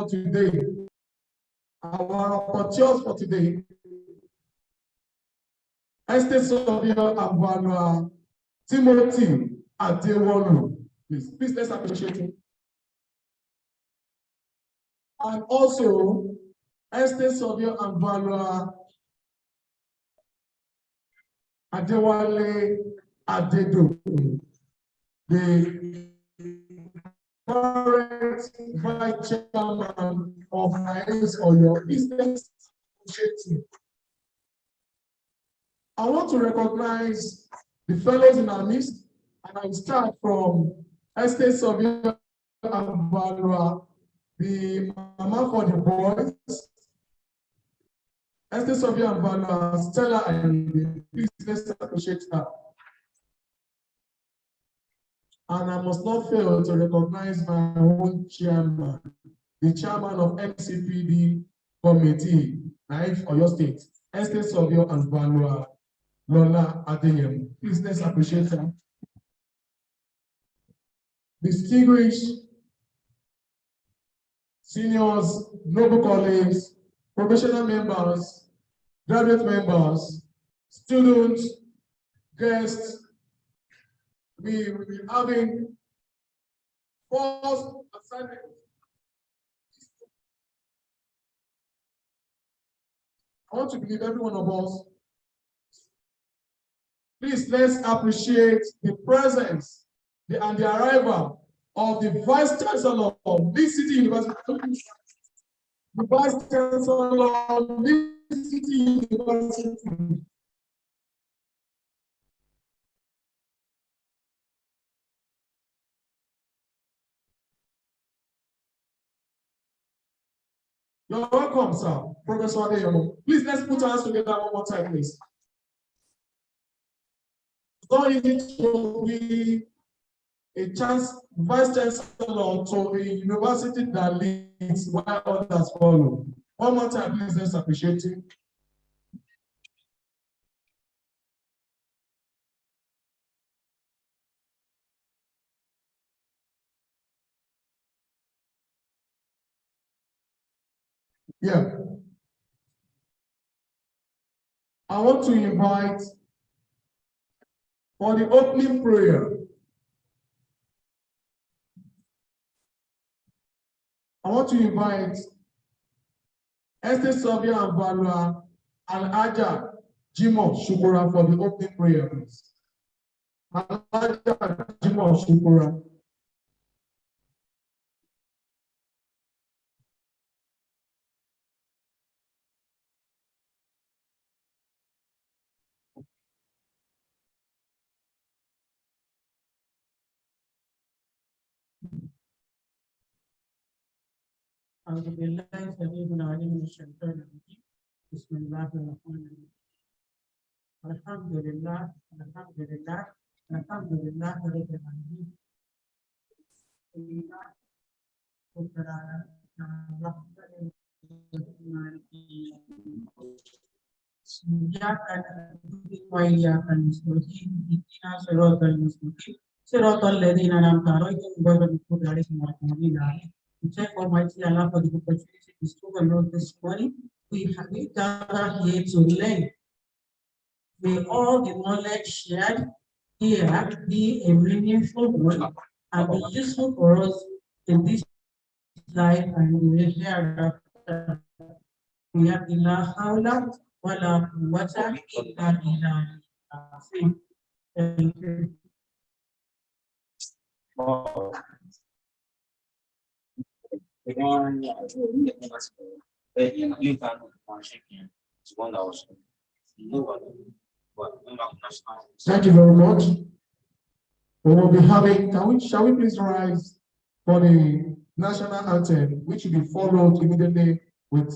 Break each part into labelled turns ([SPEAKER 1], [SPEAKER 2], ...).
[SPEAKER 1] for today. Our rapporteurs for today, Estate Surveyor Avanua Timothy Adewolu. Please let's appreciate him. And also, Estate Surveyor Avanua Adewale Adedo, the current vice chairman of IS or your business initiative. I want to recognize the fellows in our midst, and I will start from Estate Surveyor Avanua, the mama for the boys. Estate Surveyor Avanua, Stella, and please let's appreciate her. And I must not fail to recognize my own chairman, the chairman of Mcpd committee, Niesv or your state, Estate Surveyor Avanua, Lola Adeyem. Please let's appreciate her. Distinguished seniors, noble colleagues, professional members, graduate members, students, guests, we will be having first assignment. I want to believe every one of us. Please let's appreciate the presence and the arrival of the Vice Chancellor of this city university. The Vice Chancellor of this city university. You're welcome, sir. Professor Adeyemo. Please let's put our hands together one more time, please. It's not easy to be a vice chancellor to a university that leads while others follow. One more time, please let's appreciate it. Yeah. I want to invite for the opening prayer. I want to invite Estate Surveyor Avanua and Aja Jimo Shukura for the opening prayer, please. Aja Jimo Shukura.
[SPEAKER 2] أعوذ بالله السميع العليم من الشيطان الرجيم بسم الله الرحمن الرحيم الحمد لله الحمد لله الحمد لله رب العالمين إياك نعبد وإياك نستعين اهدنا الصراط المستقيم صراط الذين أنعمت عليهم غير المغضوب عليهم ولا الضالين. We thank Almighty Allah for the opportunity to speak about this morning. We gather here to learn. May all the knowledge shared here be a meaningful one and be useful for us in this life and in the hereafter. We have illa hawla wala quwwata illa billah. Thank you.
[SPEAKER 1] Thank you very much. We will be having, shall we please rise for the national anthem, which will be followed immediately with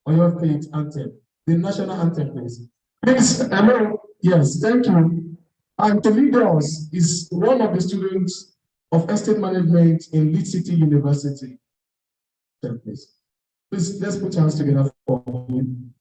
[SPEAKER 1] Oyo State anthem. The national anthem, please. Please, hello. Yes, thank you. And to lead us is one of the students of estate management in Leeds City University. Please, let's put our hands together for him.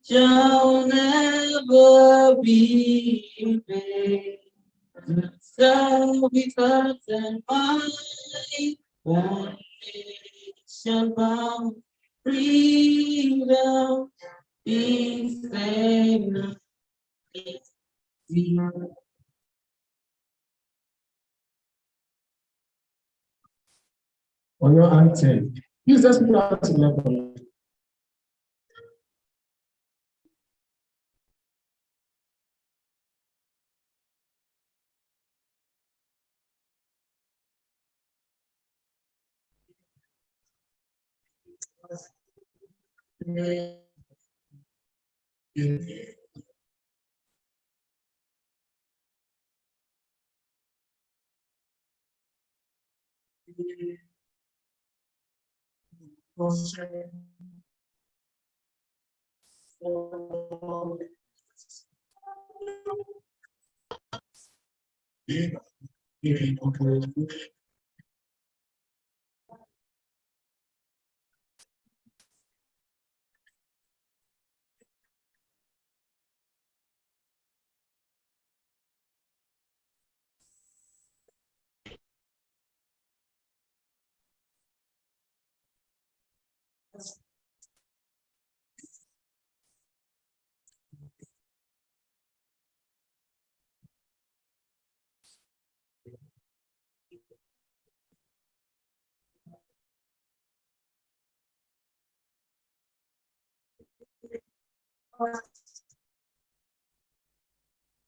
[SPEAKER 2] Shall never be in vain. So we touch and find one nation bound, freedom, peace, and love.
[SPEAKER 1] On your anthem, please let's put our to level.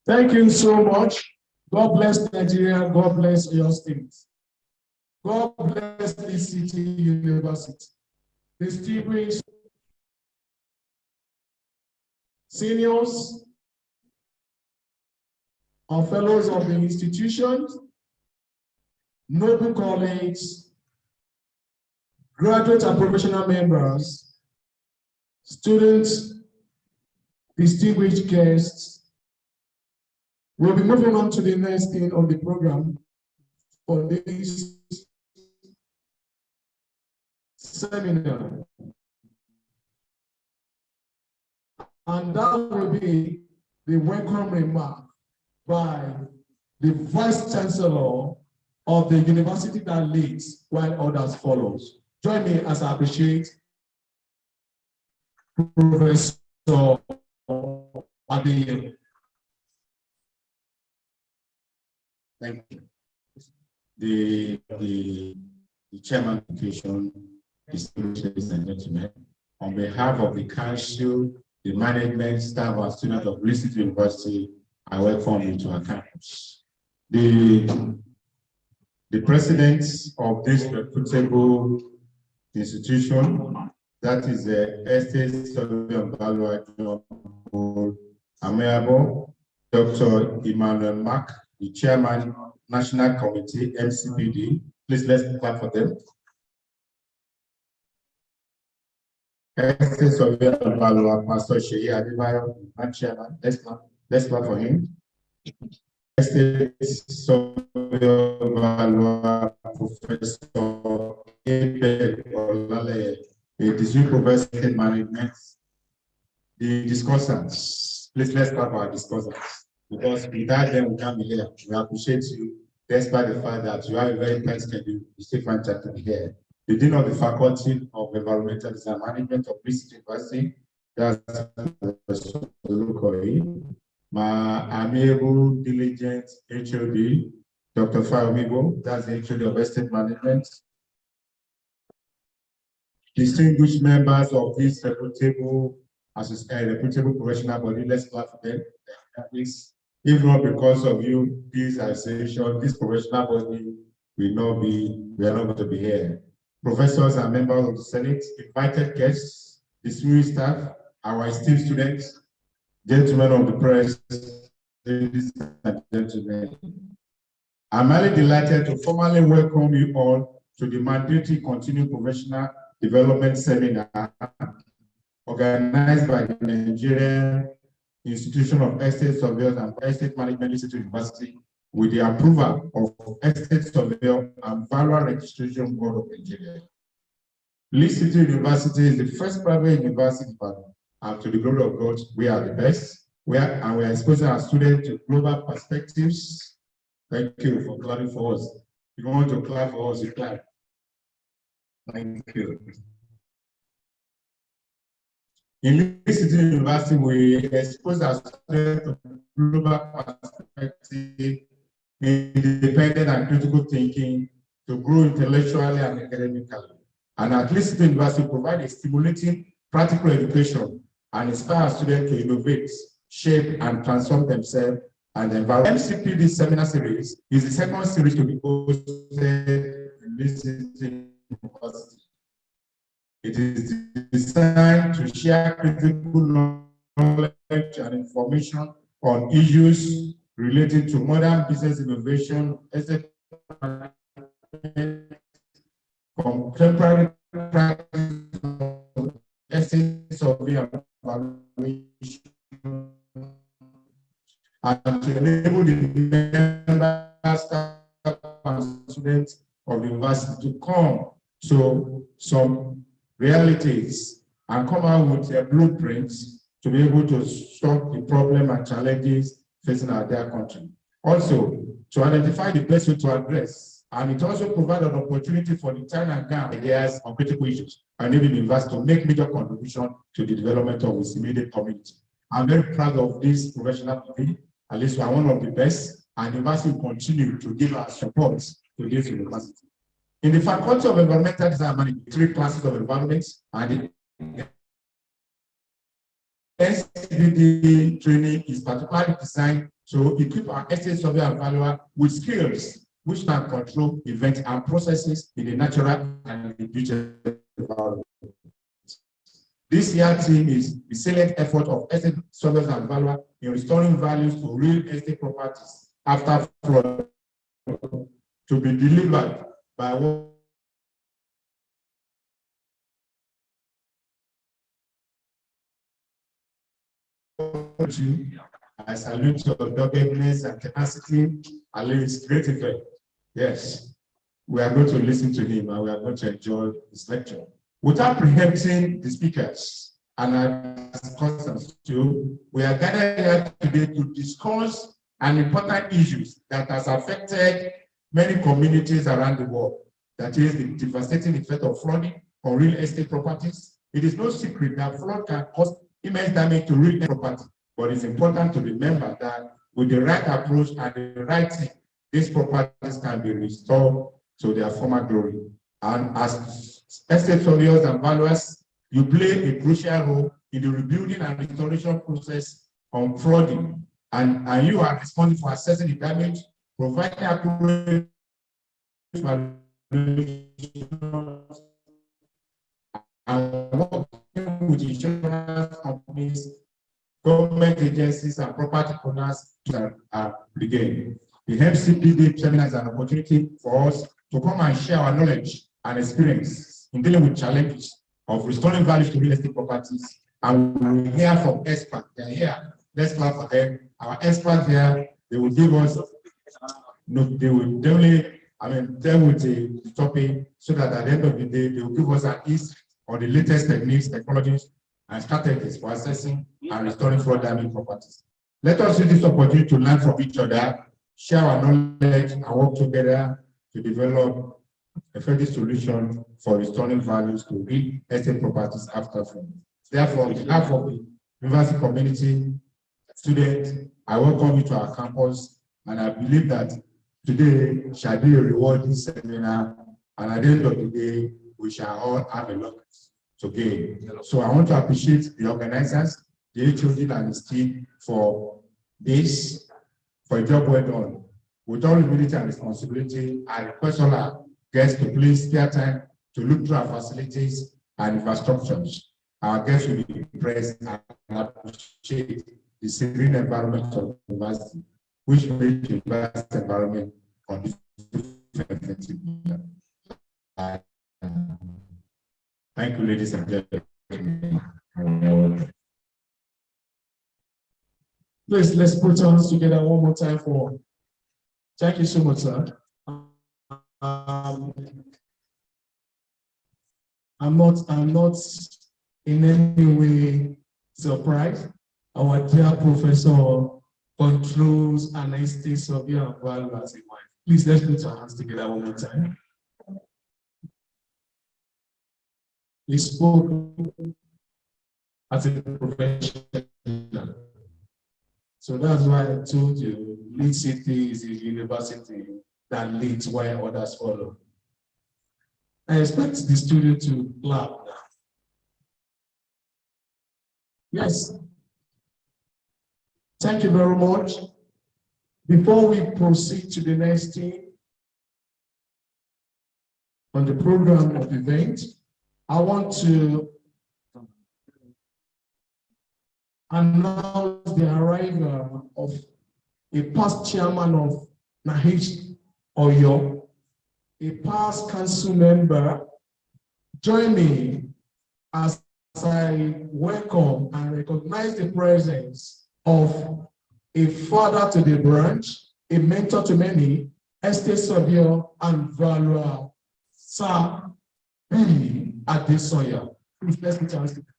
[SPEAKER 1] Thank you so much. God bless Nigeria. God bless your state. God bless this city university. Distinguished seniors and fellows of the institutions, noble colleagues, graduate and professional members, students, distinguished guests. We'll be moving on to the next thing on the program for this seminar. And that will be the welcome remark by the Vice Chancellor of the university that leads while others follows. Join me as I appreciate Professor Adeyemi.
[SPEAKER 3] Thank you. The chairman of education, distinguished ladies and gentlemen, on behalf of the council, the management, staff, and students of Niesv University, I welcome you to our campus. The president of this reputable institution, that is the Estate Survey of Value Amiable, Dr. Emmanuel Mark, the chairman, National Committee, Mcpd. Please let's clap for them. Estate Survey of Value, Pastor Sheyi Adebayo, chairman. Let's clap for him. Estate Survey of Value, Professor Ebe Olale, a district professor in management. The discussants, please let's clap our discussants, because without them we can't be here. We appreciate you, despite the fact that you have a very tight schedule, you still find time to be here. The Dean of the Faculty of Environmental Design Management of Niesv University, that's locally, my amiable, diligent HOD, Dr. Fayomibo, that's the HOD of Estate Management. Distinguished members of this reputable professional body, let's clap for them. Please, if not because of you, this association, this professional body we are not going to be here. Professors and members of the Senate, invited guests, distinguished staff, our esteemed students, gentlemen of the press, ladies and gentlemen. I'm highly delighted to formally welcome you all to the mandatory continuing professional development seminar organized by the Nigerian Institution of Estate Surveyors and Estate Management Institute University with the approval of Estate Surveyor and Valuer Registration Board of Nigeria. Leeds City University is the first private university, and to the glory of God, we are the best. We are exposing our students to global perspectives. Thank you for clapping for us. If you want to clap for us, you clap. Thank you. In Leeds City University, we expose our students to global perspective, independent and critical thinking, to grow intellectually and academically. And at Leeds City University, provide a stimulating practical education and inspire students to innovate, shape, and transform themselves and the environment. Mcpd seminar series is the second series to be hosted in Leeds City University. It is designed to share critical knowledge and information on issues related to modern business innovation, contemporary practice of estate survey and evaluation, and to enable the members, staff, and students of the university to come to some realities and come out with their blueprints to be able to solve the problem and challenges facing our dear country. Also, to identify the best way to address, and it also provides an opportunity for the turn and down ideas on critical issues and enable the university to make major contribution to the development of its immediate community. I'm very proud of this professional community. At least we are one of the best, and the university will continue to give our support to this university. In the Faculty of Environmental Design and Management, 3 classes of environments, and the Mcpd training is particularly designed to equip our estate surveyor and valuer with skills which can control events and processes in the natural and the digital environment. This year team is the salient effort of estate surveyors and valuers in restoring values to real estate properties after flood, to be delivered by I salute your doggedness and tenacity. I live his great effect. Yes, we are going to listen to him and we are going to enjoy his lecture. Without preempting the speakers, and as customs too, we are gathered here today to discuss an important issues that has affected many communities around the world. That is the devastating effect of flooding on real estate properties. It is no secret that flood can cause immense damage to real estate property, but it's important to remember that with the right approach and the right thing, these properties can be restored to their former glory. And as estate surveyors and valuers, you play a crucial role in the rebuilding and restoration process on flooding, and you are responsible for assessing the damage, providing accurate valuations, and working with insurance companies, government agencies, and property owners to regain. The Mcpd seminar is an opportunity for us to come and share our knowledge and experience in dealing with challenges of restoring values to real estate properties. And we will hear from experts. They are here. Let's clap for them. Our experts here, they will give us, they will definitely, deal with the topic so that at the end of the day, they will give us an ease on the latest techniques, technologies, and strategies for assessing and restoring flood damaged properties. Let us use this opportunity to learn from each other, share our knowledge, and work together to develop effective solution for restoring values to real estate properties after flood. Therefore, on behalf of the university community, students, I welcome you to our campus, and I believe that today shall be a rewarding seminar, and at the end of the day, we shall all have a lot to gain. So I want to appreciate the organizers, the HOD and his team for this, for a job well done. With all humility and responsibility, I request all our guests to please spare time to look through our facilities and infrastructures. Our guests will be impressed and appreciate the serene environment of the university, which makes the university environment conducive to effective. Thank you, ladies and gentlemen.
[SPEAKER 1] Please, let's put our hands together one more time for. Thank you so much, sir. I'm not in any way surprised. Our dear professor controls and estates of your value as a mind. Please, let's put our hands together one more time. He spoke as a professional. So that's why I told you, lead city is a university that leads while others follow. I expect the studio to clap now. Yes. Thank you very much. Before we proceed to the next thing on the program of the event, I want to announce the arrival of a past chairman of Niesv Oyo, a past council member. Join me as I welcome and recognize the presence of a father to the branch, a mentor to many, estate surveyor and valuer, Sir B. Adesoya. Please, let's put our hands together.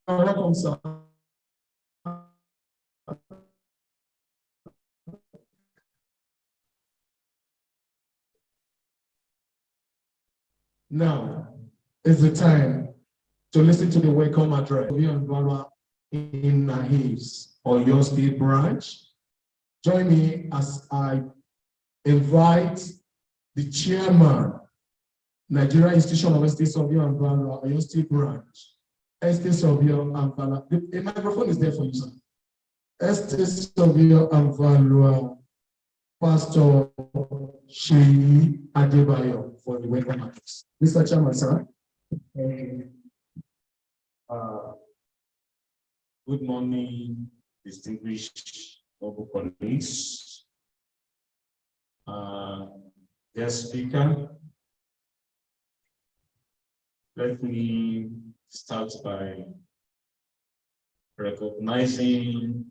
[SPEAKER 1] Welcome, sir. Now is the time to listen to the welcome address of your Valua in Niesv or your state branch. Join me as I invite the chairman, Nigeria Institution of Estate Surveyor and Valuer, or your state branch. Estate Surveyor and Valuer. The microphone is there for you, sir. Estate Surveyor and Valuer, Pastor Sheyi Adebayo, for the welcome address. Mr. Chairman, sir.
[SPEAKER 4] Good morning, distinguished noble colleagues. Dear Speaker, let me start by recognizing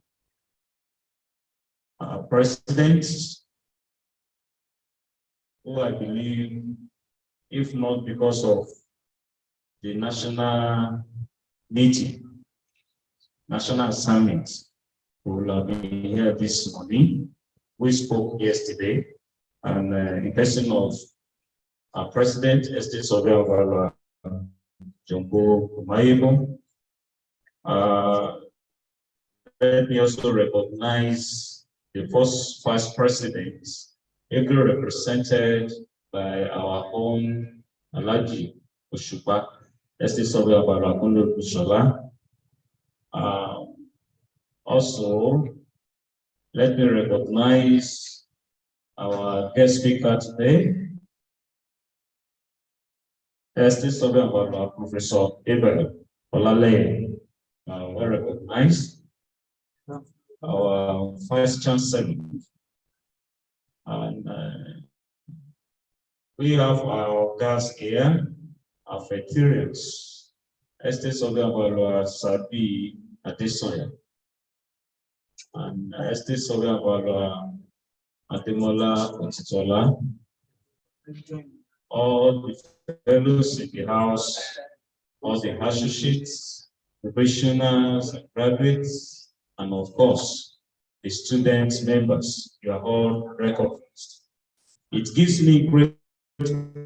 [SPEAKER 4] our President, who I believe, if not because of the national meeting, national summit, we will have been here this morning. We spoke yesterday, and in person of our President, Estate Surveyor Jumbo Kumayebo. Let me also recognize the first Vice President, ably represented by our own Alaji Oshupa, Estate Surveyor Barakundo Kushala. Also, let me recognize our guest speaker today, Estate Surveyor Professor Abel Olale. Well recognized. Our Vice Chancellor. And we have our guests here, our veterans, Estate Surveyor Sabi Adesoya, and Estate Surveyor Ademola Otitola, all the fellows in the house, all the associates, professionals, and graduates, and of course, the student members. You are all recognized. It gives me great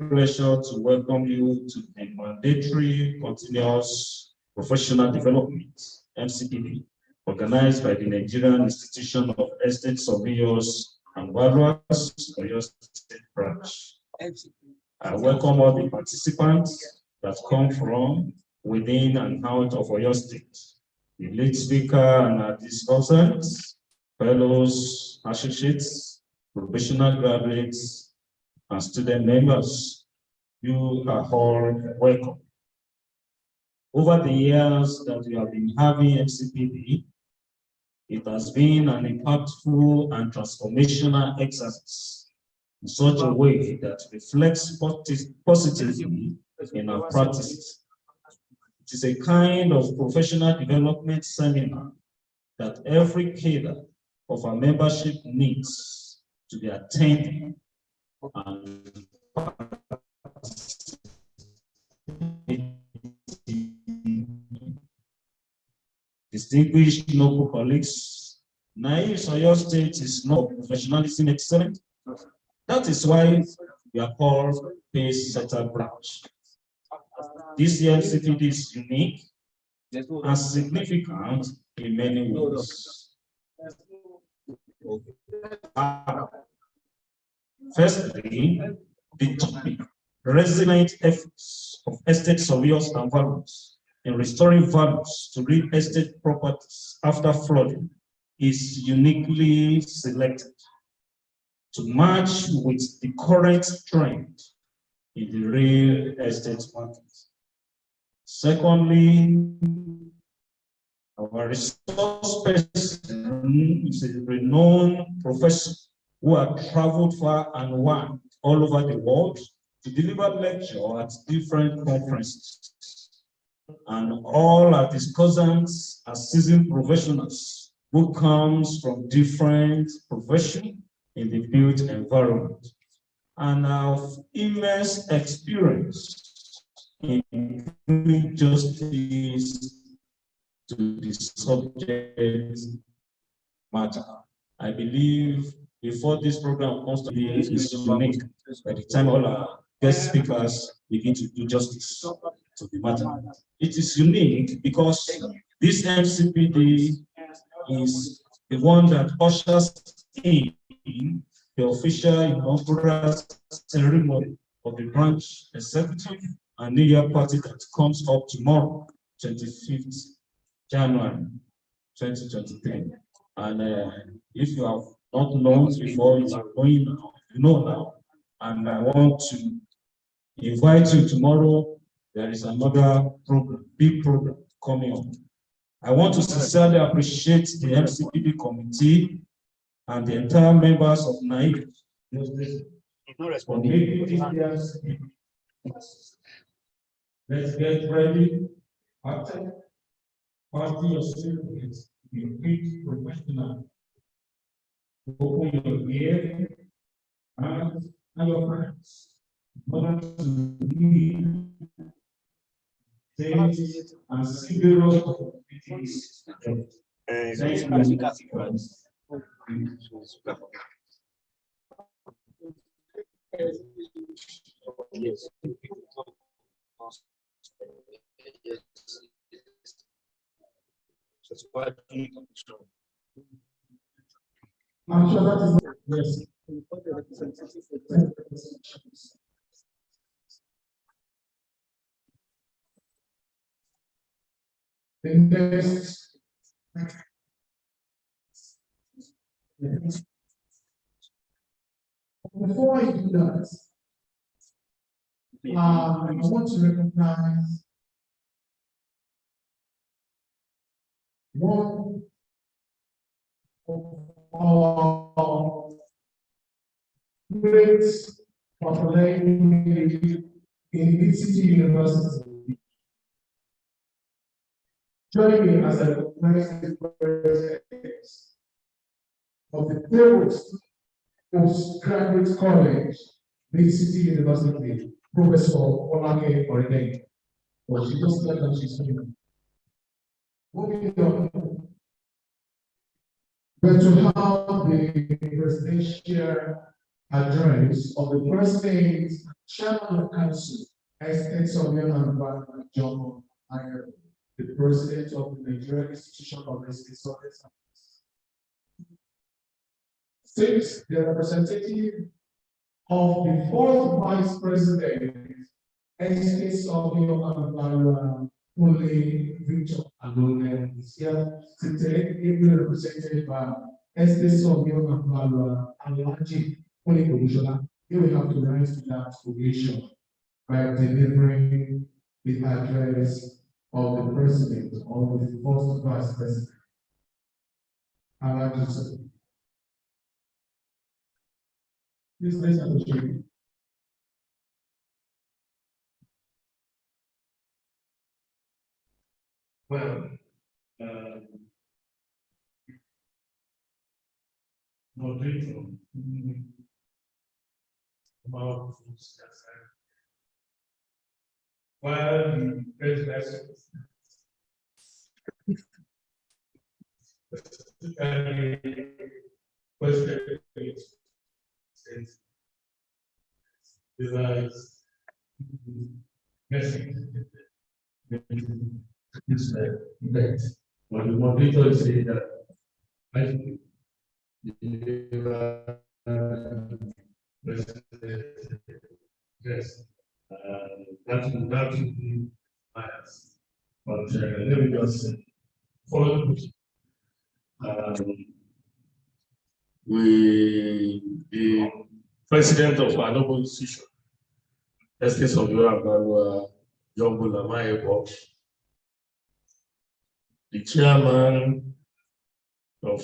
[SPEAKER 4] pleasure to welcome you to the mandatory continuous professional development, MCPD, organized by the Nigerian Institution of Estate Surveyors and Valuers, Oyo State Branch. I welcome all the participants that come from within and out of Oyo State, the lead speaker and our discussants, fellows, associates, professional graduates, and student members. You are all welcome. Over the years that we have been having MCPD, it has been an impactful and transformational exercise in such a way that reflects positively in our practices. It is a kind of professional development seminar that every cadre of our membership needs to be attending and distinguished noble colleagues, Niesv Oyo State is not professionalism excellent. That is why we are called Pace Setter Branch. This year Mcpd is unique and significant in many ways. Firstly, the topic, resilient efforts of estate surveyors and valuers in restoring values to real estate properties after flooding, is uniquely selected to match with the current trend in the real estate market. Secondly, our resource person is a renowned professor who have traveled far and wide all over the world to deliver lectures at different conferences. And all our discussants are seasoned professionals who comes from different professions in the built environment and have immense experience in doing justice to the subject matter. I believe before this program comes to be is unique, by the time all our guest speakers begin to do justice to the matter. It is unique because this Mcpd is the one that ushers in the official inaugural ceremony of the branch executive and New Year party that comes up tomorrow, 25th January 2023. And if you have not known before, you are going now, you know now. And I want to invite you tomorrow. There is another program, big program coming up. I want to sincerely appreciate the Mcpd committee and the entire members of Niesv. Let's get ready. After party your students, be quick, professional. Open your ear and your hands. In order to lead things and serious opportunities. Yes.
[SPEAKER 1] I'm sure that is yes. The next. Before I do that, I want to recognize one of our great popularity in Mcpd University. Join me as I recognize the president of the Provost Postgraduate College, Mcpd University, Professor Olake Orine. Well, she just said that she's coming. Moving on, but to have the presidential address of the President, Chairman of Council, Estate Surveyor and Environment, John Ayer, the President of the Nigerian Institution of Estate Surveyors. Since the representative of the fourth Vice President, Estate Surveyor and Environment, Victor Alone is here today, ably represented by Estate Surveyor and Environment Alaji Olekobushola. You will have to rise to that occasion by delivering the address of the President or the first Vice President. Alaji. Please raise your hand.
[SPEAKER 5] Well, moderator, about while the president question is message this event, but the moderator is saying that I think yes, that would be bias. But let me just follow the president of our noble institution, Estes of Yombula Mayebo, the chairman of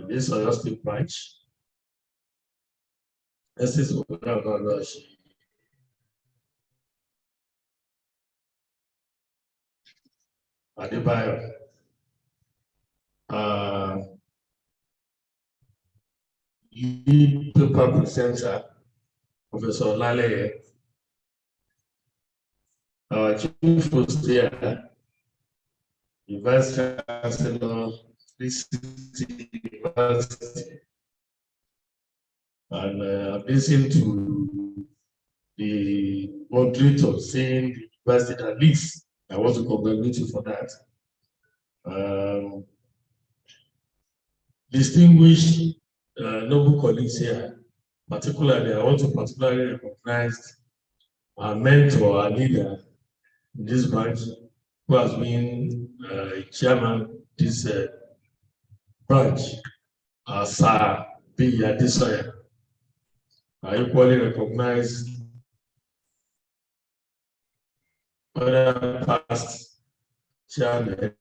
[SPEAKER 5] this Oyo State branch, Estes of Adebayo, lead paper presenter, Professor Lale, our chief host here, the vice chancellor, this university, and I've listened to the moderator saying the university at least. I want to congratulate you for that. Distinguished noble colleagues here, particularly, I want to particularly recognize our mentor, our leader in this branch, who has been chairman this branch, Sir B. Adesanya. I equally recognize other past chairmen.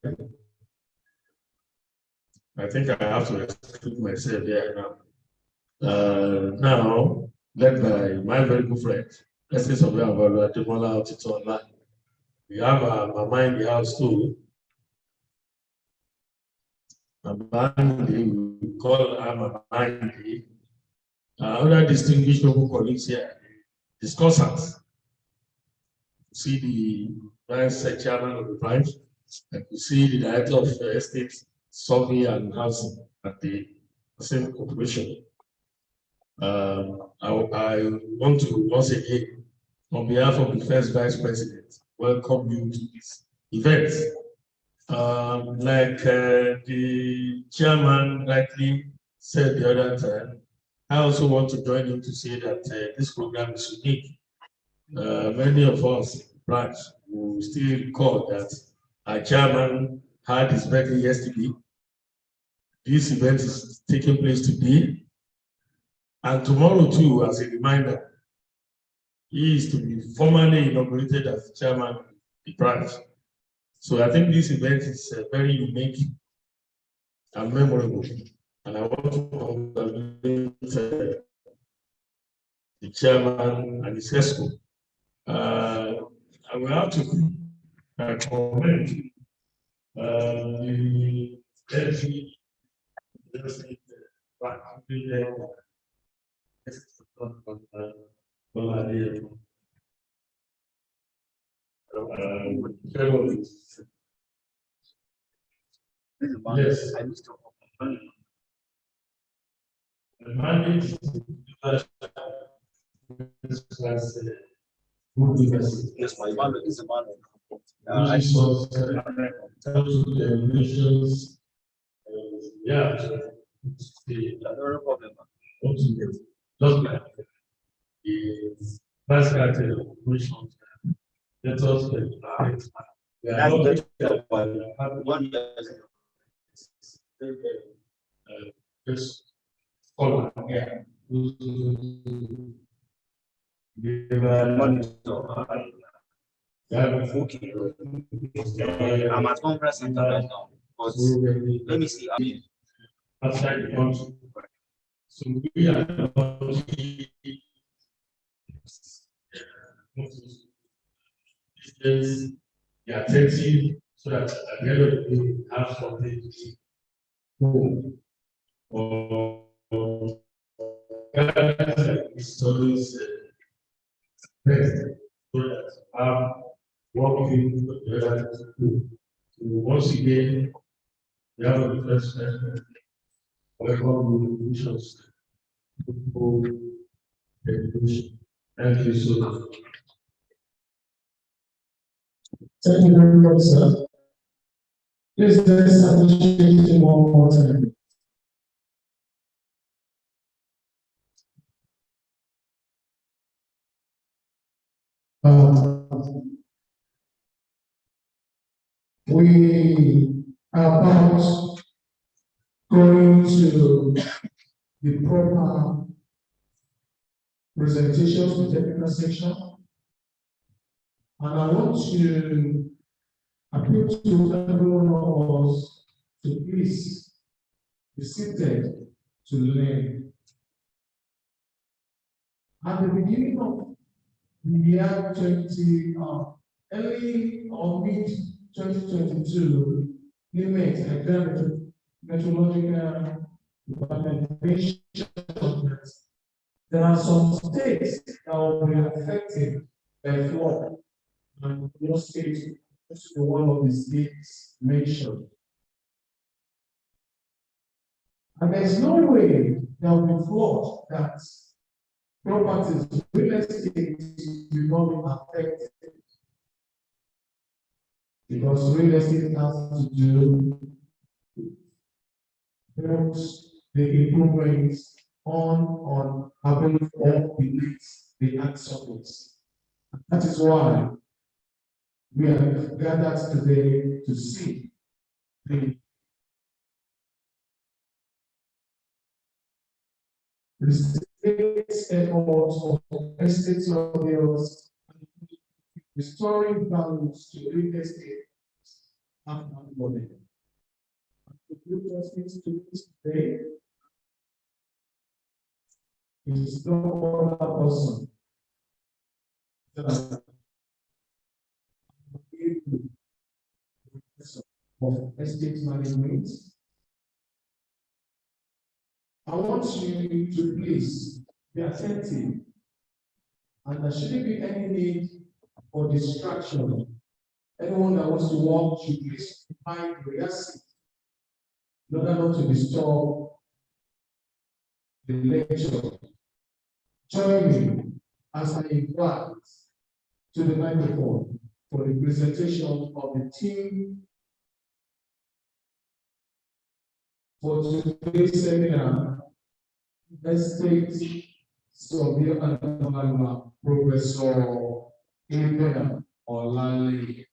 [SPEAKER 5] I think I have to exclude myself here now. Now, led by my very good friend, Estes of Ademola Otitola. We have Mama in the house too. Mama, we call her Mama. Other distinguished noble colleagues here, discussants. See the vice chairman of the branch, and you see the director of estate, survey and housing at the same corporation. I want to once again, on behalf of the first vice president, welcome you to this event. Like the chairman rightly said the other time, I also want to join him to say that this program is unique. Many of us in the branch will still recall that our chairman had his birthday yesterday. This event is taking place today. And tomorrow too, as a reminder, he is to be formally inaugurated as the chairman of the branch. So I think this event is very unique and memorable. And I want to congratulate the chairman and his ESCO. I will have to comment the entry. Yes, I missed the mandate yes, my man is a man. I saw the relations. Yeah, no problem. Just like that's got the relations. Let us just follow. Yeah. I'm at conference center right now, but let me see. Outside the country. So we are attentive so that at the end of the day, we have something to go. Or it's always best so that have working together to do. So once again, we have a first session. Welcome to the Thank you so much.
[SPEAKER 1] Thank you very much, sir. Please let's appreciate him one more time. We are about going to the proper presentations, the technical section, and I want to appeal to everyone of us to please be seated to learn. At the beginning of the year early or mid 2022, we made a grand meteorological implementation that there are some states that will be affected by flood, and your state is one of the states mentioned. And there's no way there will be flood that properties, real estate will not be affected. Because real estate has to do with the improvements on above all beneath the earth surface. That is why we are gathered today to see the state's efforts of estate surveyors restoring values to real estate after money. The group of things to this today is no other person of estate management. I want you to please be attentive, and there shouldn't be any need for distraction. Anyone that wants to walk should please find their seat in order not to disturb the lecture. Join me as I invite to the microphone for the presentation of the team for today's seminar, Estate Survey and Professor Abraham Olale.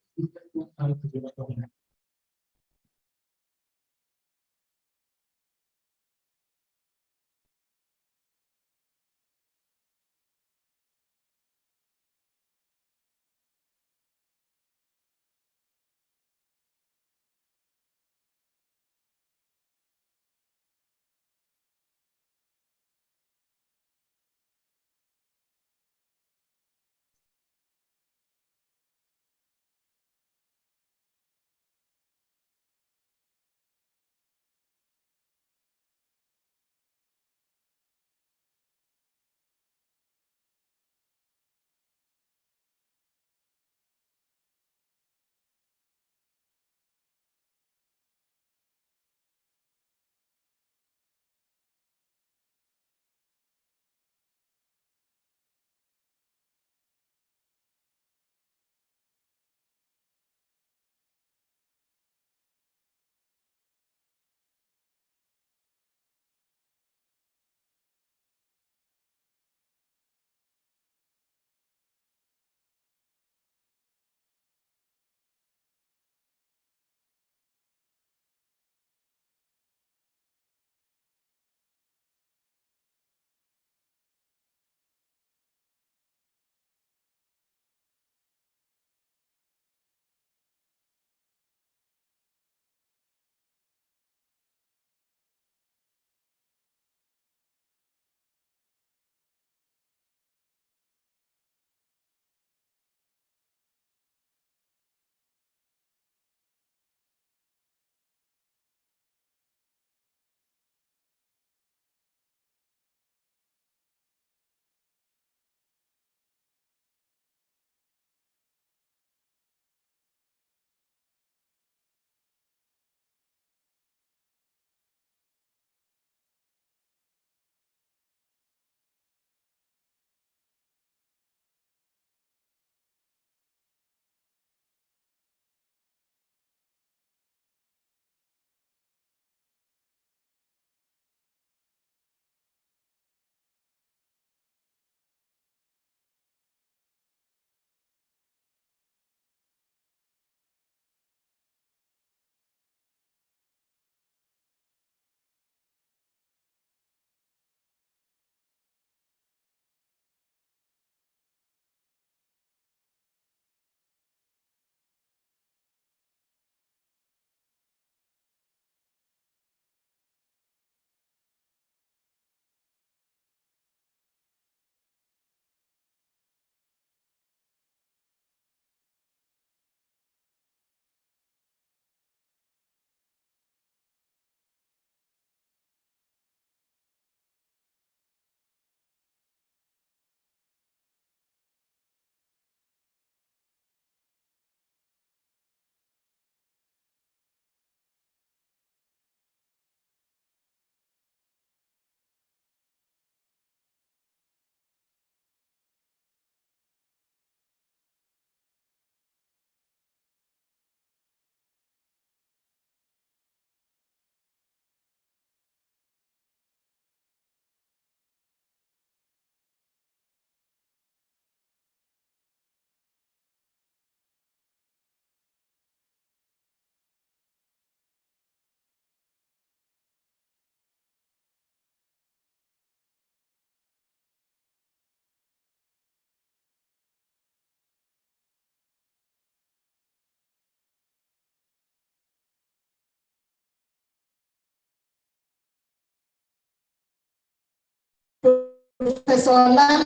[SPEAKER 6] Professor Lale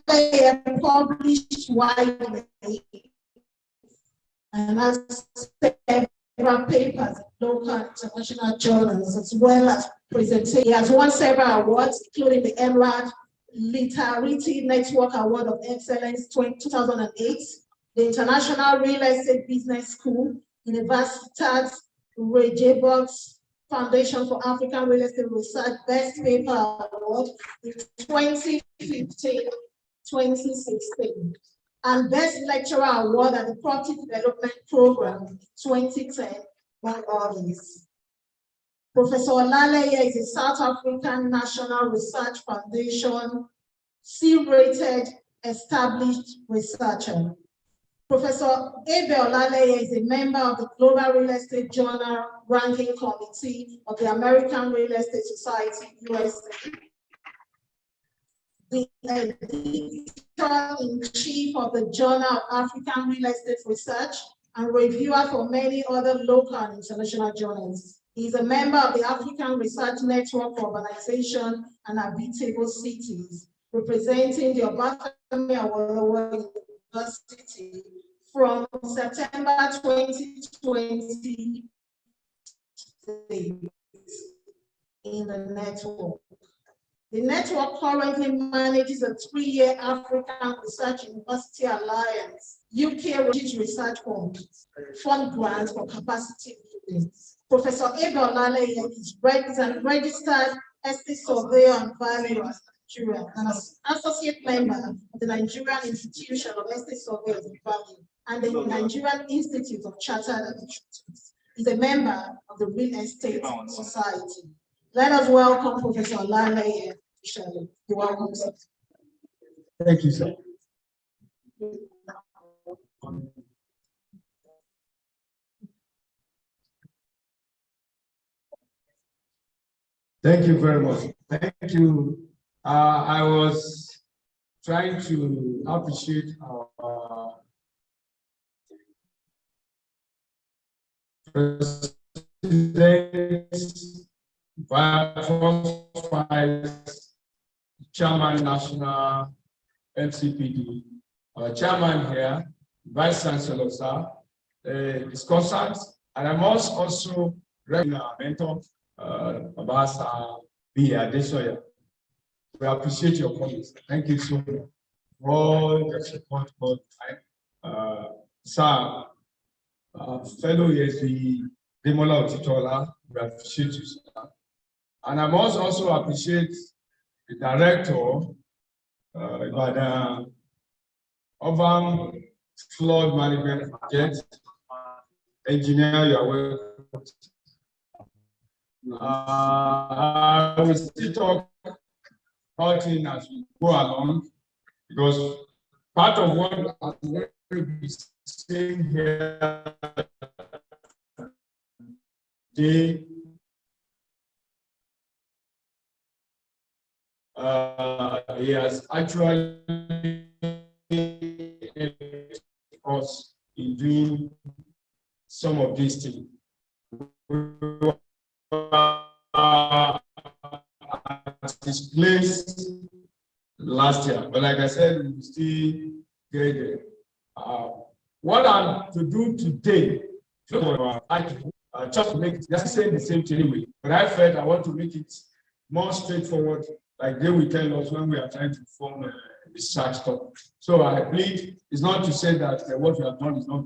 [SPEAKER 6] published widely and has several papers in local and international journals, as well as presentation. He has won several awards, including the Emerald Literary Network Award of Excellence 2008, the International Real Estate Business School, Universitas Regenbox Foundation for African Real Estate Research Best Paper Award in 2015-2016, and Best Lecturer Award at the Property Development Program 2010, among others. Professor Olaleye is a South African National Research Foundation C-rated established researcher. Professor Abel Olaleye is a member of the Global Real Estate Journal Ranking Committee of the American Real Estate Society, USA. The editor-in-chief of the Journal of African Real Estate Research and reviewer for many other local and international journals. He is a member of the African Research Network for Urbanization and Habitable Cities, representing the Obatame Awolowo University from September 2020 in the network. The network currently manages a 3-year African Research University Alliance, UK Research Fund grant for capacity building. Professor Abel Olaleye is a registered estate surveyor and valuer in Nigeria and an associate member of the Nigerian Institution of Estate Surveyors and Value and the Nigerian Institute of Chartered Administrators. He's a member of the Real Estate Society. Let us welcome Professor Olaleye. You're welcome, sir.
[SPEAKER 1] Thank you, sir.
[SPEAKER 7] Thank you very much. Thank you. I was trying to appreciate our president, vice chairman national Mcpd, our chairman here, vice chancellor, sir, his consultants, and I'm also regular mentor, Ambassador B. Adesoya. We appreciate your comments. Thank you so much for all the support all the time. Sir, fellow ESB, Demola Otitola, we appreciate you, sir. And I must also appreciate the director, Ibadan Urban Flood Management Project, engineer, you are welcome. I will still talk about it as we go along, because part of what I'm going to be saying here today he has actually helped us in doing some of these things. At this place last year, but like I said, we still get there. What I'm to do today, just to make it, just saying the same thing anyway, but I felt I want to make it more straightforward, like they will tell us when we are trying to form a research topic. So I believe it's not to say that what we have done is not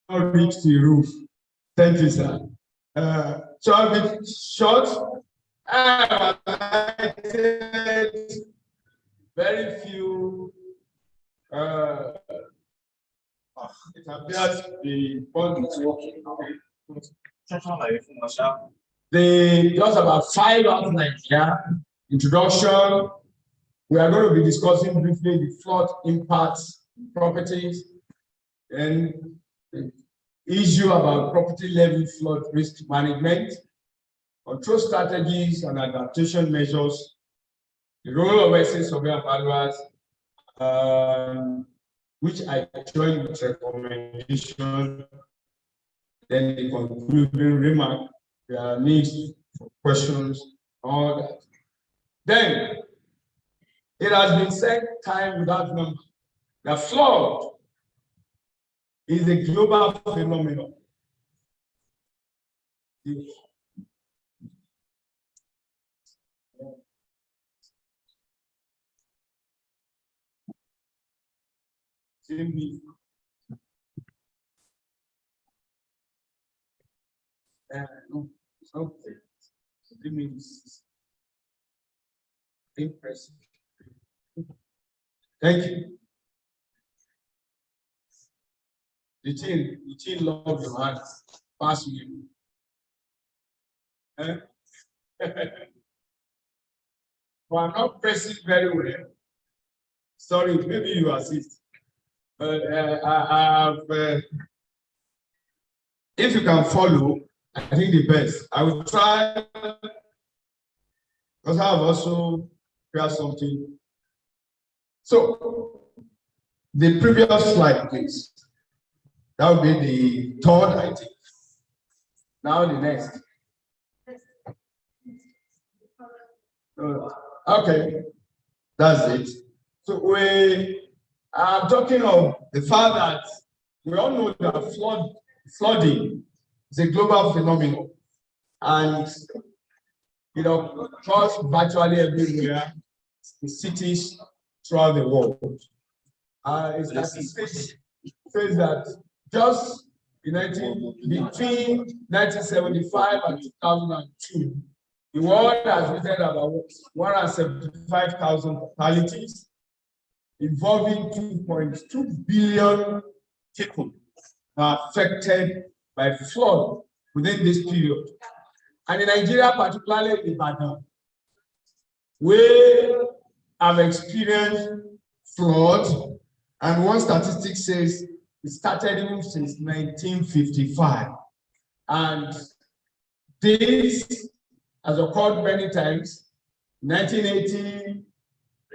[SPEAKER 7] not reach the roof. Thank you, sir. So I'll be short. Very few. It appears the fund is working. Just about 5 outlines here. Introduction. We are going to be discussing briefly the flood impacts, properties, and the issue about property level flood risk management, control strategies and adaptation measures, the role of essay survey evaluators, which I join with recommendation, then the concluding remark, there are needs for questions, all that. Then, it has been said time without number, the flood is a global phenomenon. No, it's not fair. It means impressive. Thank you. The team love your hand. Pass you. But I'm not pressing very well. Sorry, maybe you assist. But I have, if you can follow, I think the best. I will try, because I have also prepared something. So, the previous slide, please. That would be the third, I think. Now the next. Okay, that's it. So we are talking of the fact that we all know that flooding is a global phenomenon, and across virtually everywhere in cities throughout the world. Statistics says that just between 1975 and 2002, the world has written about 175,000 fatalities, involving 2.2 billion people affected by flood within this period. And in Nigeria, particularly in Ibadan, we have experienced flood, and one statistic says it started even since 1955. And this has occurred many times. 1980,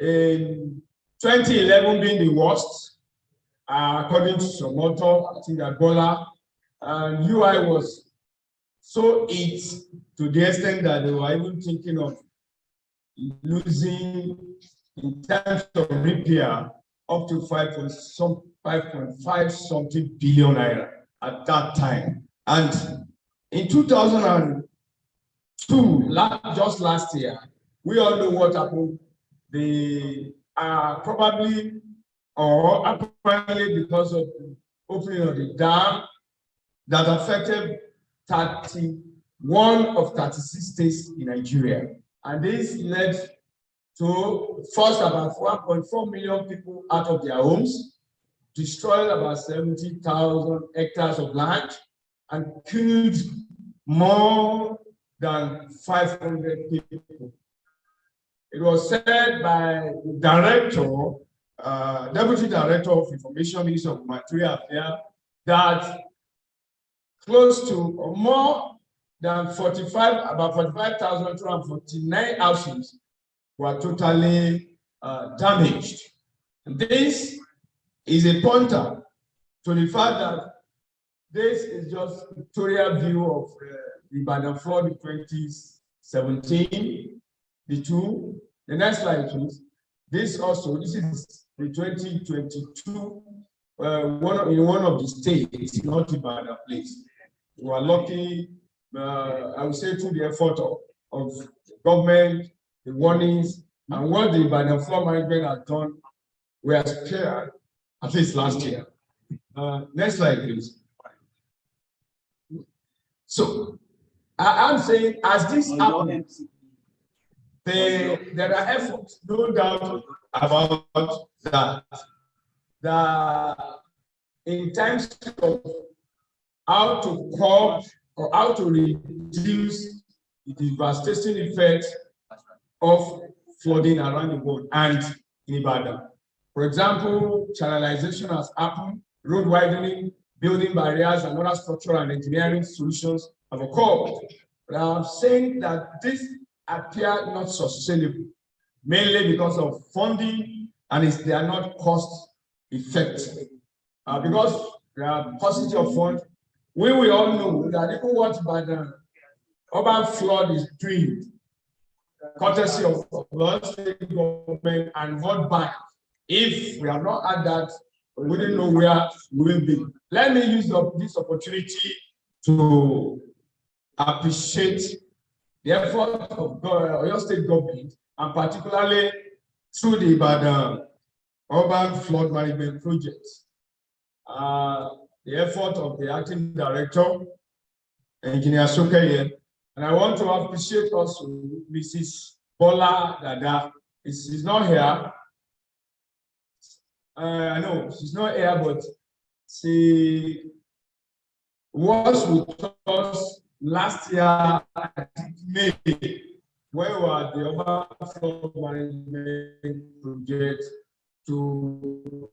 [SPEAKER 7] in 2011 being the worst, according to some author, I think Ebola, and UI was so hit to the extent that they were even thinking of losing, in terms of repair, up to 5.5 something billion naira at that time. And in 2002, just last year, we all know what happened. They are probably, or apparently because of the opening of the dam that affected 31 of 36 states in Nigeria. And this led to force about 1.4 million people out of their homes, destroyed about 70,000 hectares of land, and killed more than 500 people. It was said by the director, Deputy Director of Information, Minister of Material Affairs, that close to or more than about 45,249 houses were totally damaged. And this is a pointer to the fact that this is just a pictorial view of the Ibadan flood in 2017. The next slide, please. This is the 2022, in one of the states, not Ibadan place. We are lucky, I would say, through the effort of the government, the warnings, and what the Ibadan flood management has done, we are spared, at least last year. Next slide, please. So I'm saying, as this happens, there are efforts, no doubt about that. In terms of how to curb or how to reduce the devastating effects of flooding around the world and in Ibadan. For example, channelization has happened, road widening, building barriers, and other structural and engineering solutions have occurred. But I'm saying that this appear not sustainable, mainly because of funding, and they are not cost effective. Because there are paucity of funds, we will all know that even what the urban flood is doing, courtesy of the state government and World Bank. If we have not had that, we wouldn't know where we will be. Let me use this opportunity to appreciate the effort of your state government, and particularly through the Ibadan urban flood management project. The effort of the acting director, Engineer Sokeye, and I want to appreciate also Mrs. Bola Dada. She's not here. I know she's not here, but she was with us last year, May, when we were at the urban flood management project to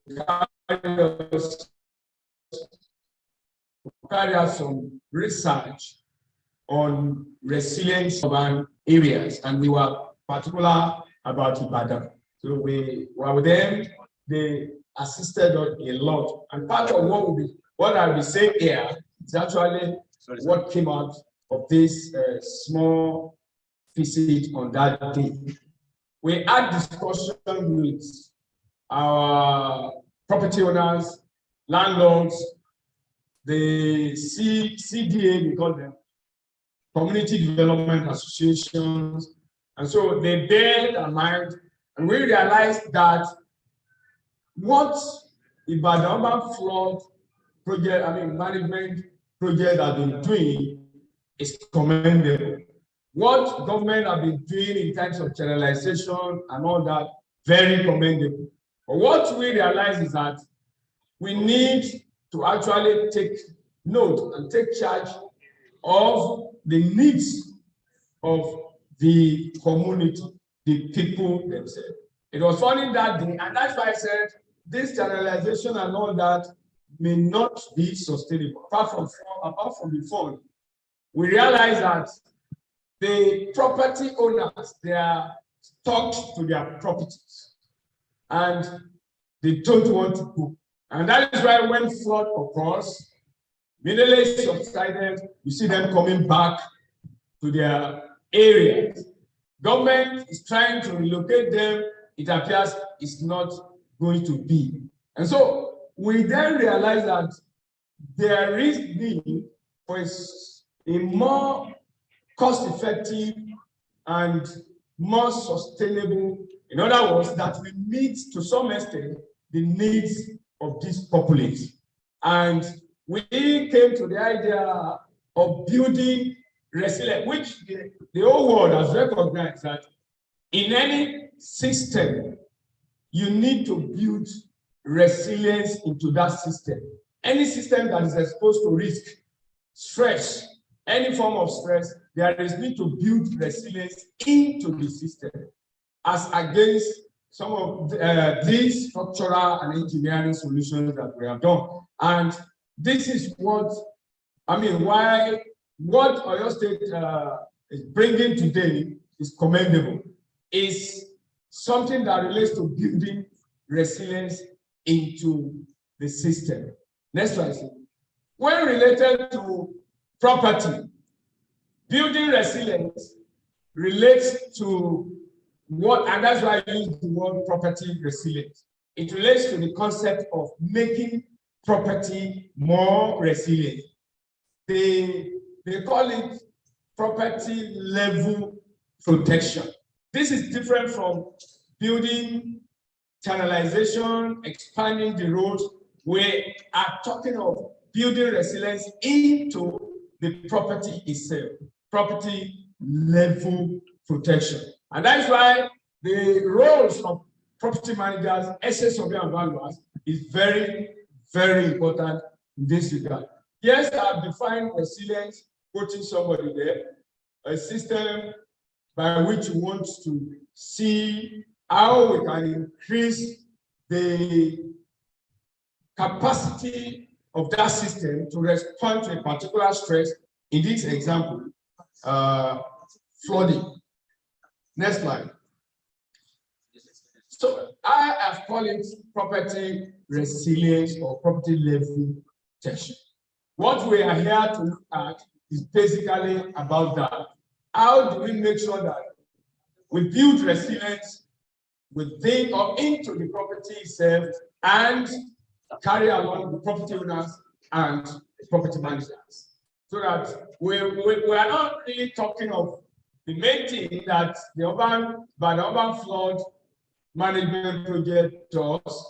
[SPEAKER 7] carry out some research on resilience urban areas, and we were particular about Ibadan. So we were with them. They assisted us a lot, and part of what I'll be saying here is actually what came out of this small visit on that day. We had discussion with our property owners, landlords, the CDA, we call them, community development associations, and so they bear their mind, and we realized that what Ibadan urban flood project, management project has been doing is commendable. What government have been doing in terms of channelization and all that, very commendable. But what we realize is that we need to actually take note and take charge of the needs of the community, the people themselves. It was funny that day, and that's why I said this channelization and all that may not be sustainable. Apart from the fund, we realize that the property owners, they are stuck to their properties and they don't want to go. And that is why when flood occurs, immediately subsided, you see them coming back to their areas. Government is trying to relocate them. It appears it's not going to be. And so we then realize that there is need for a more cost-effective and more sustainable, in other words, that we meet to some extent the needs of this population. And we came to the idea of building resilience, which the whole world has recognized that in any system, you need to build resilience into that system. Any system that is exposed to risk, stress, any form of stress, there is need to build resilience into the system as against some of these structural and engineering solutions that we have done. And this is what Oyo State is bringing today is commendable. Is something that relates to building resilience into the system. Next slide. When related to property, building resilience relates to what, and that's why I use the word property resilience. It relates to the concept of making property more resilient. They call it property level protection. This is different from building channelization, expanding the roads. We are talking of building resilience into the property itself, property level protection. And that's why the roles of property managers, asset surveyor and valuers is very, very important in this regard. Yes, I've defined resilience, putting somebody there, a system by which we want to see how we can increase the capacity of that system to respond to a particular stress. In this example, flooding. Next slide. So I have called it property resilience or property level protection. What we are here to look at is basically about that. How do we make sure that we build resilience within or into the property itself and carry along the property owners and the property managers? So that we are not really talking of the main thing that the urban flood management project does,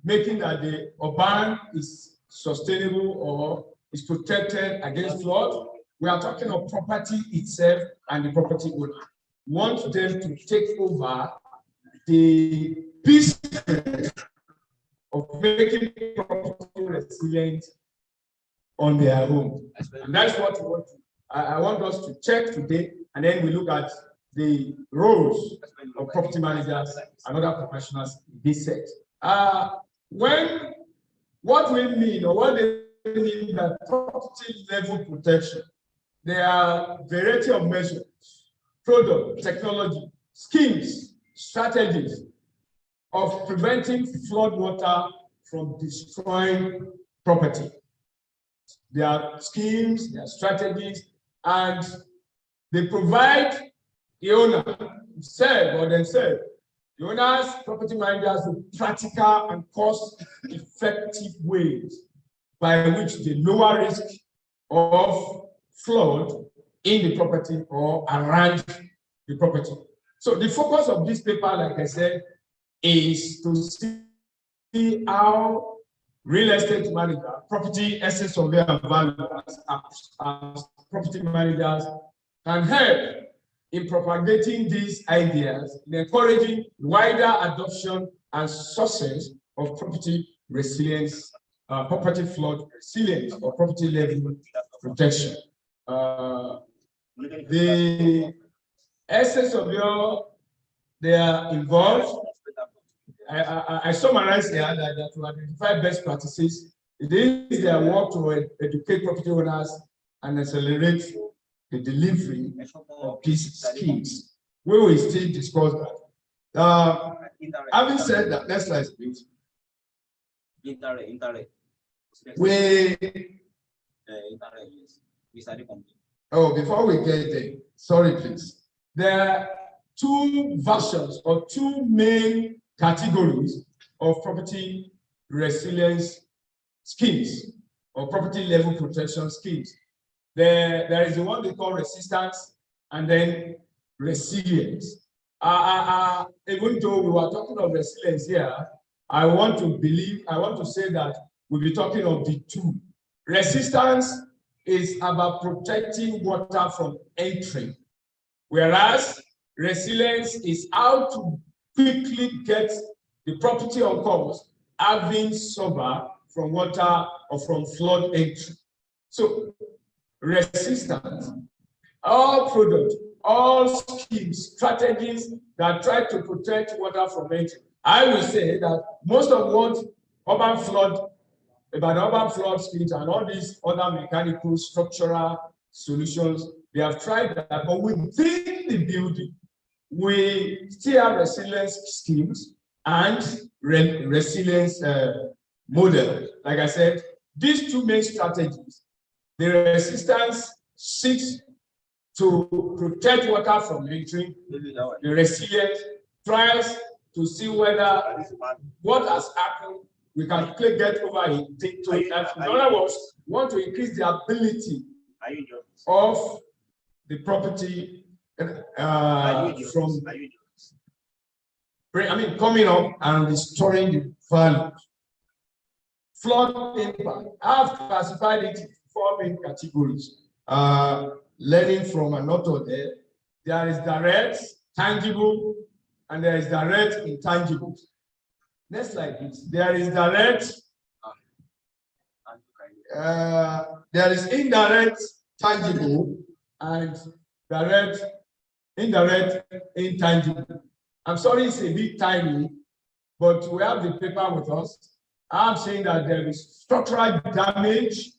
[SPEAKER 7] making that the urban is sustainable or is protected against flood. We are talking of property itself and the property owner. We want them to take over the business of making property resilient on their own. And that's what we want to, I want us to check today, and then we look at the roles of property managers and other professionals in this set. What we mean, or what they mean by property level protection, there are a variety of measures, product, technology, schemes, strategies of preventing flood water from destroying property. There are schemes, there are strategies, and they provide the owner himself or themselves, the owners, property managers, with practical and cost-effective ways by which they lower risk of flood in the property or around the property. So the focus of this paper, like I said, is to see how real estate manager, property asset surveyor and valuers, as property managers can help in propagating these ideas, in encouraging wider adoption and success of property resilience, property flood resilience, or property level protection. The asset surveyor, they are involved. I summarize here that to identify best practices. It is their work to educate property owners and accelerate the delivery of these schemes. We will still discuss that. Having said that, next slide, please. Before we get there, sorry, please. There are two versions or two main categories of property resilience schemes or property level protection schemes. There is the one they call resistance and then resilience. Even though we were talking of resilience here, I want to say that we'll be talking of the two. Resistance is about protecting water from entering, whereas resilience is how to quickly get the property on course having suffered from water or from flood entry. So resistance, all products, all schemes, strategies that try to protect water from entry. I will say that most of what urban flood schemes and all these other mechanical structural solutions, they have tried that, but within the building, we still have resilience schemes and resilience model. Like I said, these two main strategies, the resistance seeks to protect water from entering, the resilience tries to see whether what has happened, we can quickly get over it. In other words, we want to increase the ability of the property from coming up and restoring the value. Flood impact. I have classified it in 4 main categories. learning from an author there. There is direct, tangible, and there is direct, intangible. Next slide, please. There is direct, there is indirect, tangible, and direct, indirect, intangible. I'm sorry it's a bit tiny, but we have the paper with us. I'm saying that there is structural damage,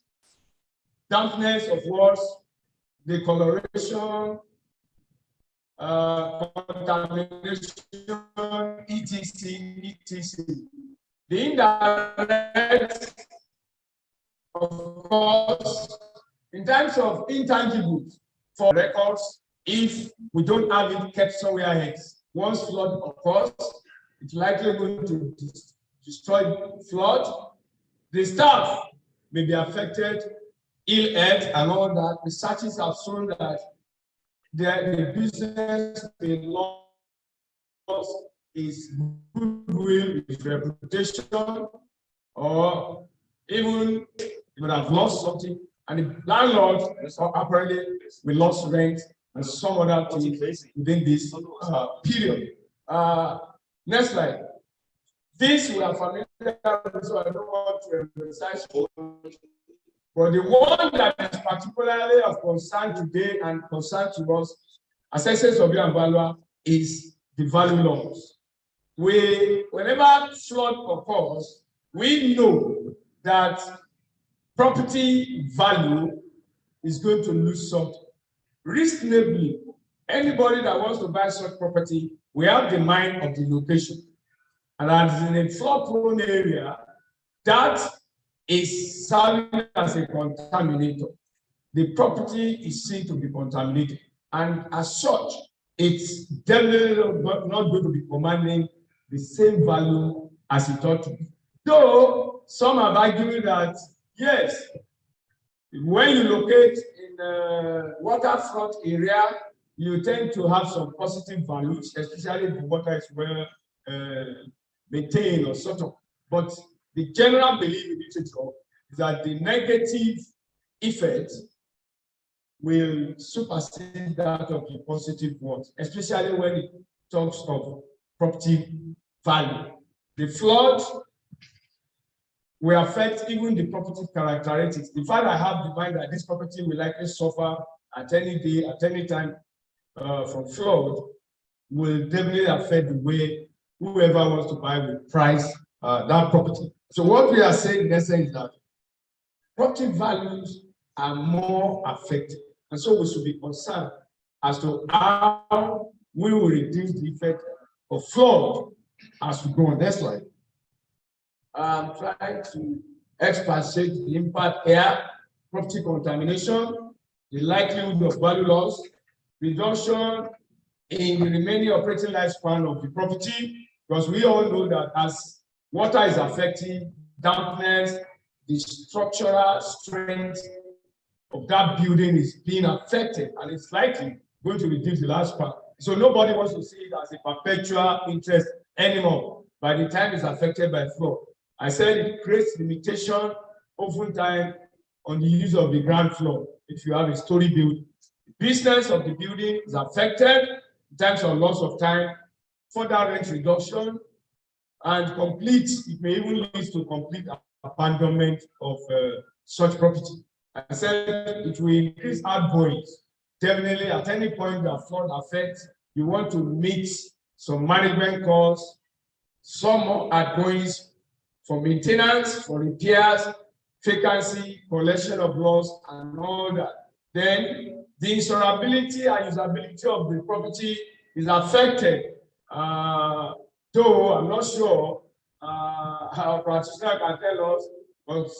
[SPEAKER 7] dampness of walls, decoloration, contamination, etc. The indirect, of course, in terms of intangibles for records, if we don't have it kept somewhere else, once flood occurs, it's likely going to destroy flood. The staff may be affected, ill health and all that. Researches have shown that the business may lose its goodwill, its reputation, or even you would have lost something, and the landlord apparently we lost rent and some other things within this period. Next slide. This we are familiar with, so I don't want to emphasize, but the one that is particularly of concern today and concern to us as Essence of and Valua is the value loss. Whenever flood occurs, we know that property value is going to lose something. Reasonably, anybody that wants to buy such property, we have the mind of the location. And as in a flood-prone area, that is serving as a contaminator. The property is seen to be contaminated. And as such, it's definitely not going to be commanding the same value as it ought to be. Though some have argued that, yes, when you locate in the waterfront area, you tend to have some positive values, especially if the water is well maintained or sort of. But the general belief in literature is that the negative effect will supersede that of the positive ones, especially when it talks of property value. The flood will affect even the property characteristics. In fact, I have the mind that this property will likely suffer at any day, at any time from flood, will definitely affect the way whoever wants to buy will price that property. So what we are saying in essence is that property values are more affected. And so we should be concerned as to how we will reduce the effect of flood as we go on. Next slide. I'm trying to expatiate the impact here, property contamination, the likelihood of value loss, reduction in the remaining operating lifespan of the property, because we all know that as water is affecting dampness, the structural strength of that building is being affected, and it's likely going to reduce the lifespan. So nobody wants to see it as a perpetual interest anymore by the time it's affected by flood. I said it creates limitation oftentimes on the use of the ground floor if you have a story building. The business of the building is affected in terms of loss of time, further rent reduction, and it may even lead to complete abandonment of such property. I said it will increase outgoings. Definitely, at any point that flood affects, you want to meet some management costs, some more outgoings for maintenance, for repairs, vacancy, collection of loss, and all that. Then the insurability and usability of the property is affected. Though I'm not sure how practitioner can tell us, but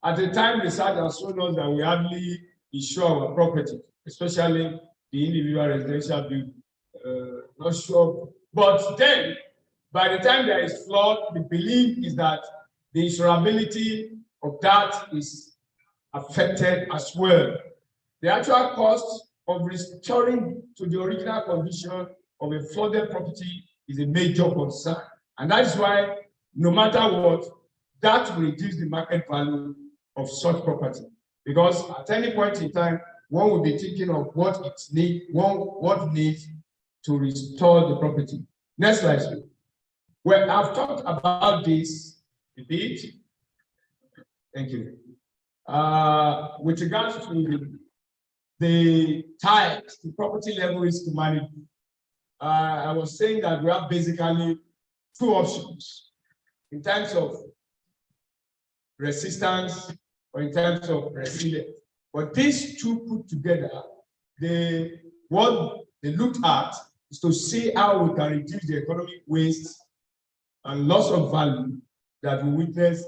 [SPEAKER 7] at the time the research has shown us that we hardly insure our property, especially the individual residential building. Not sure. But then, by the time there is flood, the belief is that the insurability of that is affected as well. The actual cost of restoring to the original condition of a flooded property is a major concern. And that is why, no matter what, that will reduce the market value of such property. Because at any point in time, one will be thinking of what needs to restore the property. Next slide, please. Well, I've talked about this a bit. Thank you. With regards to the types, the property level risk management, I was saying that we have basically two options in terms of resistance or in terms of resilience. But these two put together, what they looked at is to see how we can reduce the economic waste and loss of value that we witness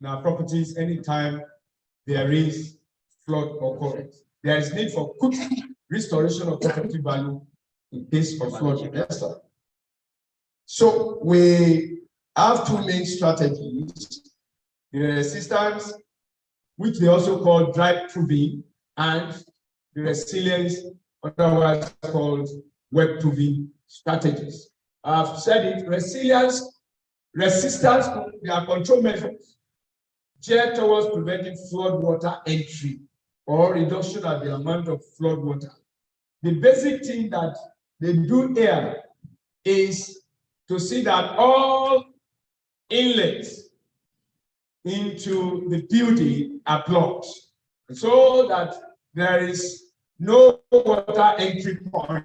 [SPEAKER 7] in our properties anytime there is flood occurrence. There is need for quick restoration of property value in case of flood. So we have two main strategies: the resistance, which they also call dry proving, and the resilience, otherwise called wet proving strategies. I've said it: resistance, they are control measures geared towards preventing flood water entry or reduction of the amount of flood water. The basic thing that they do here is to see that all inlets into the building are blocked so that there is no water entry point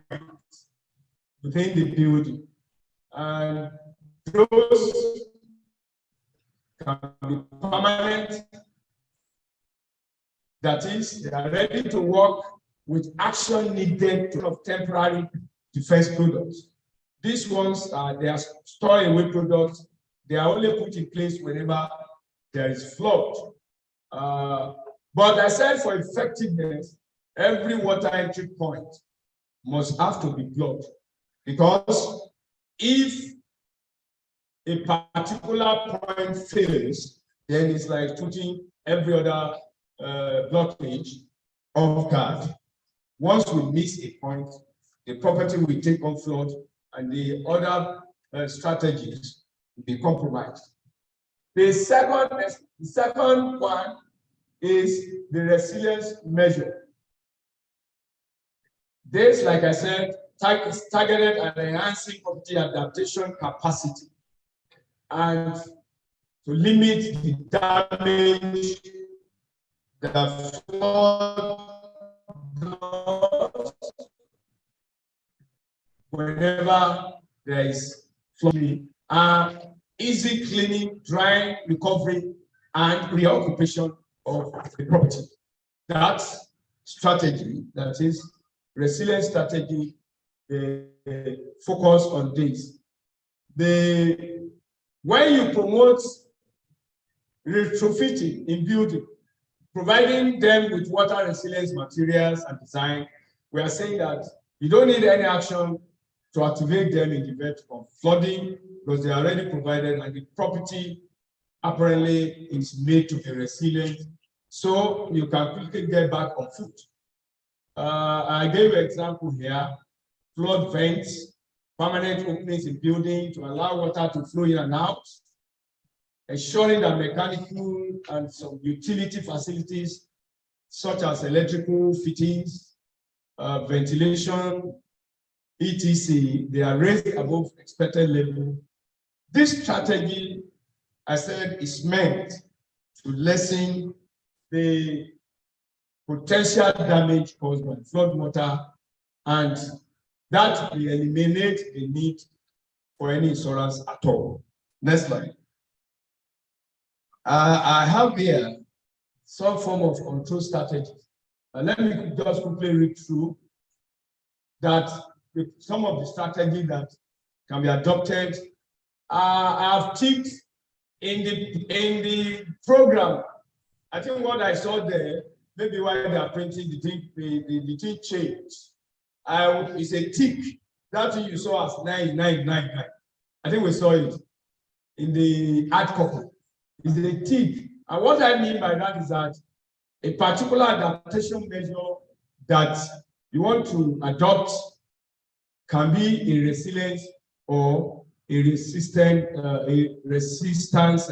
[SPEAKER 7] within the building. And those can be permanent. That is, they are ready to work with action needed to have temporary defense products. These ones, they are store-away products. They are only put in place whenever there is flood. But I said for effectiveness, every water entry point must have to be blocked, because if a particular point fails, then it's like putting every other blockage off guard. Once we miss a point, the property will take on flood, and the other strategies will be compromised. The second one is the resilience measure. This, like I said, is targeted at enhancing property adaptation capacity and to limit the damage that flood does whenever there is flooding, easy cleaning, drying, recovery, and reoccupation of the property. That strategy, that is resilience strategy, focus on this. When you promote retrofitting in building, providing them with water resilience materials and design, we are saying that you don't need any action to activate them in the event of flooding, because they are already provided and the property apparently is made to be resilient, so you can quickly get back on foot. I gave an example here: flood vents, permanent openings in building to allow water to flow in and out, ensuring that mechanical and some utility facilities such as electrical fittings, ventilation, etc., they are raised above expected level. This strategy, I said, is meant to lessen the potential damage caused by flood water, and that will eliminate the need for any insurance at all. Next slide. I have here some form of control strategy. Let me just quickly read through that. Some of the strategy that can be adopted. I have ticked in the program. I think what I saw there, maybe while they are printing the thing changed. It's a tick. That thing you saw as 9999. I think we saw it in the hard copy. It's a tick. And what I mean by that is that a particular adaptation measure that you want to adopt can be a resilience or a resistance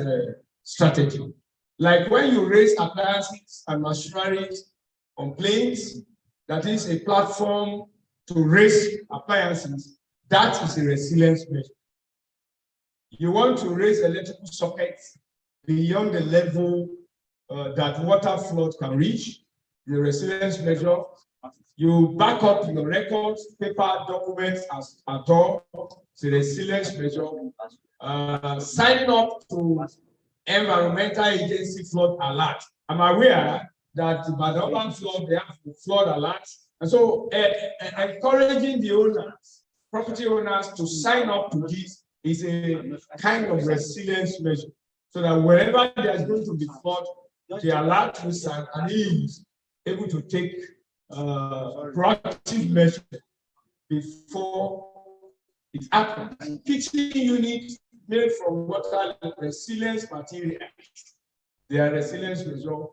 [SPEAKER 7] strategy. Like when you raise appliances and machineries on planes, that is a platform to raise appliances, that is a resilience measure. You want to raise electrical sockets beyond the level that water flood can reach, the resilience measure. You back up your records, paper, documents as at all, it's a resilience measure. Signing up to environmental agency flood alert. I'm aware that by the urban flood, they have flood alerts. And so encouraging the owners, property owners to sign up to this is a kind of resilience measure. So that wherever there's going to be flood, the alert will sound and he is able to take proactive measures before it happens. Kitchen units made from water resilience materials. They are resilience measure.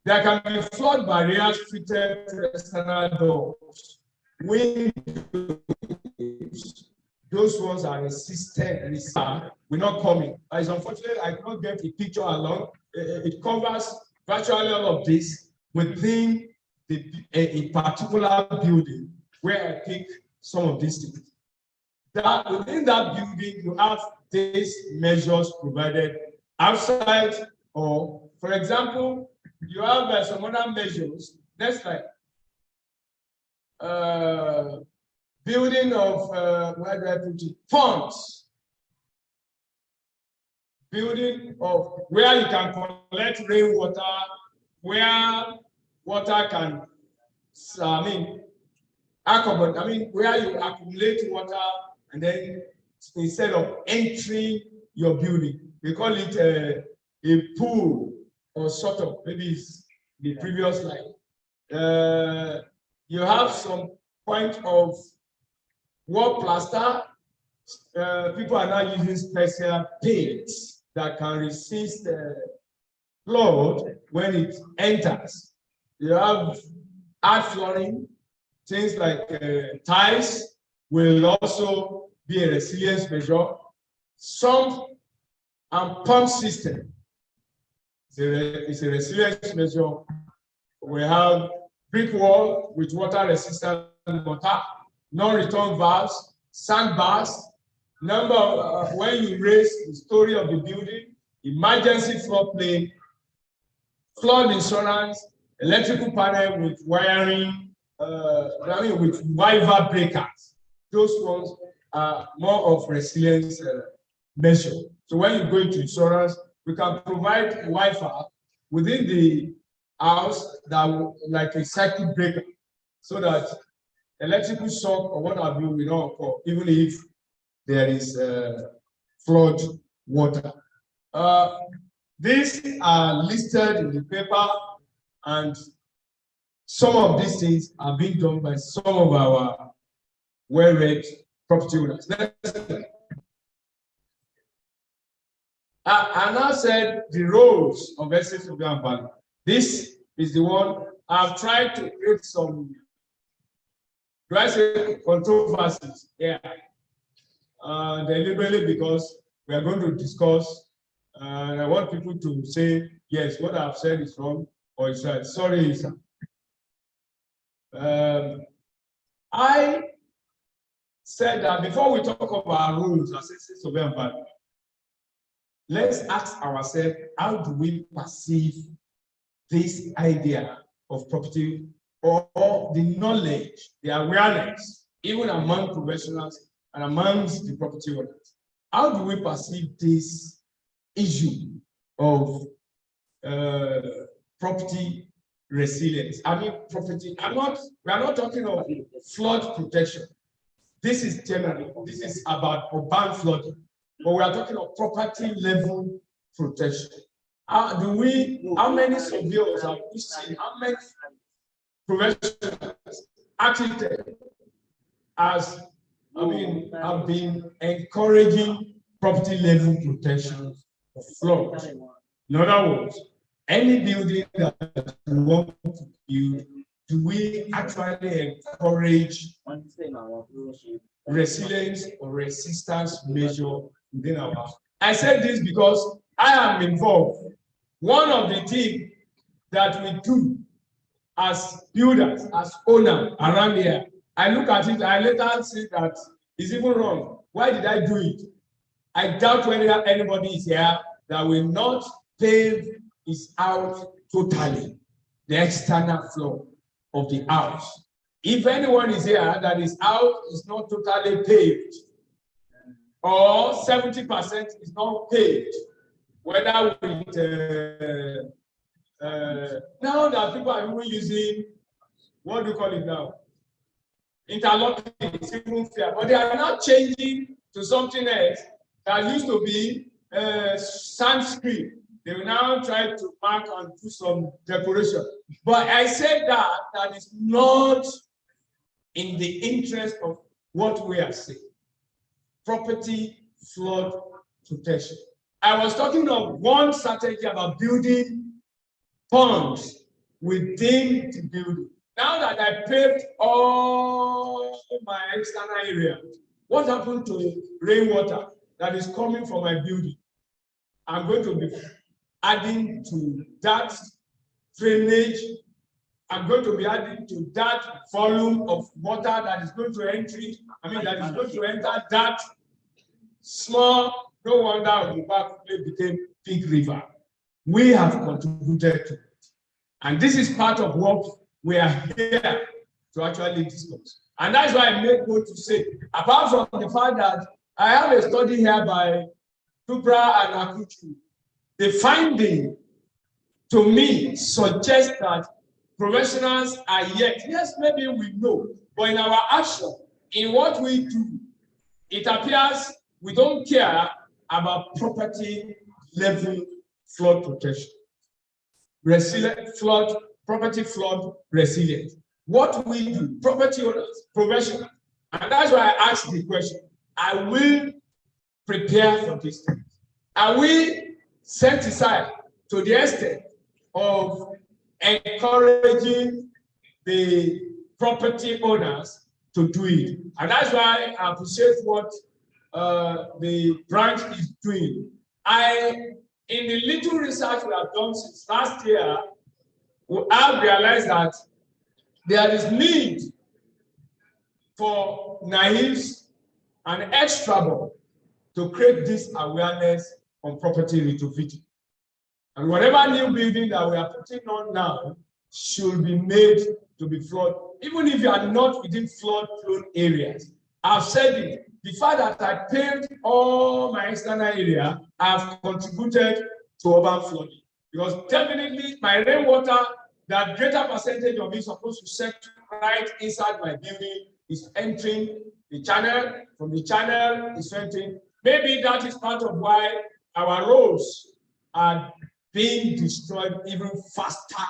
[SPEAKER 7] There can be flood barriers fitted to external doors, windows. Those ones are resistant. We're not coming. It's unfortunate I cannot get a picture along. It covers virtually all of this within a particular building where I pick some of these things. That within that building, you have these measures provided outside, or for example, you have some other measures. That's like building of where do I put it? Ponds. Building of where you can collect rainwater, where water can, where you accumulate water and then instead of entering your building, they call it a pool or sort of, maybe it's the previous line. You have some point of wall plaster. People are now using special paints that can resist flood when it enters. You have hard flooring, things like tiles will also be a resilience measure. Sump and pump system is a resilience measure. We have brick wall with water resistant mortar, non-return valves, sandbars, number of, when you raise the story of the building, emergency floodplain, flood insurance, electrical panel with wiring, with Wi-Fi breakers. Those ones are more of resilience measure. So when you go into insurance, we can provide Wi-Fi within the house that like a circuit breaker, so that electrical shock or what have you will not occur, even if there is flood water. These are listed in the paper, and some of these things are being done by some of our well-read property owners. I now said the roles of estates of Grand Valley. This is the one I've tried to create some, do I say controversies? Yeah. Deliberately, because we are going to discuss, and I want people to say, yes, what I've said is wrong, or it's right. Sorry, sir. I said that before we talk about our rules as estates of Grand Valley, let's ask ourselves, how do we perceive this idea of property, or the knowledge, the awareness, even among professionals and amongst the property owners? How do we perceive this issue of property resilience? I mean, property, we are not talking of flood protection. This is general, this is about urban flooding, but we are talking of property level protection. How many surveyors have we seen? How many professionals, architects, have been encouraging property level protection of flood? In other words, any building that we want to build, do we actually encourage resilience or resistance measure within our house? I said this because I am involved. One of the things that we do as builders, as owner around here, I look at it, I later see that it's even wrong. Why did I do it? I doubt whether anybody is here that will not pave his house totally, the external floor of the house. If anyone is here that his house is not totally paved, or 70% is not paved, whether with now that people are even using, what do you call it now? Interlocking, it's even fair, but they are now changing to something else that used to be sunscreen. They will now try to mark and do some decoration. But I said that is not in the interest of what we are saying. Property flood protection. I was talking of one strategy about building ponds within the building. Now that I paved all my external area, what happened to rainwater that is coming from my building? I'm going to be adding to that drainage. I'm going to be adding to that volume of water that is going to enter. That is going to enter that small. No wonder the back became big river. We have contributed to it, and this is part of what we are here to actually discuss. And that's why I made bold to say, apart from the fact that I have a study here by Tupra and Akuchu, the finding to me suggests that professionals are yet, yes, maybe we know, but in our action, in what we do, it appears we don't care about property level flood protection, resilient flood, property flood resilience. What we do, property owners, professionals, and that's why I asked the question, are we prepared for this thing? Are we set aside to the extent of encouraging the property owners to do it? And that's why I appreciate what the branch is doing. In the little research we have done since last year, I've realized that there is need for Niesv and Extrabond to create this awareness on property retrofitting. And whatever new building that we are putting on now should be made to be flood, even if you are not within flood-prone areas. I've said it, the fact that I paved all my external area, I've contributed to urban flooding. Because definitely my rainwater, that greater percentage of it is supposed to set right inside my building, is entering the channel, from the channel is entering. Maybe that is part of why our roads are being destroyed even faster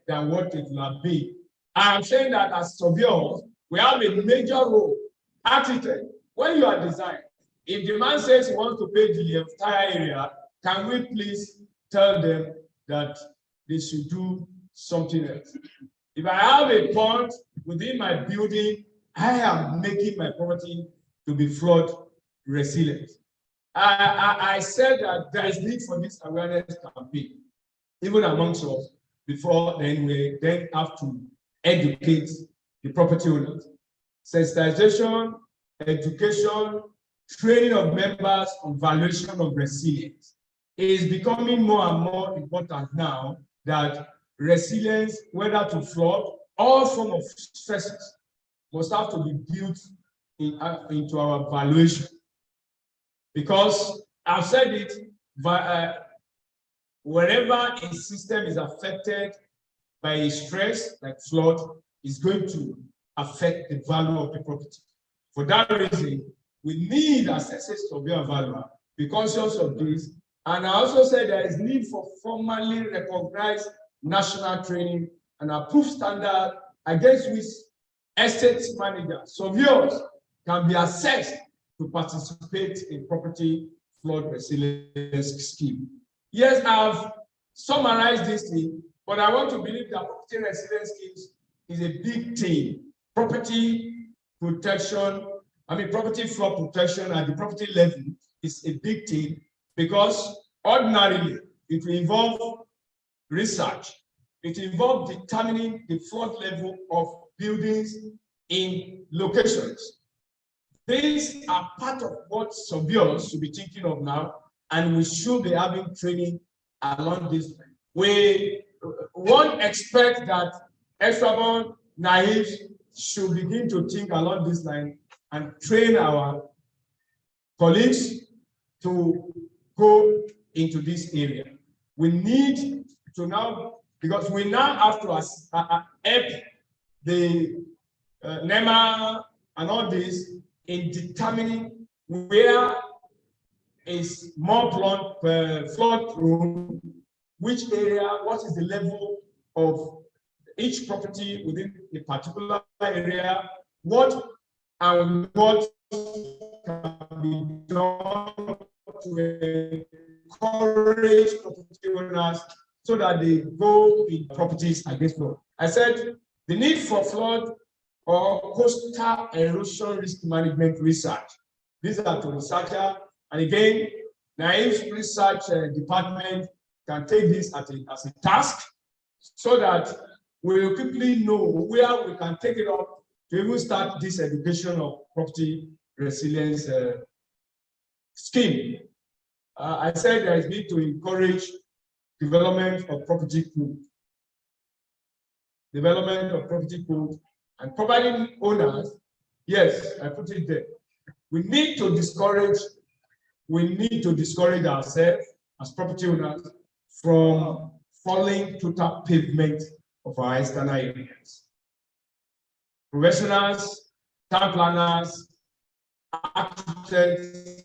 [SPEAKER 7] than what it will have been. I'm saying that as surveyors, we have a major role. Architect, when you are designing, if the man says he wants to pay the entire area, can we please tell them that they should do something else? If I have a pond within my building, I am making my property to be flood resilient. I said that there is need for this awareness campaign, even amongst us, before then we then have to educate the property owners. Sensitization, education, training of members on valuation of resilience is becoming more and more important now, that resilience, whether to flood, all form of stresses, must have to be built into our valuation. Because I've said it, wherever a system is affected by a stress like flood, is going to affect the value of the property. For that reason, we need assessors to be a valuer, be conscious of this. And I also said there is need for formally recognized national training and approved standard against which estate managers, surveyors can be assessed to participate in property flood resilience scheme. Yes, I've summarized this thing, but I want to believe that property resilience schemes is a big thing. Property protection, property flood protection at the property level is a big thing, because ordinarily it will involve research, it involves determining the flood level of buildings in locations. These are part of what surveyors should be thinking of now, and we should be having training along this line. We won't expect that Extraborn, Niesv should begin to think along this line and train our colleagues to go into this area. We need to now, because we now have to help the NEMA and all this in determining where is more flood prone, which area, what is the level of each property within a particular area, what can be done to encourage property owners so that they go in properties against flood. I said the need for flood or coastal erosion risk management research. These are to researcher, and again, Niesv research department can take this as a task so that we will quickly know where we can take it up to even start this education of property resilience scheme. I said there is need to encourage development of property code. Development of property code and providing owners, yes, I put it there. We need to discourage ourselves as property owners from falling total pavement of our external areas. Professionals, town planners, architects,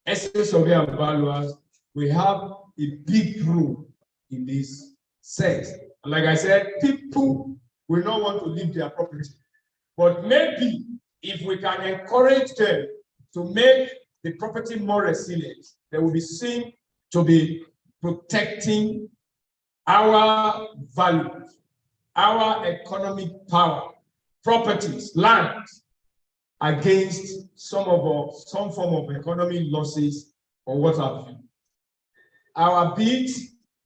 [SPEAKER 7] estate surveyor and valuers, we have a big role in this sense. And like I said, people will not want to leave their property. But maybe if we can encourage them to make the property more resilient, they will be seen to be protecting our values, our economic power, properties, land, against some form of economic losses or what have you. Our bid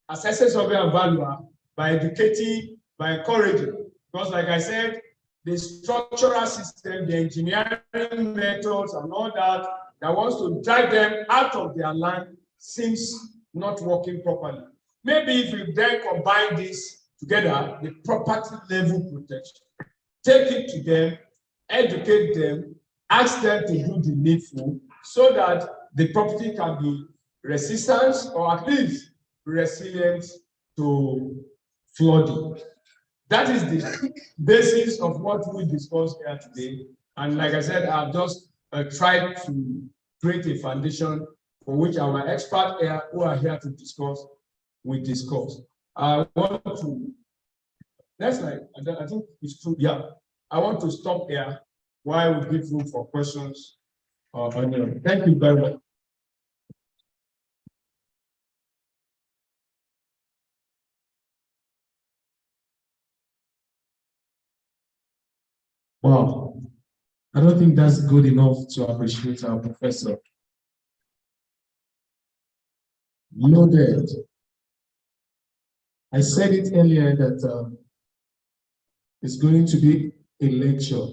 [SPEAKER 7] as estate surveyor and valuer, by educating, by encouraging, because like I said, the structural system, the engineering methods and all that wants to drive them out of their land seems not working properly. Maybe if we then combine this together, the property level protection, take it to them, educate them, ask them to do the needful so that the property can be resistant or at least resilient to flooding. That is the basis of what we discussed here today. And like I said, I've just tried to create a foundation for which our experts here who are here to discuss will discuss. I want to, next slide, I think it's true. Yeah, I want to stop here while we give room for questions. Thank you very much.
[SPEAKER 1] Wow, I don't think that's good enough to appreciate our professor. Loaded. I said it earlier that it's going to be a lecture.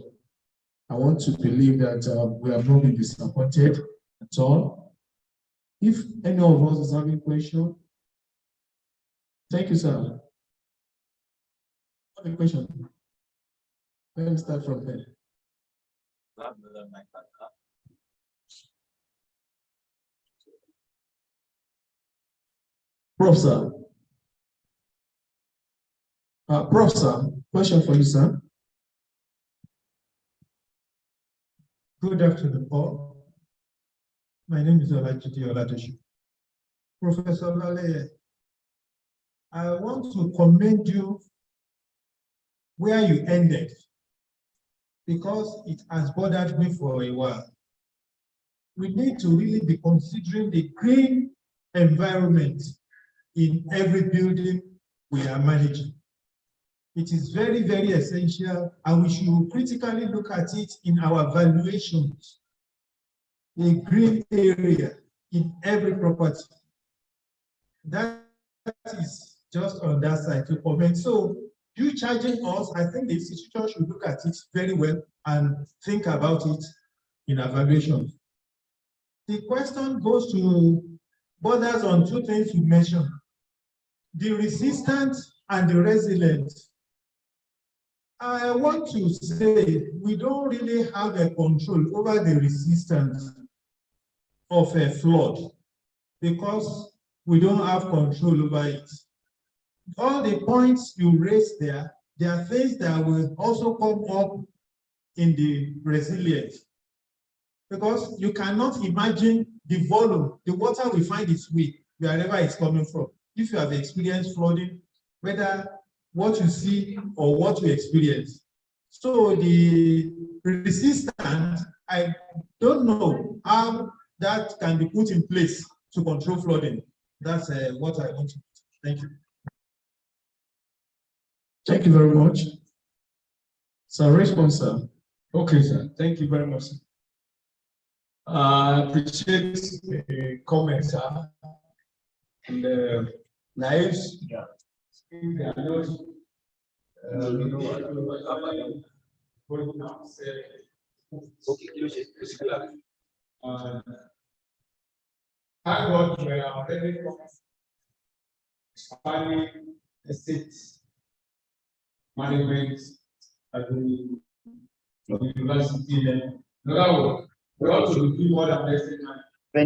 [SPEAKER 1] I want to believe that we have not been disappointed at all. If any of us is having a question, thank you, sir. Have a question? Let me start from there. Prof, sir. Prof, sir, question for you, sir.
[SPEAKER 8] Good afternoon, Paul. My name is Mcpd Oladeshi. Professor Laleye, I want to commend you where you ended, because it has bothered me for a while. We need to really be considering the green environment in every building we are managing. It is very, very essential, and we should critically look at it in our valuations. A green area in every property. That is just on that side to comment. So you charging us, I think the institution should look at it very well and think about it in evaluation. The question goes to borders on two things you mentioned, the resistant and the resilient. I want to say we don't really have a control over the resistance of a flood because we don't have control over it. All the points you raised there are things that will also come up in the resilient. Because you cannot imagine the volume, the water will find its way wherever it's coming from. If you have experienced flooding, whether what you see or what you experience. So the resistance, I don't know how that can be put in place to control flooding. That's what I want to do. Thank you.
[SPEAKER 1] Thank you very much. So, response, sir.
[SPEAKER 7] Okay, sir. Thank you very much, sir. I appreciate the comments, sir. And Niesv, thank God we are already expanding the state management at the university. In other words, we also do more than blessing and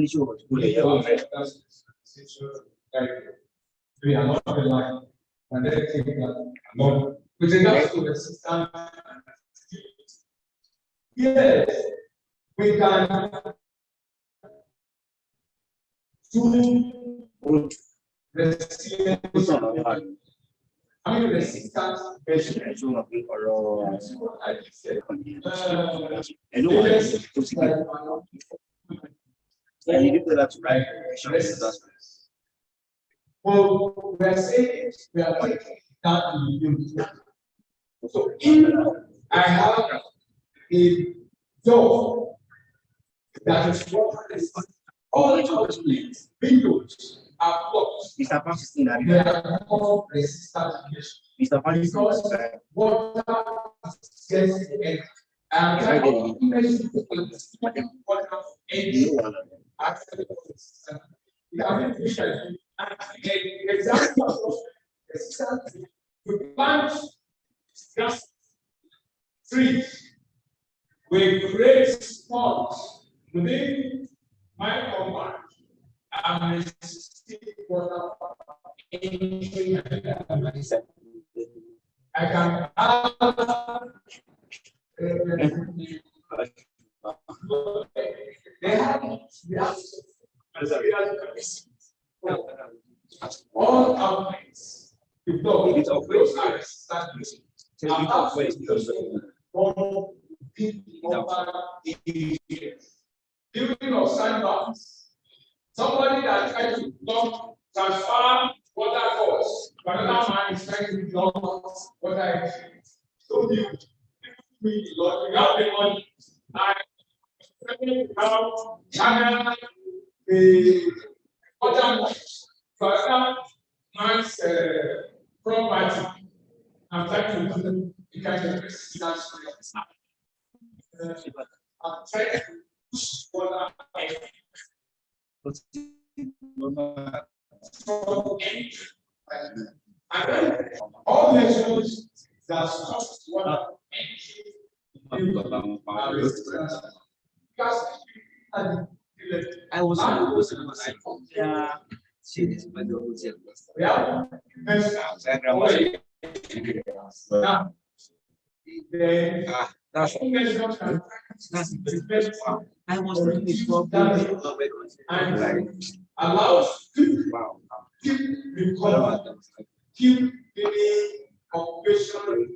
[SPEAKER 7] we are not relying on anything that alone. With regards to the system, yes, we can do resilience. I mean, resistance. Well, we are saying we are taking that in use. So if I have a job that is all the windows are blocked, they are called resistant because water gets the egg. And example, we plant grass trees, we create ponds within my compound and resisting water entering. I can add they have all outlets. Those are established. Building of sandbars. Somebody that tries to block transfer water course, but another man is trying to block water entry. So we have the money. China, the water for man's property. I'm trying to do the kind of resistance. I'm trying to push water and then all measures that stop water
[SPEAKER 9] I was
[SPEAKER 7] allows keep the operation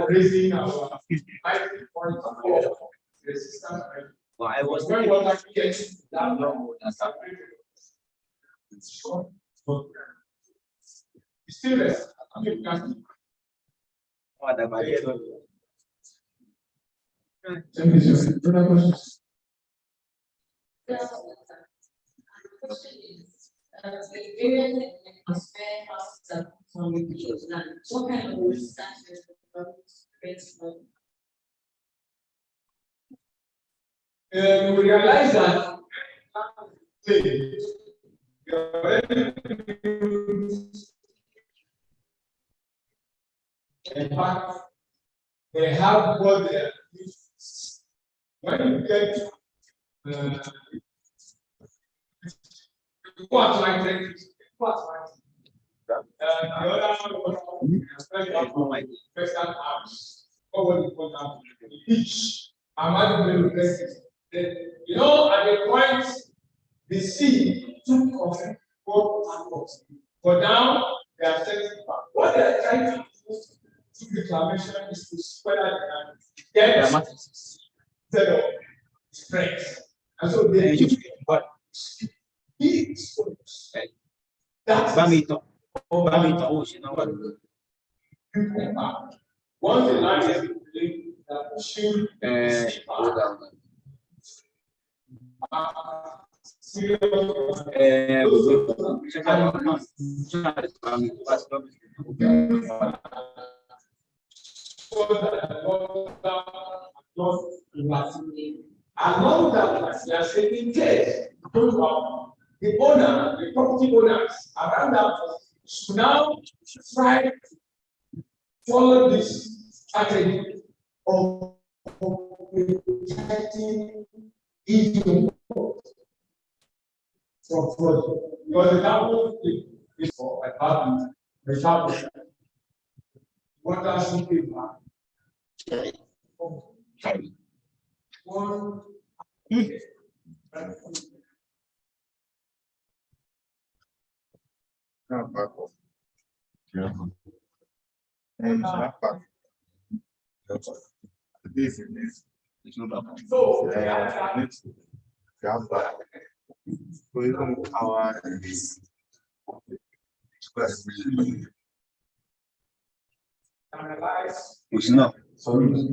[SPEAKER 7] raising our fighting point of resistance.
[SPEAKER 9] Well, I was
[SPEAKER 7] when water gets that long, still rest.
[SPEAKER 1] Thank you, sir. Further questions?
[SPEAKER 9] question is, the area that spare houses that on the beach land, what kind of standards the government creates?
[SPEAKER 7] You realize that in fact, they have what they are. When you get what like that, first arms, what you put out the beach. I'm not going to press it. You know, at the point the sea took off both angles. But now they are setting back. What they are trying to do through reclamation is to spread out the get instead of spread. And so they use but that's once the line is in that should along that, they are saying yes, the owner, the property owners around that should now try to follow this strategy of protecting each from fraud. Because the example is for apartment, the example. What does it mean? One.
[SPEAKER 3] Back off. And back back. This is this. It's not back.
[SPEAKER 7] So,
[SPEAKER 3] Next. Come back. We don't power this.
[SPEAKER 7] Analyze.
[SPEAKER 3] It's not. Sorry.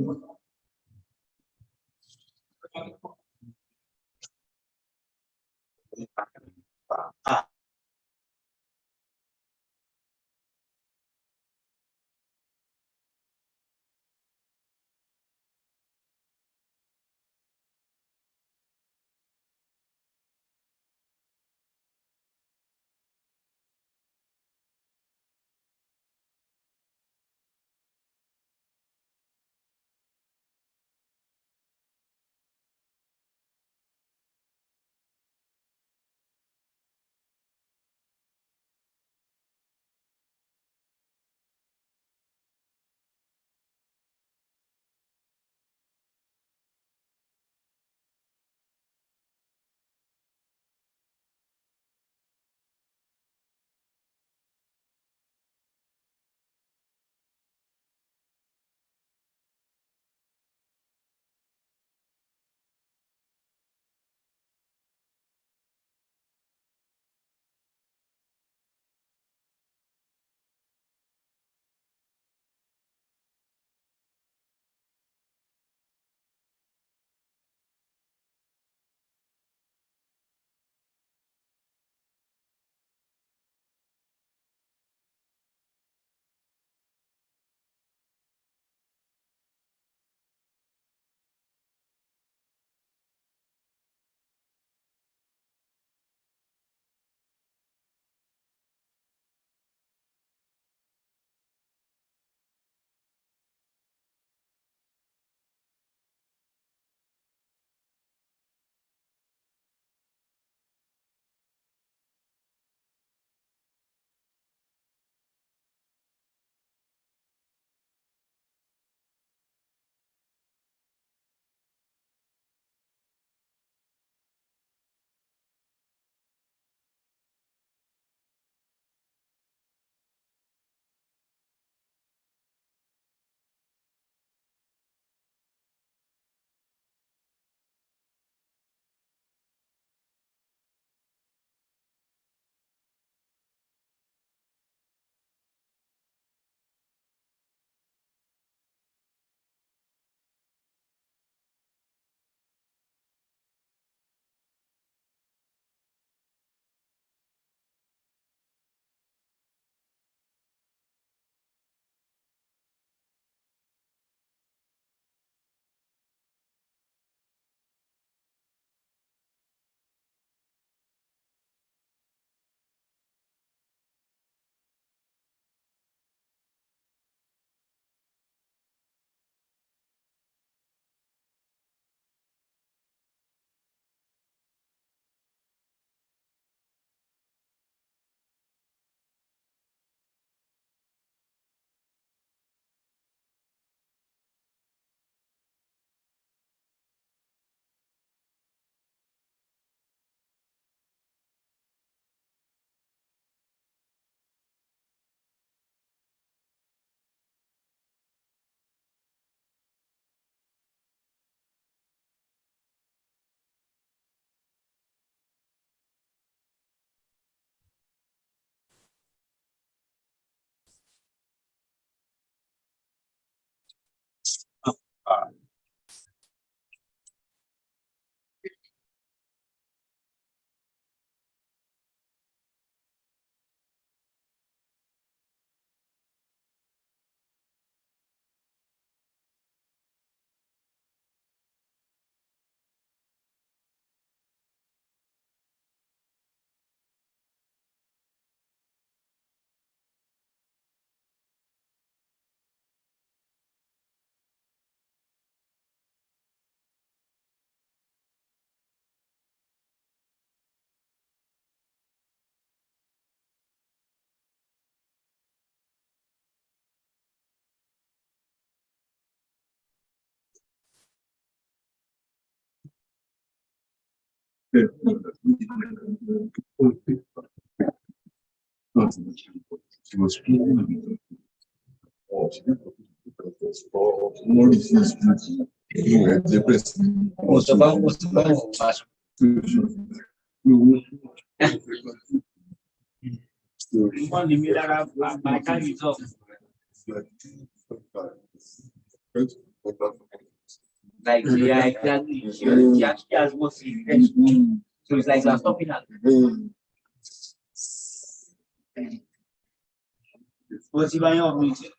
[SPEAKER 10] Like, yeah, exactly. She actually has more serious. So it's like you're stopping at. What's he buying on music?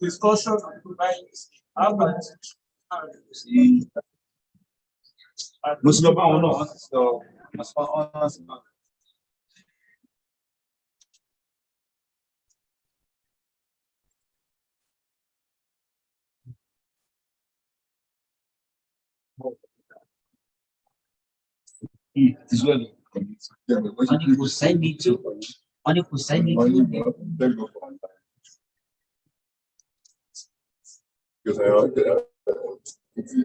[SPEAKER 7] Discussion provides how much.
[SPEAKER 10] Visually. Only who send me to. Only who send me to.
[SPEAKER 11] Because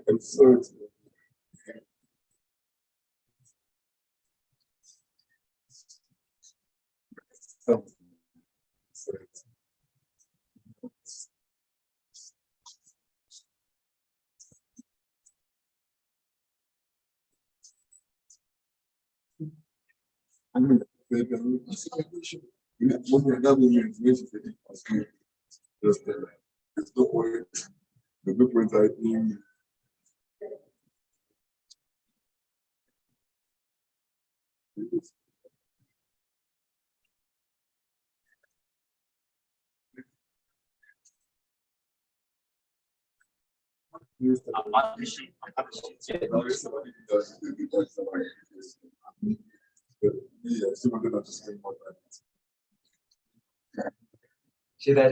[SPEAKER 11] it's so. I mean, there's no point. There's no point I think.
[SPEAKER 10] See that?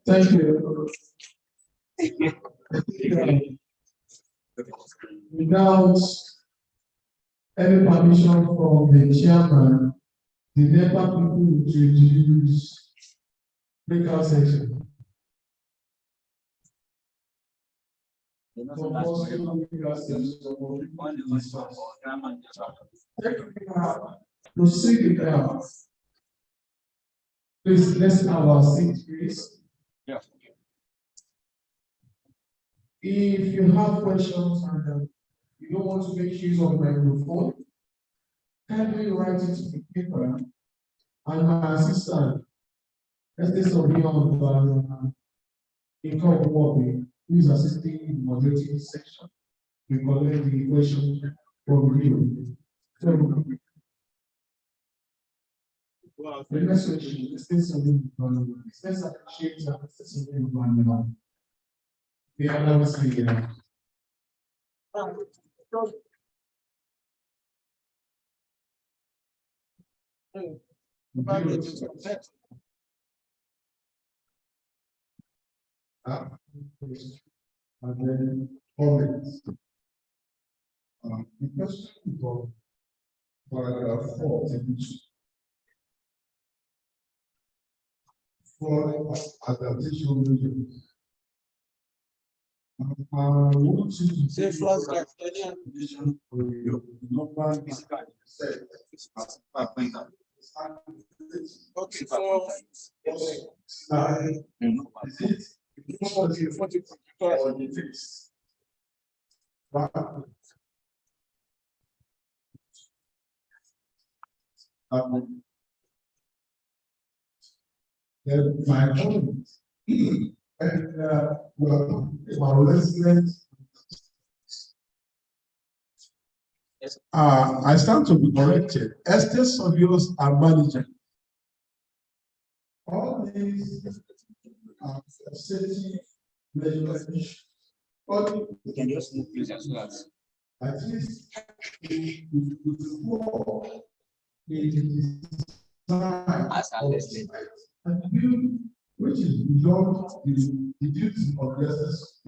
[SPEAKER 1] Thank you. Without any permission from the chairman, the NEPA people will introduce breakout section. Proceed with that. Please, let's have our seat, please.
[SPEAKER 10] Yeah.
[SPEAKER 1] If you have questions and you don't want to make use of microphone, kindly write it to the paper. And my assistant, Estes Obion, Income Wobby, who is assisting in the moderating section, we collect the question from you. So, the next question is Estes Obion, let's appreciate Estes Obion. The analysis here. And then comments. The question is
[SPEAKER 8] paragraph 4, for adaptation measures. I want you to say first that any application for your number set. Okay, for then my comment and well, our residents. I stand to be corrected. Estate surveyors are managers. All these are safety measures. But you can just move this as well. At least before it is and build, which is beyond the duty of lessons.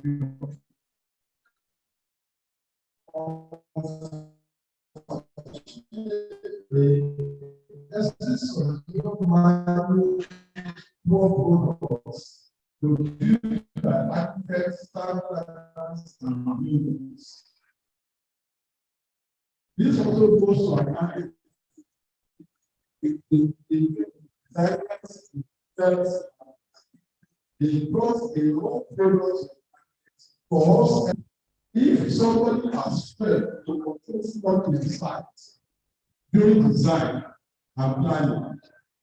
[SPEAKER 8] More protocols to build the architect standards and buildings. This also goes to an they brought a lot of products for us. If somebody has failed to control what is site during design and planning,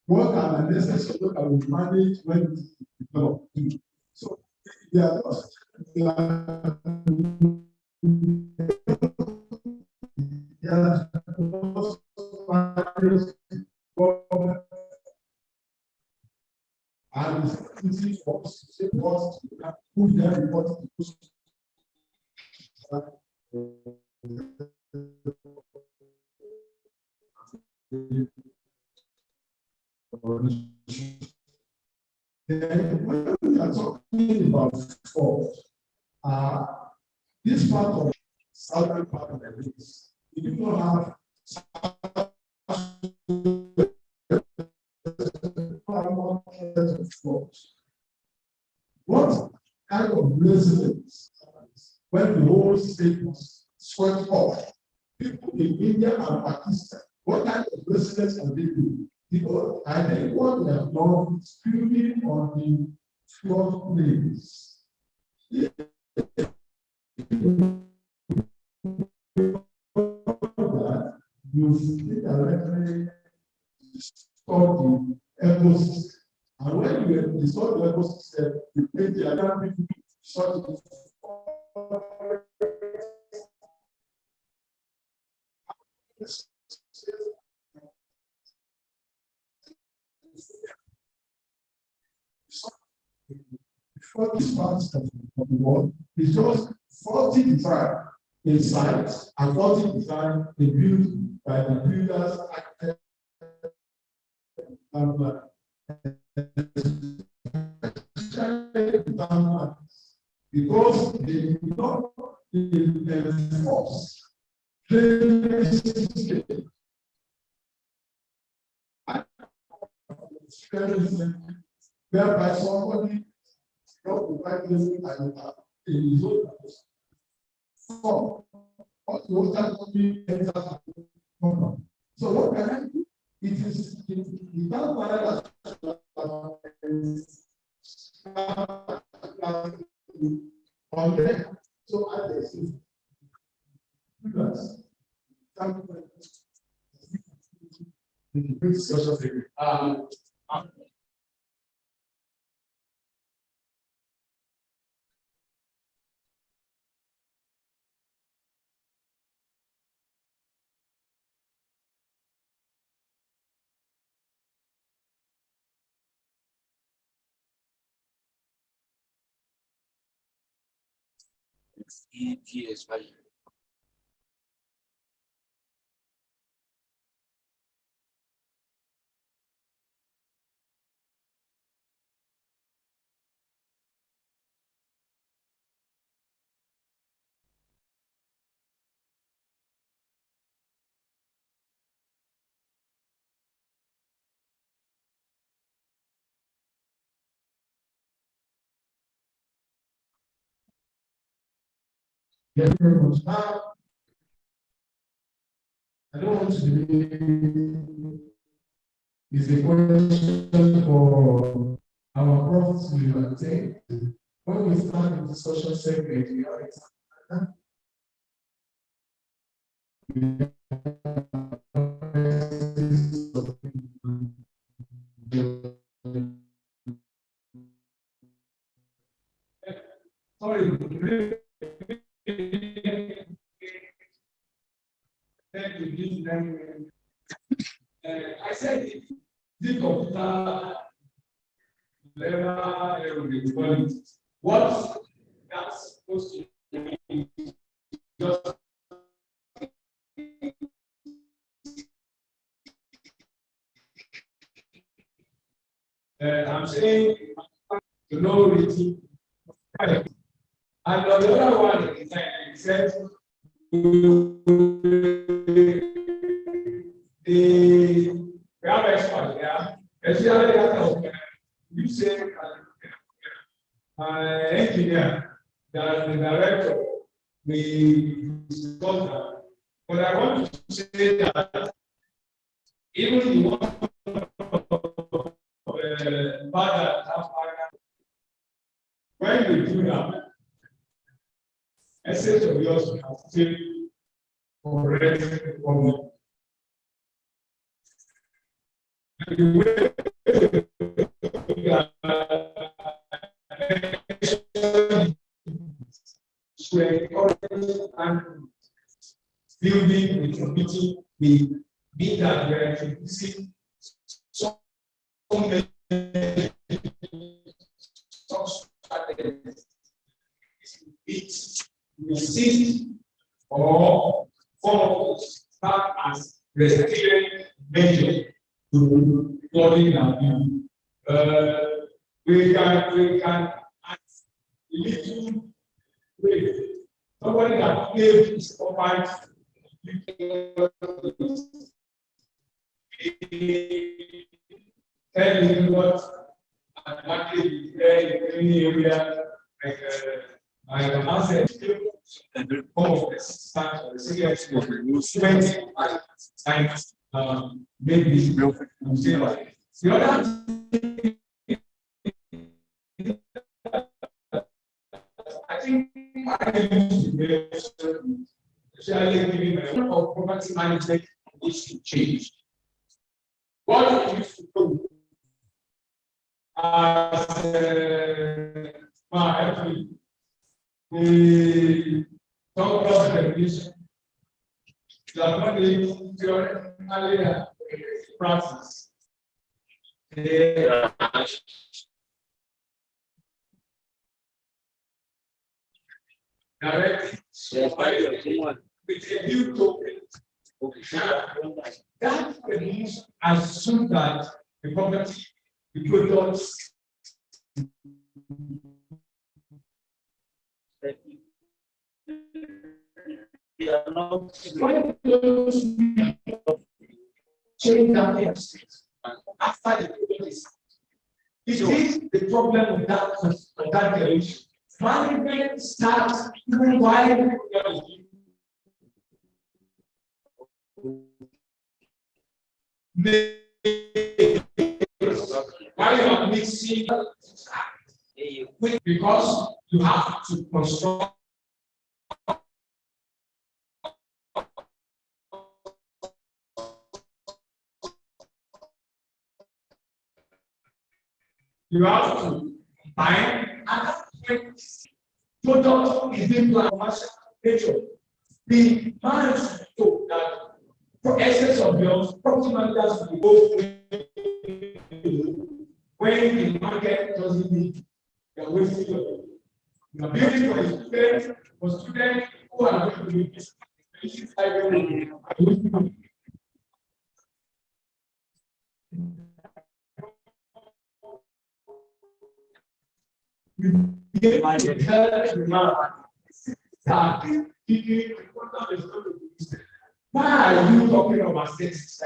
[SPEAKER 8] what are the necessary that we manage when it is developed? So they are and it's easy for us to say what who then report to then when we are talking about fraud, this part of southern part of the place, we do not have what kind of residents when the whole state was swept off? People in India and Pakistan, what kind of residents are they doing? Because I think what they have done is building on the flood plains. You see directly store the ecosystem. And when you install the ecosystem, you pay the other people to sort it. Before this part of the world, it's just 40 design in sites and 40 design in built by the builders, architects, because they do not enforce whereby somebody not provide them and a result. So what can I do? It is without parallel on there. So I think
[SPEAKER 10] Yes, right.
[SPEAKER 1] Thank you very much. I don't want to delay. It's a question for our prof to attend. When we start the discussion segment, we have it.
[SPEAKER 7] Sorry. Thank you. I said the computer level what that's supposed to be just I'm saying to know reading. And on the other one, he said the grab expert, yeah, especially that you say engineer, that the director, we discussed that. But I want to say that even the one when we do that, essence of yours has still correct the problem. The way and building the committee, we need that we are introducing so many resist or follow that as restricted measure to flooding and we can ask little way. Somebody that gave his property tell me what advantage is there in any area like an asset and the form of the start of the second and maybe the other I think I used to be especially giving of property management needs to change. What we used to do as the talk about definition, the money theoretically practice. Directly with a new token. That means assume that the property, the products, change that after the product is the problem of that generation. Management starts even while why you are mixing because you have to construct you have to buy and product is being commercial nature. The management to that for essence of yours, property managers will go when the market doesn't need you're wasting your money. You're building for students who are going to be this. Why are you talking about states?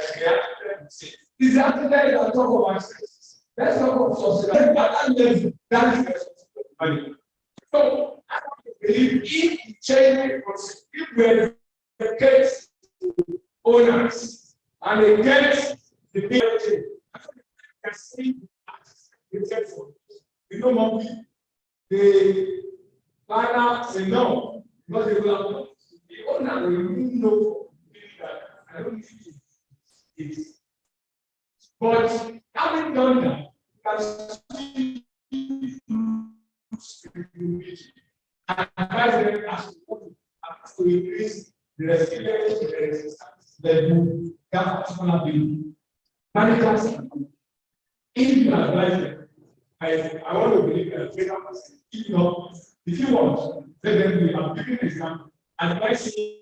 [SPEAKER 7] Is that the guy that talk about states? Let's talk about society. That is money. So believe if the change was, if we are the case owners and they get the big change, can see the careful. You know what the partner say no, because they will have the owner will know that I don't think it is. But having done that, can advise them as to increase the resilience and the resistance level that particular building. Managers, if you advise them, I want to believe that if not, if you want, let them be. I'm giving an example. Advising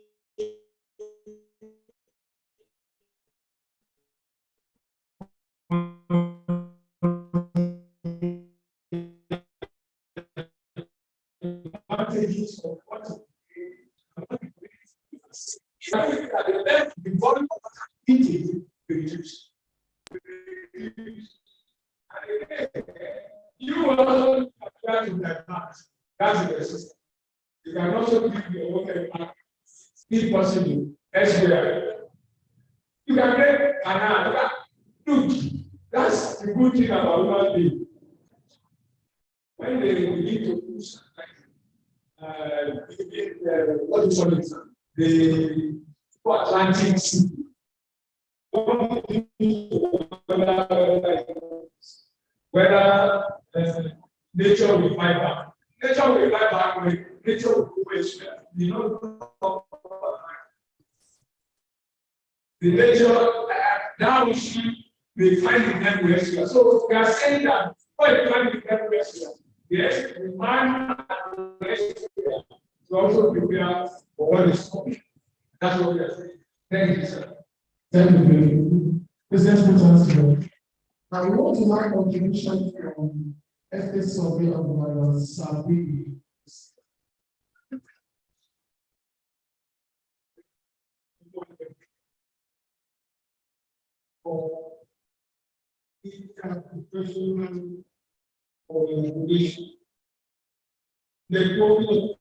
[SPEAKER 7] advantages of what the volume of activity reduced. You also apply to that part. That's the system. You can also give your water back if possible elsewhere. You can get canal. Look, that's the good thing about human being. When they begin to push, what do you call it? The Atlantic Sea. Whether nature will fight back. Nature will fight back when nature will go elsewhere. You know, the nature now we see they find the devil elsewhere. So we are saying that when you find the devil elsewhere, yes, the man to also prepare for what is coming. That's what we are saying. Thank you, sir.
[SPEAKER 1] Thank you. President Mutansi, I want to make a contribution from Estate Survey of Sabi. For interprofessional organization, the problem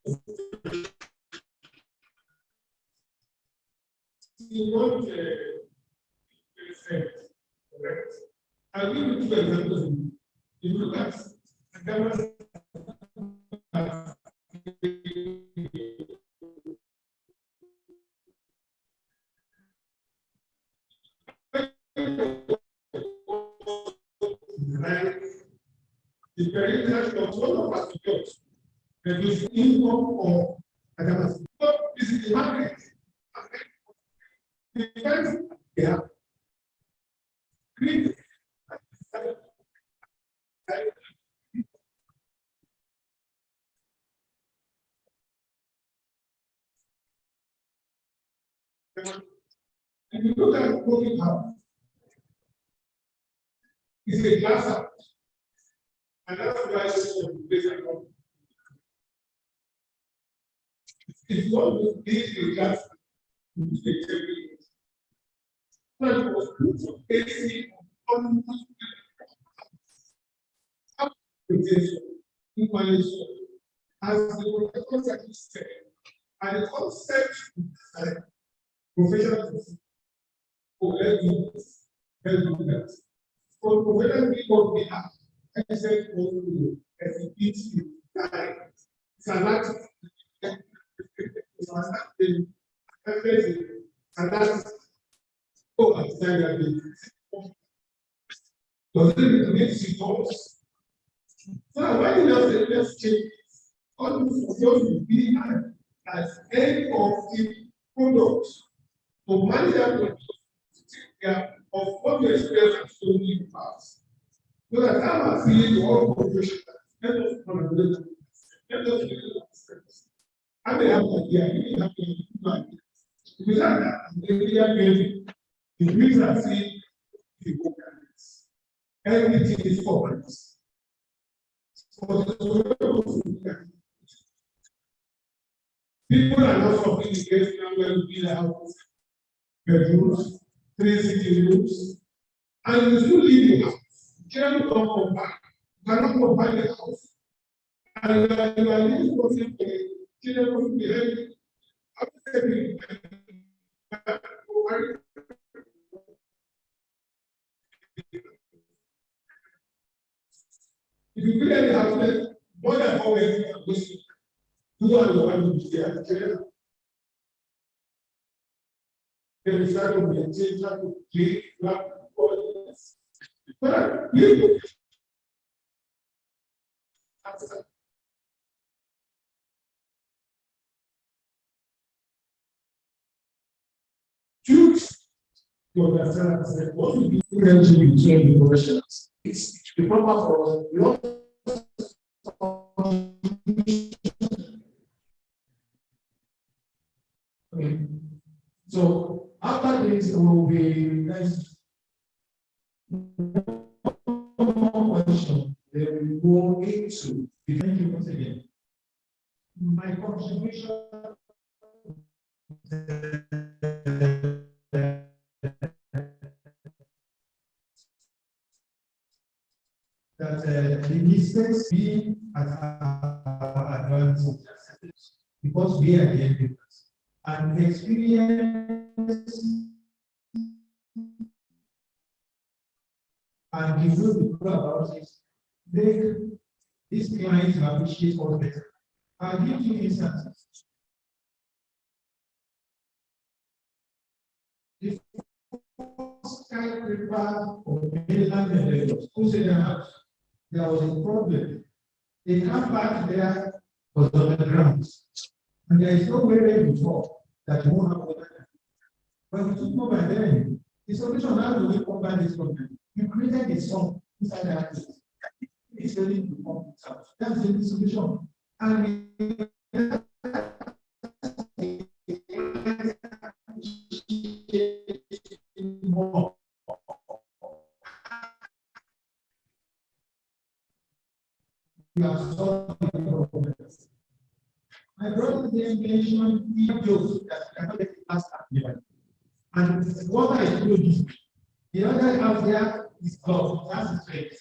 [SPEAKER 1] not correct. I'll give you two examples. If you look at the parental control of us to reduce income or academics. But this is the market. Yeah. If you look at broken house, it's a glass house. And that's why it's a place at home. It's not a glass house. But it was put to AC on information as the concept is said, and the concept professional for let's do that. For professional people, we have access to exhibit it's a lot of and that's oh, I said that does it make signals? So why did I say let's change all this will be as end of the product to manage that product to take care of what we experience so in the past. So that I'm appealing to all corporations let us collaborate. Let us do this. I may have an idea, you may have an idea. Without that, the reason I see the governments. Everything is corporate. People are not talking the case now where we build a house, bedrooms, 3 sitting rooms, and you still leave the house. You cannot come back. You cannot come back the house. And you are living for children will behave. If you feel any happiness, more than always, who are the ones who stay? There is that of the change that to play black boys. But you choose to understand what will be differential between the professionals. It's the proper for your okay. So after this, we will be next question. Then we go into the thank you once again. My contribution that the mistakes be at our advantage because we are the elders and the experience and the way we go about it make these clients appreciate us better. I'll give you instances. The first skyscraper of mainland Lagos, there was a problem. The car park there was on the ground, and there is no way before that you won't have water. When we took over then, the solution how do we combat this problem? You created a song inside that place. It's ready to pump it out. That's the solution. And we are solving the problems. My brother mentioned videos that cannot get past that. And what I do is the other out there is God. That's the faith.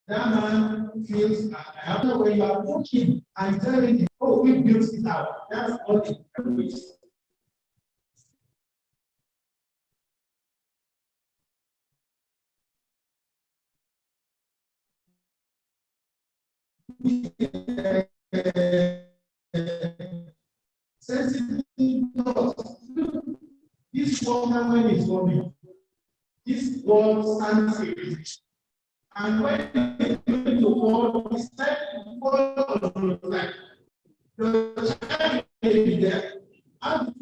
[SPEAKER 1] That man feels after when you are walking and telling him, oh, we built it out. That's all it is. This woman is coming. This wall stands. And when it's going to fall, it's time to fall on the line. The child may be there. And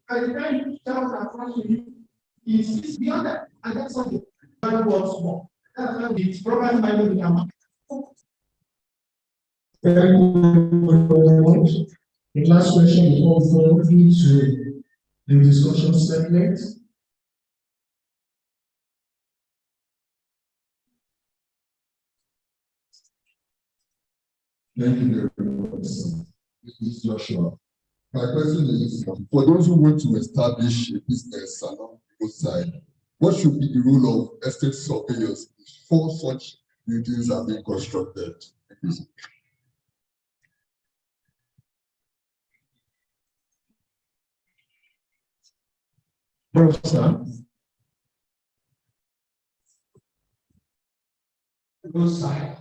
[SPEAKER 1] by the time you shout across to you, he sees beyond that. And that's something that works more. That's why it's probably my name. Thank you very much. The last question before we go into the discussion segment.
[SPEAKER 11] Thank you very much. This is Joshua. My question is, for those who want to establish a business along the roadside, what should be the role of estate surveyors before such buildings are being constructed?
[SPEAKER 1] Professor, roadside.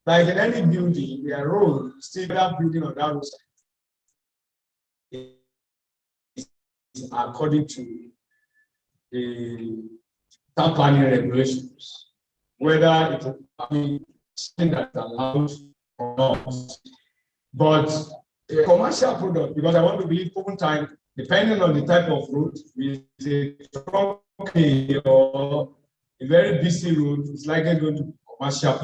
[SPEAKER 7] Like in any building, their role is still that building on that roadside. According to the town planning regulations, whether it's something that's allowed or not. But a commercial product, because I want to believe open time, depending on the type of road, is a trucking or a very busy road, it's likely going to be commercial.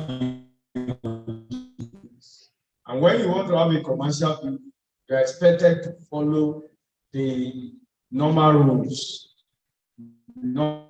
[SPEAKER 7] And when you want to have a commercial building, you are expected to follow the normal rules normal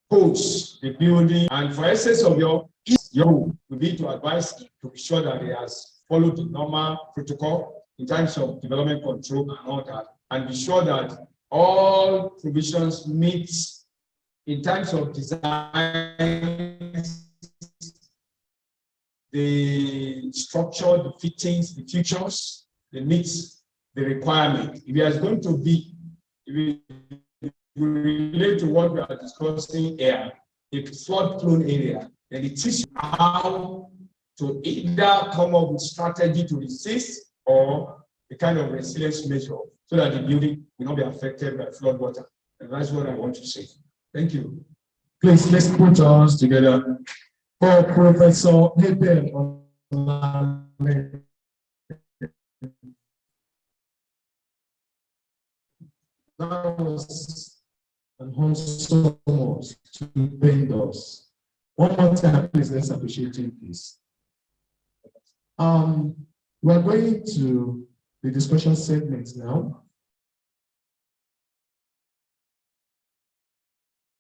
[SPEAKER 7] codes, the building, and for essence of your will be to advise to be sure that it has followed the normal protocol in terms of development control and all that, and be sure that all provisions meet in terms of design, the structure, the fittings, the features, they meet the requirement. If it is going to be, if it relate to what we are discussing here, a flood-prone area, then it teaches you how to either come up with strategy to resist or a kind of resilience measure so that the building will not be affected by flood water. And that's what I want to say. Thank you.
[SPEAKER 1] Please, let's put our hands together for Professor Abel. That was an awesome to bend us. One more time, please, let's appreciate it, please. We're going to the discussion segment now.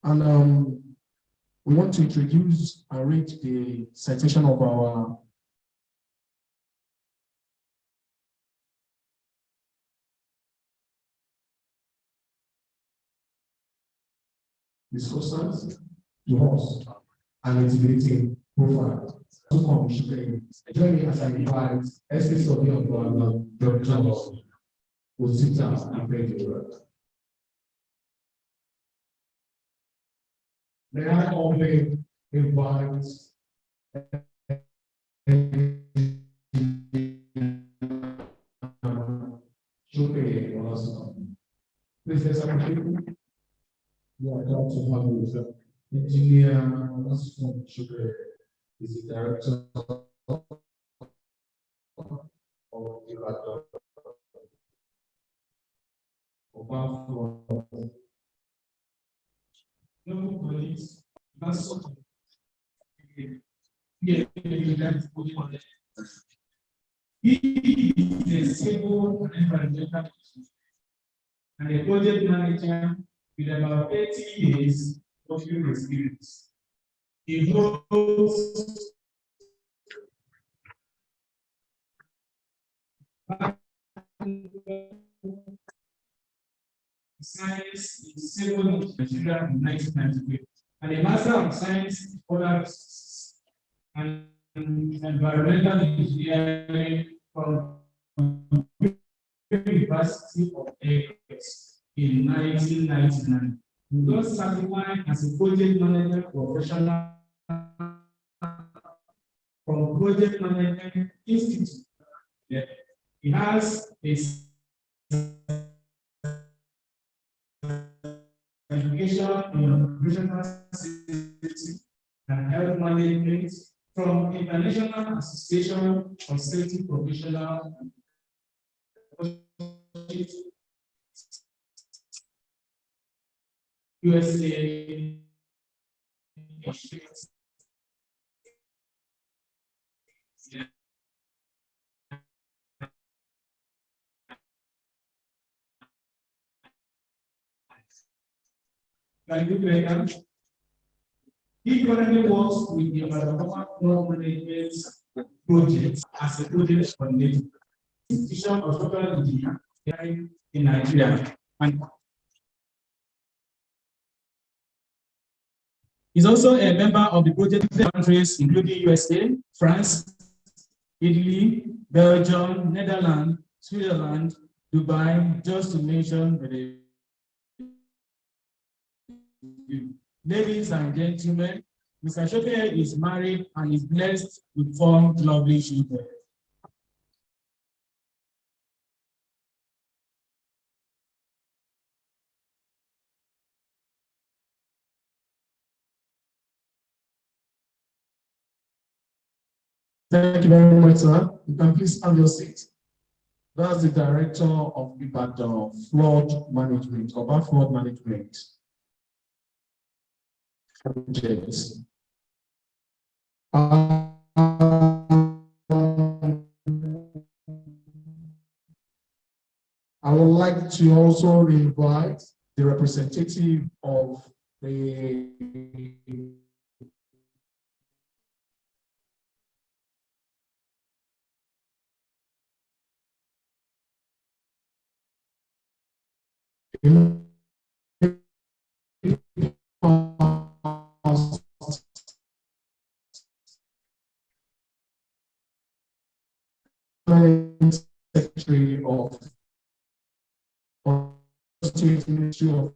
[SPEAKER 1] And we want to introduce and read the citation of our discussants to us and integrating profile. Join me as I invite Estes of the Dr. Osita and pray the word. May I only invite please, let's appreciate it. We are glad to have you, sir. Engineer Sugar is the director of colleagues, he is a civil and environmental and a project manager with about 30 years of field experience. He holds science in civil engineering in 1993 and a Master of Science in Other Resources and Environmental Engineering from University of Essex in 1999. He was certified as a project manager professional from Project Management Institute. Yeah. He has a education in operational safety and health management from International Association of Safety Professionals USA. He currently works with the Environmental Management Project as a project coordinator. Institution of Structural Engineering in Nigeria. And he's also a member of the project countries, including USA, France, Italy, Belgium, Netherlands, Switzerland, Dubai, just to mention the. Ladies and gentlemen, Mr. Shope is married and is blessed with 4 lovely children. Thank you very much, sir. You can please have your seat. That's the director of Ibadan Flood Management, Flood Management. projects. I would like to also invite the representative of the Secretary of State Ministry of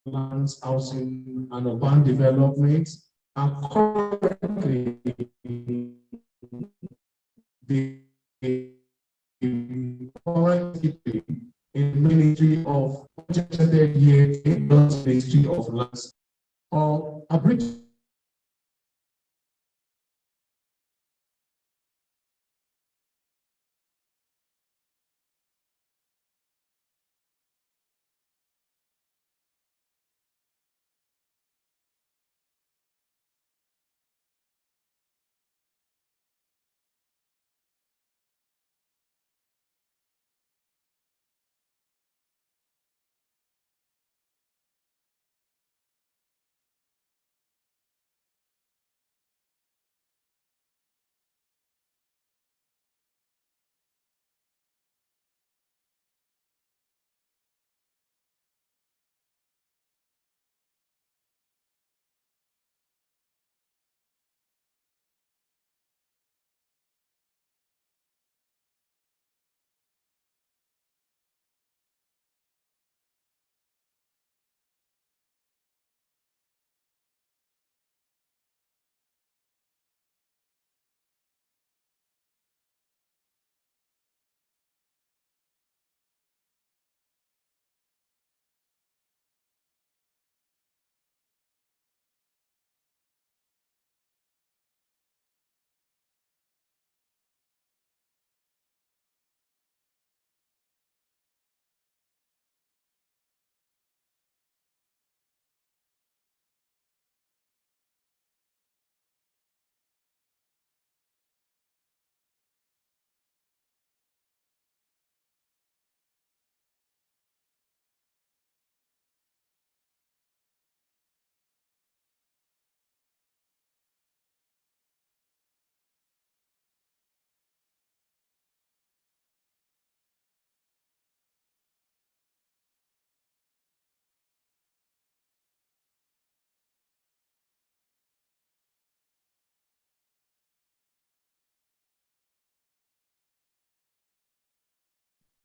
[SPEAKER 1] Lands, Housing and Urban Development, and currently the current secretary in the Ministry of Budgeted Year in the Ministry of Lands, or a bridge.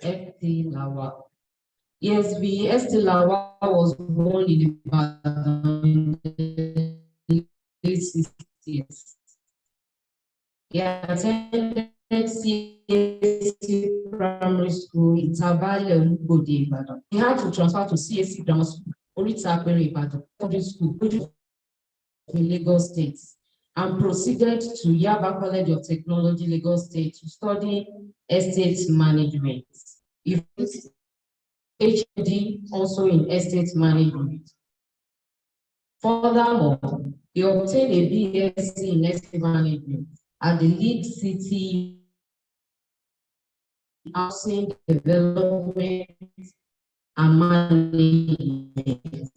[SPEAKER 12] FT Lawa. Yes, ST Lawa was born in the late 60s. He attended CSC Primary School in Tabale, Olubode, Ibadan. He had to transfer to CSC Grammar School, Orita Apere, Ibadan, Public School, in Lagos State, and proceeded to Yaba College of Technology, Lagos State, to study estate management. He finished HND also in estate management. Furthermore, he obtained a BSc in estate management at the Lead City Housing Development and Management.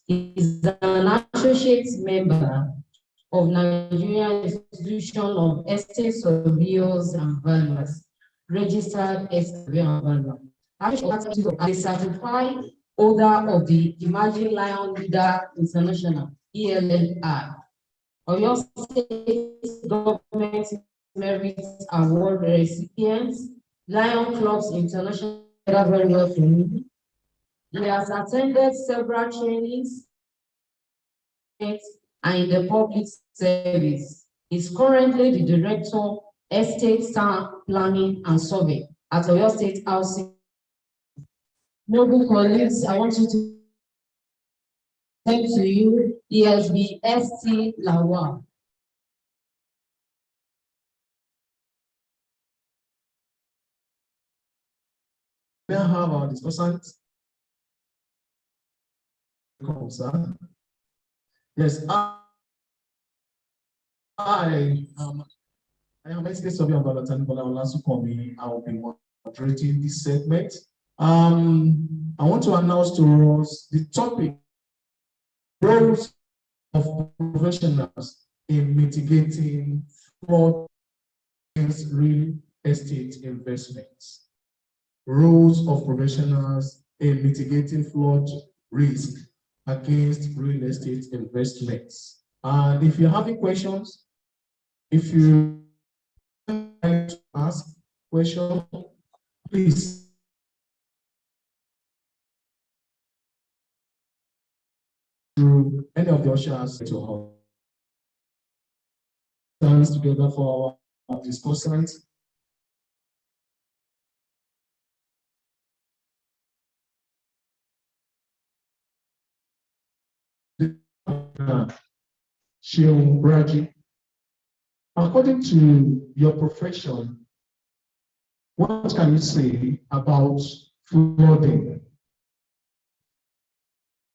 [SPEAKER 12] He is an associate member of Nigerian Institution of Estate Surveyors and Valuers, registered estate surveyor and valuer. A certified holder of the Emerging Lion Leader International, ELLI, Oyo State Government Merit Award recipients, Lion Clubs International, very well for me. He has attended several trainings and in the public service. He's currently the Director, Estate Town Planning and Survey at Oyo State Housing. Noble colleagues, I want you to thank to you, ESB ST Lawa.
[SPEAKER 1] We now have our discussants. Welcome, sir. Yes, I am Mcpd Survey of Valentine Bola Olasukomi. I will be moderating this segment. I want to announce to us the topic, roles of professionals in mitigating fraud against real estate investments. Roles of professionals in mitigating fraud risk against real estate investments. And if you're having questions, if you like to ask questions, please through any of the ushers to hands together for our discussants. Sheung Raji, according to your profession, what can you say about flooding?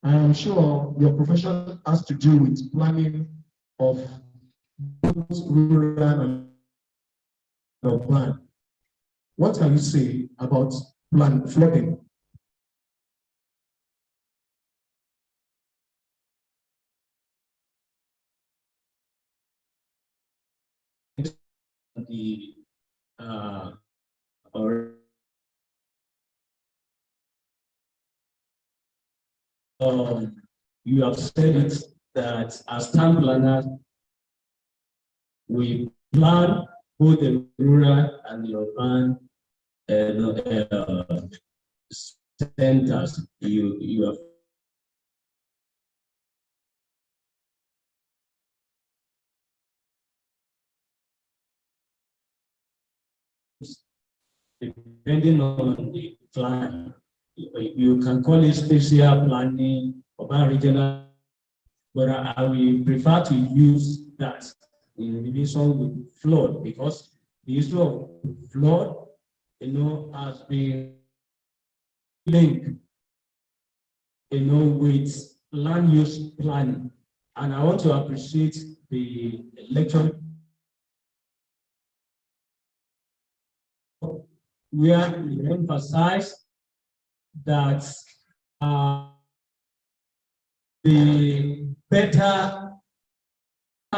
[SPEAKER 1] I am sure your profession has to do with planning of both rural and urban. What can you say about flooding?
[SPEAKER 4] The you have said it that as town planners, we plan both the rural and the urban centers. You have depending on the plan, you can call it spatial planning, urban regional, but I will prefer to use that in relation with flood, because the issue of flood, has been linked, with land use planning. And I want to appreciate the lecture where we emphasize that the better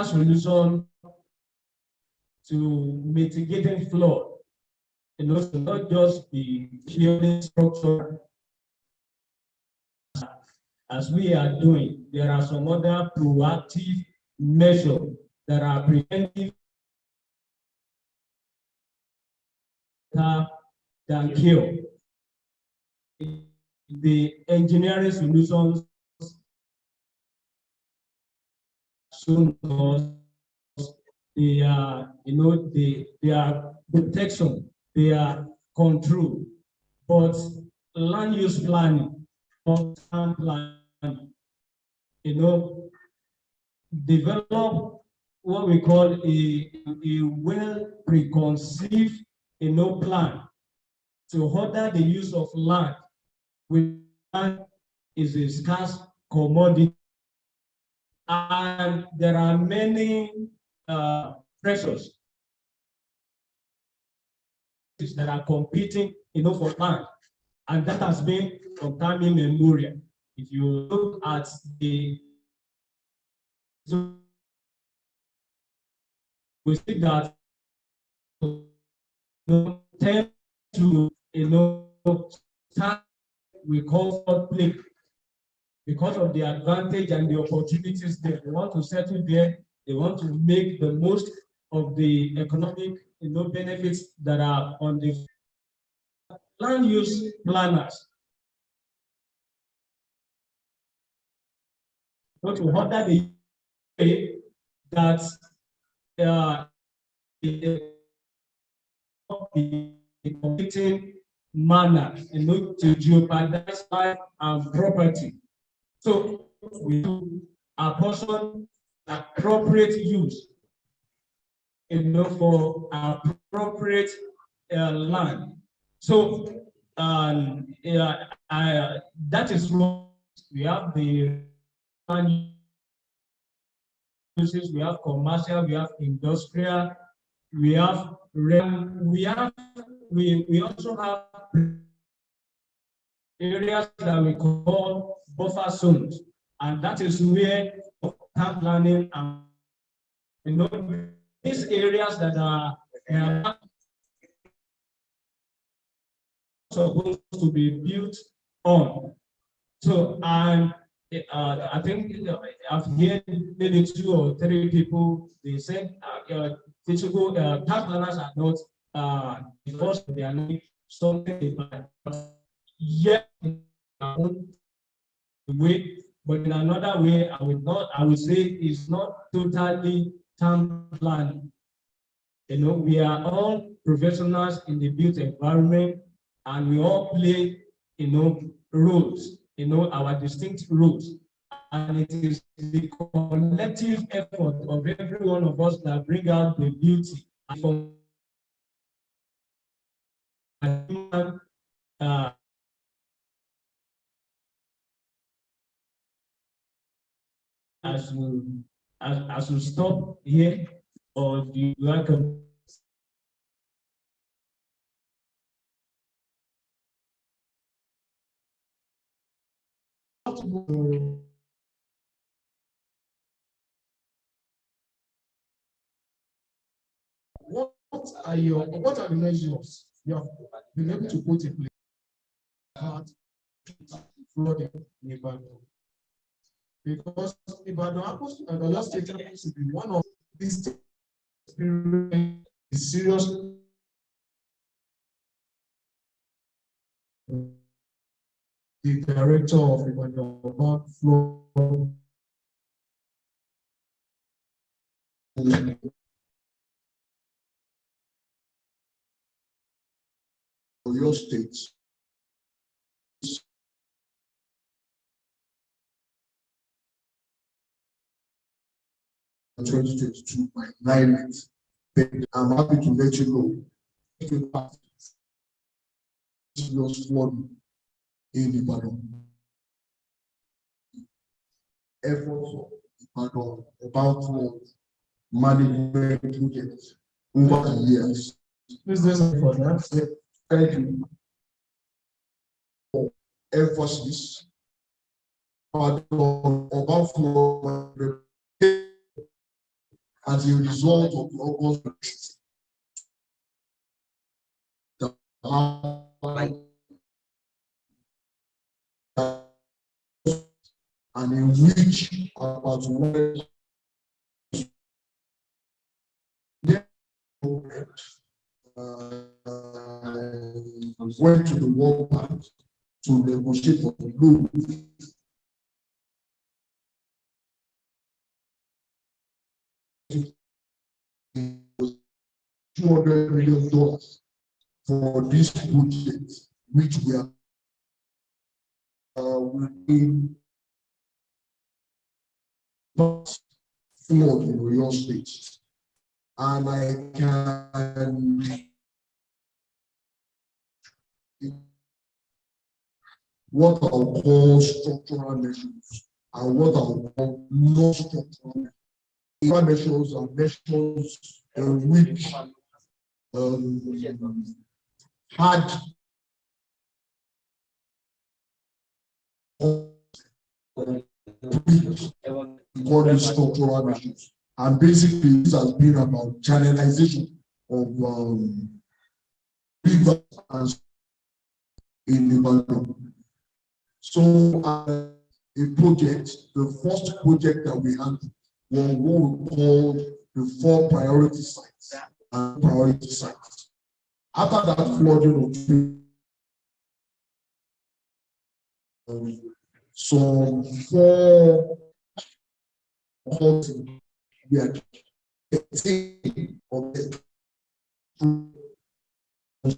[SPEAKER 4] solution to mitigating flood, should not just be purely structural. As we are doing, there are some other proactive measures that are preventive than cure. The engineering solutions shown us, they are, they are protection, they are control, but land use planning, long-term planning, develop what we call a well preconceived, plan to order the use of land, which land is a scarce commodity, and there are many pressures that are competing, for land, and that has been from time immemorial. If you look at we see that tend to start we call for play because of the advantage and the opportunities there. They want to settle there. They want to make the most of the economic benefits that are on the land use planners. But to order the that the competing manner, to jeopardize life and property. So we do apportion appropriate use, for appropriate land. So that is what we have the land
[SPEAKER 13] uses, we have commercial, we have industrial, we have we also have areas that we call buffer zones, and that is where town planning and these areas that are supposed to be built on. So, and I think I've heard maybe 2 or 3 people, they said town planners are not because they are not something yet way, but in another way, I would say it's not totally town planning. We are all professionals in the built environment, and we all play, roles, our distinct roles. And it is the collective effort of every one of us that bring out the beauty from human as we stop here, or do you welcome?
[SPEAKER 1] What are the measures you have been able to put in place flooding in Ibadan? Because Ibadan happens to be one of these serious the director of Ibadan flood
[SPEAKER 11] your states. In 2022 by 9 months. I'm happy to let you know serious flooding in Ibadan. Efforts of Ibadan about management projects over the years.
[SPEAKER 1] Please listen for that.
[SPEAKER 11] Thank you for emphasis about flood as a result of the August and in which about went to the World Bank to negotiate for the loan. $200 million for this project, which we are within flood in your state. And I can what I'll call structural measures and what I'll call non-structural measures are measures which had structural measures. And basically, this has been about channelization of rivers in Ibadan. So, a project, the first project that we had was what we called the 4 priority sites. And priority sites. After that flooding of some 4 we are getting of the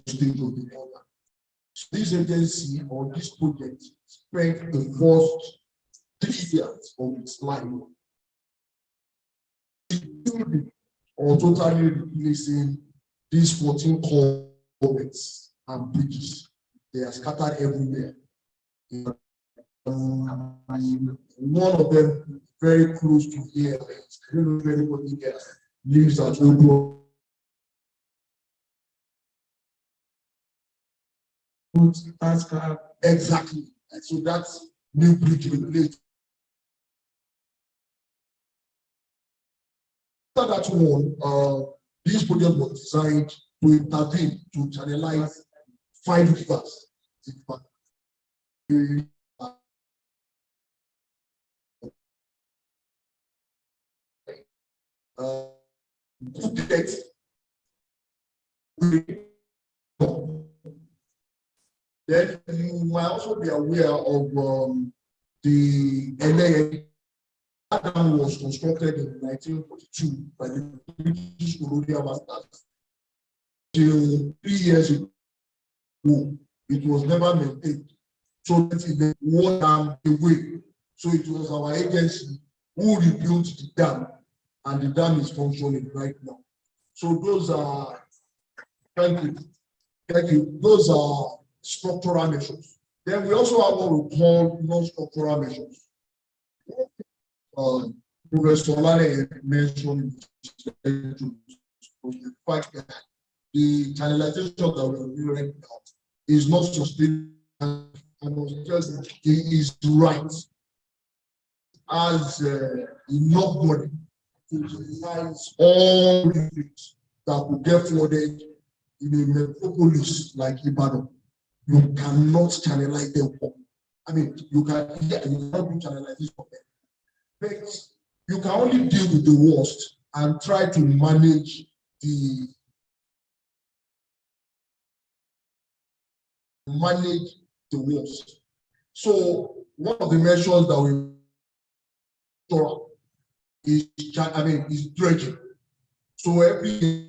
[SPEAKER 11] state of the order. So this agency or this project spent the first 3 years of its life building or totally replacing these 14 culverts and bridges. They are scattered everywhere. One of them very close to here. I don't know if anybody here lives at Odo. Exactly. And so that's new bridge in place. After that one, this project was designed to intervene, to channelize 5 rivers. Then you might also be aware of the LA dam was constructed in 1942 by the British colonial masters. Till 3 years ago, it was never maintained. So the water dam away. So it was our agency who rebuilt the dam, and the dam is functioning right now. So those are, thank you, those are structural measures. Then we also have what we call non-structural measures. Professor Lale mentioned the fact that the channelization that we are doing right now is not sustainable, and just he is right as enough money to utilize all the things that could get flooded in a metropolis like Ibadan. You cannot channelize them all. I mean, you cannot do channelization for them. But you can only deal with the worst and try to manage the worst. So one of the measures that we is dredging. So every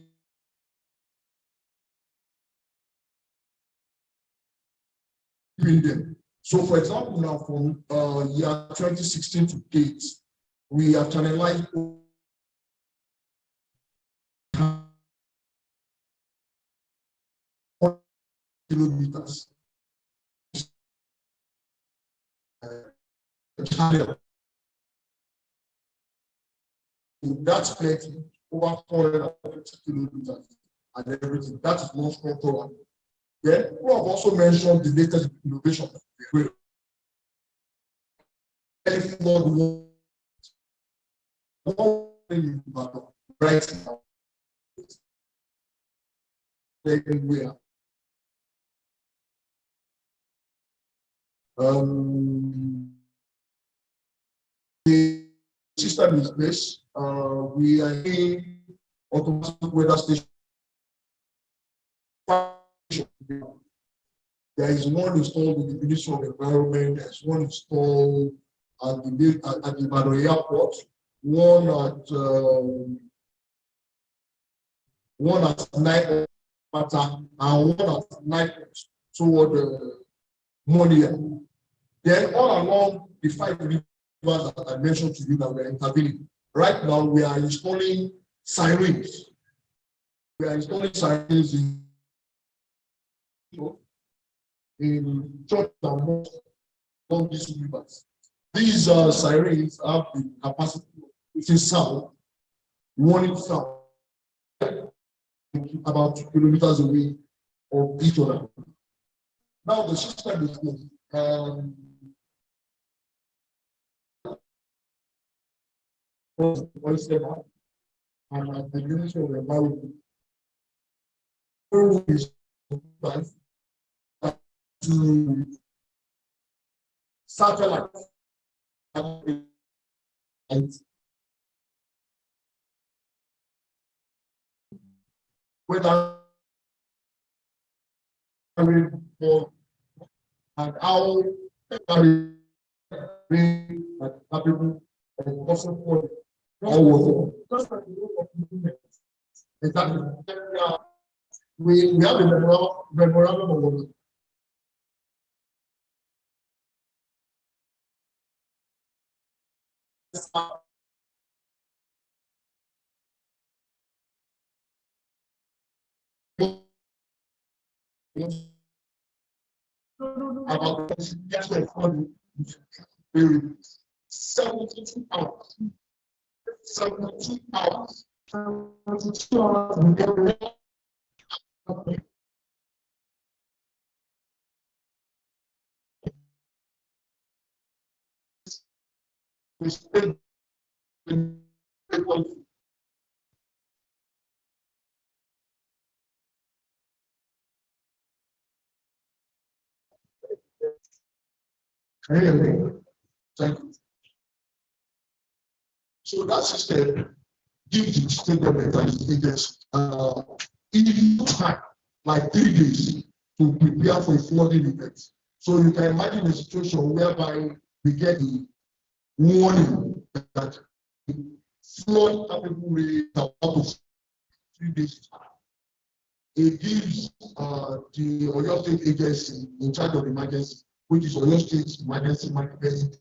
[SPEAKER 11] them. So for example, now from year 2016 to date, we have channelized kilometers. That's plenty, over 450 kilometers and everything. That is not structural. Then we have also mentioned the latest innovation. Right now, everywhere. The system is this. We are in automatic weather station. There is one installed in the Ministry of Environment. There is one installed at the Ibadan Airport. One at night and one at night toward Monia. Then all along the 5 rivers that I mentioned to you that we are intervening. Right now we are installing sirens. We are installing sirens in church and along these rivers. These sirens have the capacity to sound, warning sound, about 2 kilometers away of each other. Now the system is good. And at the Ministry of Environment, to satellite and whether and how capable of also exactly. We have a memorandum of about
[SPEAKER 1] 72 hours. 72 hours. 72 hours. We spend Thank you. So that system gives the state government and the agency enough time, like 3 days, to prepare for a flooding event. So you can imagine a situation whereby we get the warning that flood capable rate about of 3 days. It gives the Oyo State agency in charge of emergency, which is Oyo State Emergency Management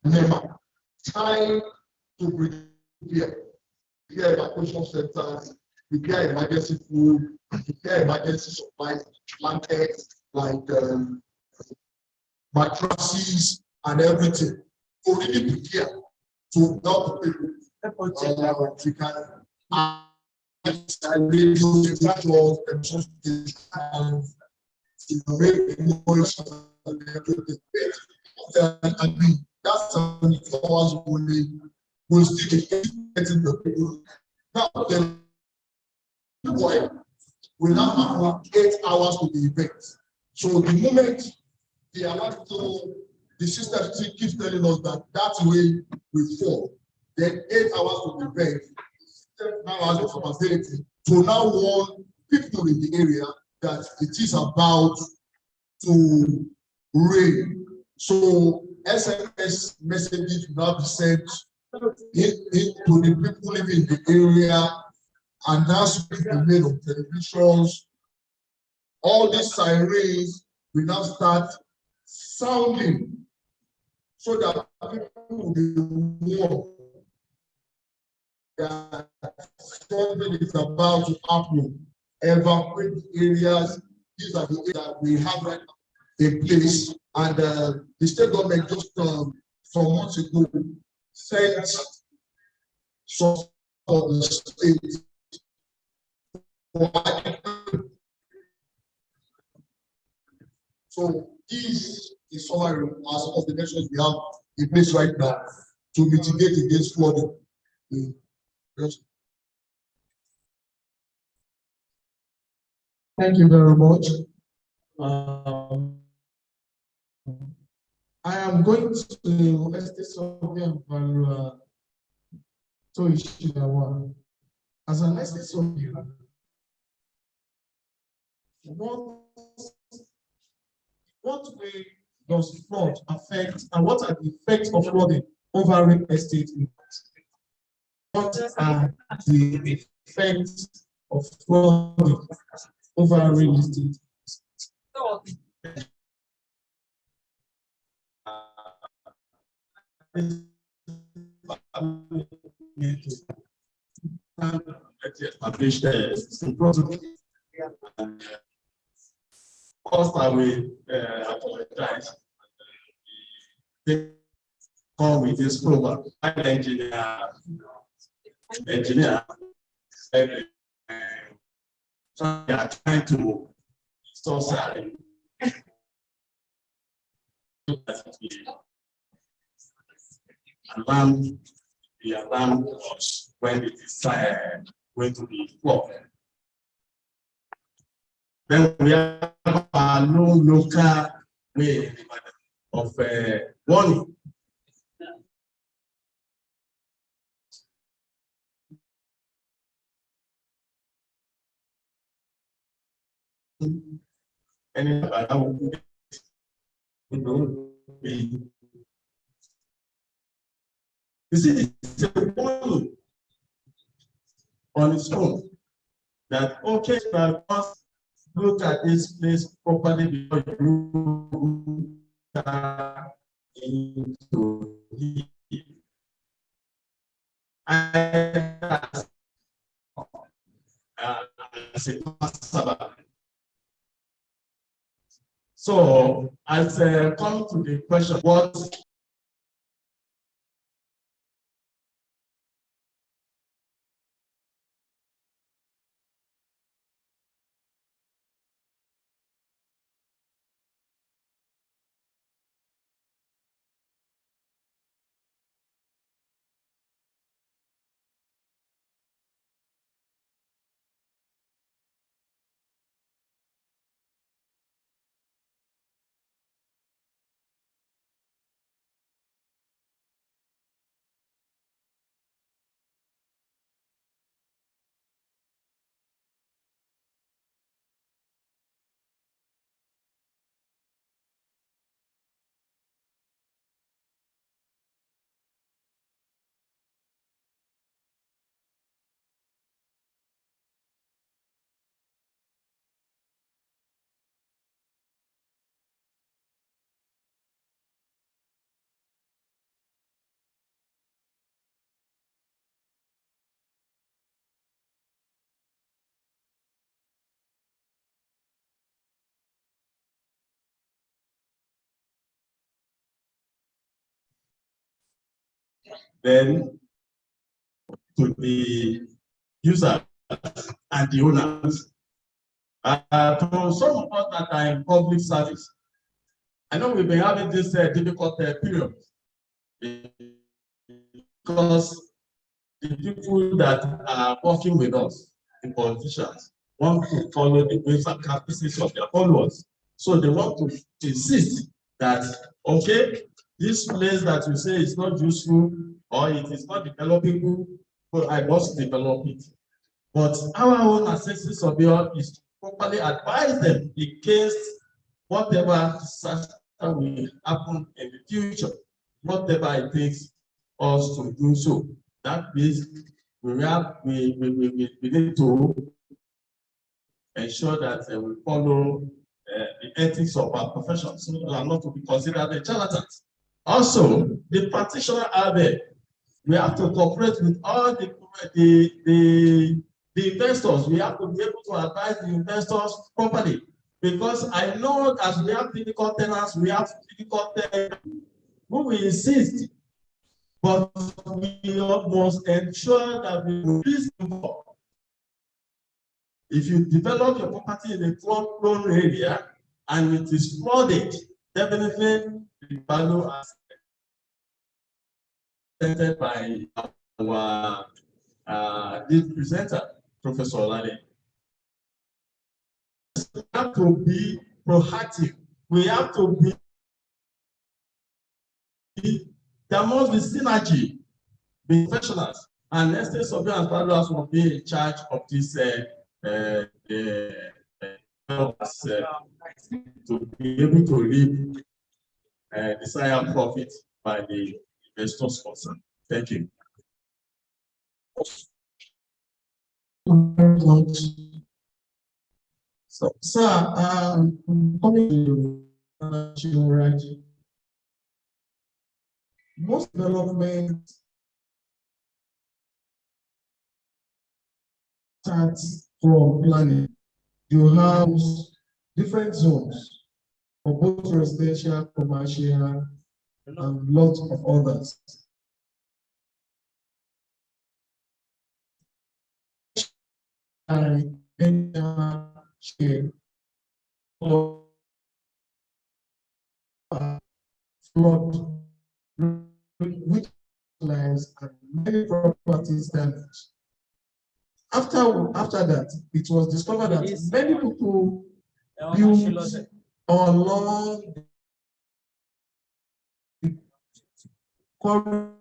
[SPEAKER 1] NEMA, time to prepare evacuation centers, prepare emergency food, prepare emergency supplies, blankets, like mattresses and everything. To really prepare to help people. We can radio stations, make noise and everything. I mean, that's 72 hours only. We'll still be getting the people. Now, then, we now have 8 hours to the event. So the moment the alert, the system still keeps telling us that that's way we fall. Then 8 hours to the event. Now has the capacity to now warn people in the area that it is about to rain. So SMS messages will now be sent to the people living in the area, and that's what is made on televisions. All these sirens will now start sounding so that people will be warned that something is about to happen. Evacuate areas. These are the areas that we have right now in place. And the state government just some months ago sent some of the states. So this is summary as some of the measures we have in place right now to mitigate against flooding. Yes. Thank you very much. I am going to estate survey and value to issue that one. As an estate surveyor, what way does flood affect, and what are the effects of flooding over real estate impact? What are the effects of flooding over real estate?
[SPEAKER 5] Establish the protocol. First, I will apologize. They come with this program. I'm an engineer. So they are trying to install something. The alarm was when it is going to be flooded. Then we have a no local way of warning. And this is a warning on its own that okay, but once look at this place properly before you enter into it. So, as come to the question, what then to the users and the owners. To some of us that are in public service, I know we've been having this difficult period because the people that are working with us, the politicians, want to follow the ways and practices of their followers. So they want to insist that, okay, this place that you say is not useful or it is not developable, but I must develop it. But our own assessment surveyor is to properly advise them against whatever disaster will happen in the future, whatever it takes us to do so. That means we need to ensure that we follow the ethics of our profession, so we are not to be considered a charlatans. Also, the practitioner are there. We have to cooperate with all the investors. We have to be able to advise the investors properly. Because I know as we have difficult tenants, we have difficult tenants who will insist. But we must ensure that we release them. If you develop your property in a flood-prone area and it is flooded, definitely the value as presented by our lead presenter, Professor Olale. We have to be proactive. We have to be, there must be synergy between professionals, and estate surveyors and valuers will be in charge of this to be able to reap desired profit by the investors concerned. Thank you.
[SPEAKER 1] So, sir, coming to right. Most development starts from planning. You have different zones for both residential, commercial, and lots of others. Flood, which lands and many properties damaged. After that, it was discovered that many people built along the corridors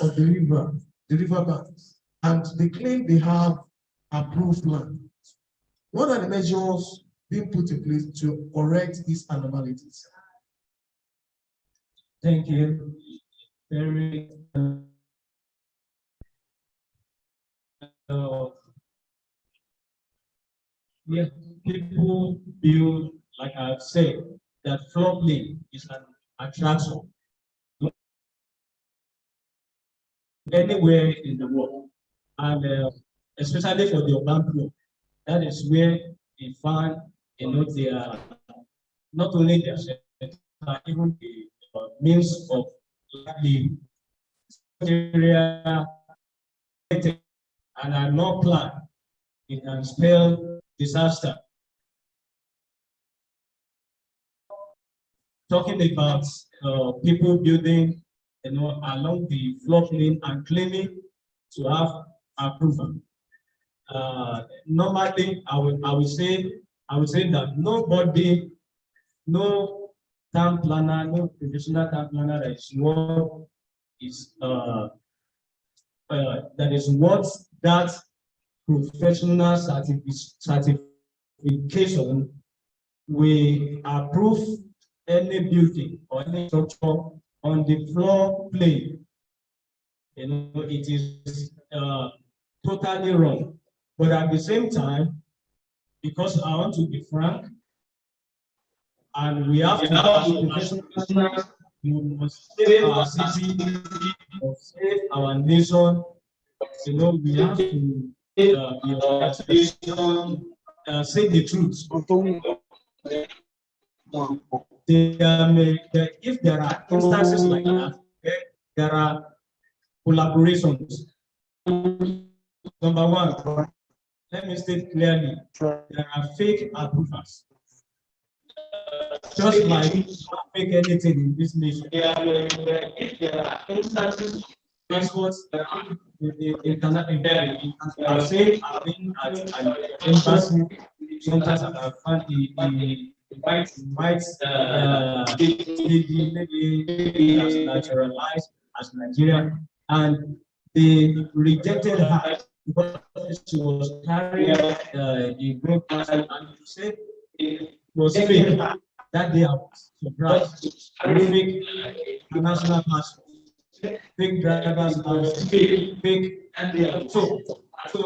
[SPEAKER 1] of the river banks, and they claim they have approved land. What are the measures being put in place to correct these anomalies?
[SPEAKER 13] Thank you. Very yeah, people build, like I've said, that floodplain is an attraction anywhere in the world, and especially for the urban poor. That is where they find, they are not only their shelter, but even the means of livelihood. Area and are not planned, it can spell disaster. Talking about people building, along the floodplain and claiming to have approval. Normally, I would say that nobody, no town planner, no professional town planner that is what that professional certification will approve any building or any structure on the floor plane. It is totally wrong. But at the same time, because I want to be frank, and we have to be professional, we must save our city, save our nation. We have to say the truth. If there are instances like that, there are collaborations. Number one, let me state clearly, there are fake approvals. Just like fake anything in this nation. There are instances. That's what I've seen. I've been at an embassy. Sometimes I found a white lady as naturalized as Nigerian, and they rejected her because she was carrying a group and said it was fake. That day I was surprised. Fake national passport, fake driver's license, fake, and so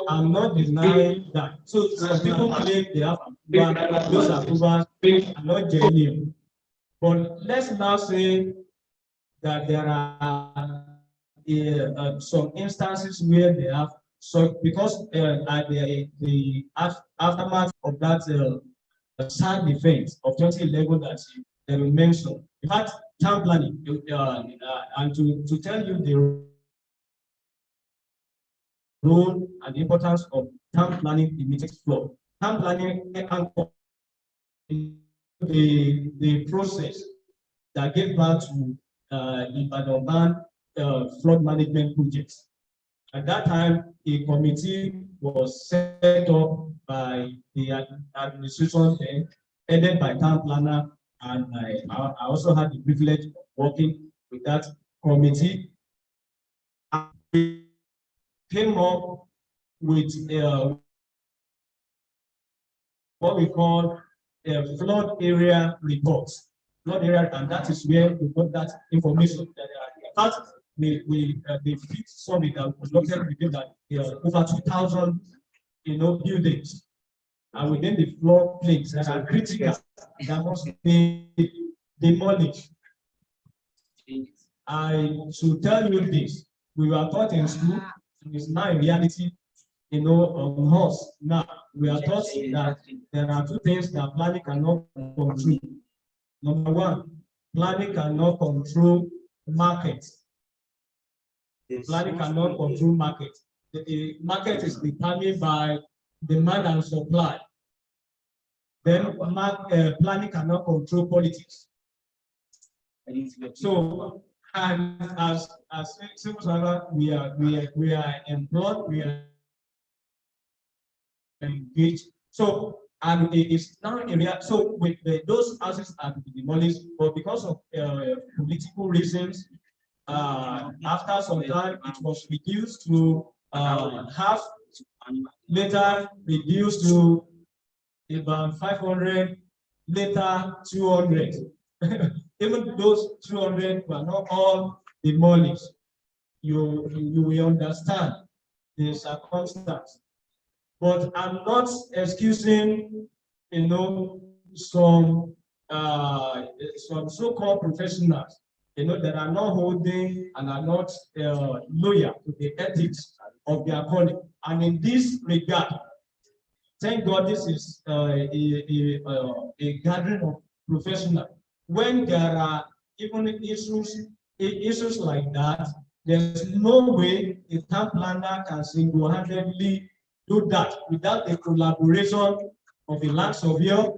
[SPEAKER 13] I'm not denying that. So some people claim they have approval, those approvals are not genuine. But let's now say that there are some instances where they have because at the aftermath of that sad event of 2011 that you mentioned, in fact, town planning, and to tell you the role and the importance of town planning in meeting flow. Town planning the process that gave birth to Ibadan flood management projects. At that time, a committee was set up by the administration then, headed by town planner, and I also had the privilege of working with that committee. We came up with what we call a flood area reports. Flood area, and that is where we got that information. In fact, the fifth summit that was looked at revealed that over 2,000 buildings are within the flood plains that are critical that must be demolished. I should tell you this: we were taught in school, and it's now a reality. On us now we are taught that there are two things that planning cannot control. Number one, planning cannot control market. Planning cannot control market. The market is determined by demand and supply. Then planning cannot control politics. So, and as civil servant, we are employed, we are engaged. So, and it's now area. So, with those houses are to be demolished, but because of political reasons, after some time, it was reduced to half, later reduced to about 500, later 200. Even those 200 were not all demolished. You will understand the circumstance. But I'm not excusing, some so-called professionals, that are not holding and are not loyal to the ethics of their calling. And in this regard, thank God this is a gathering of professionals. When there are even issues like that, there's no way a town planner can single-handedly do that without the collaboration of a land surveyor,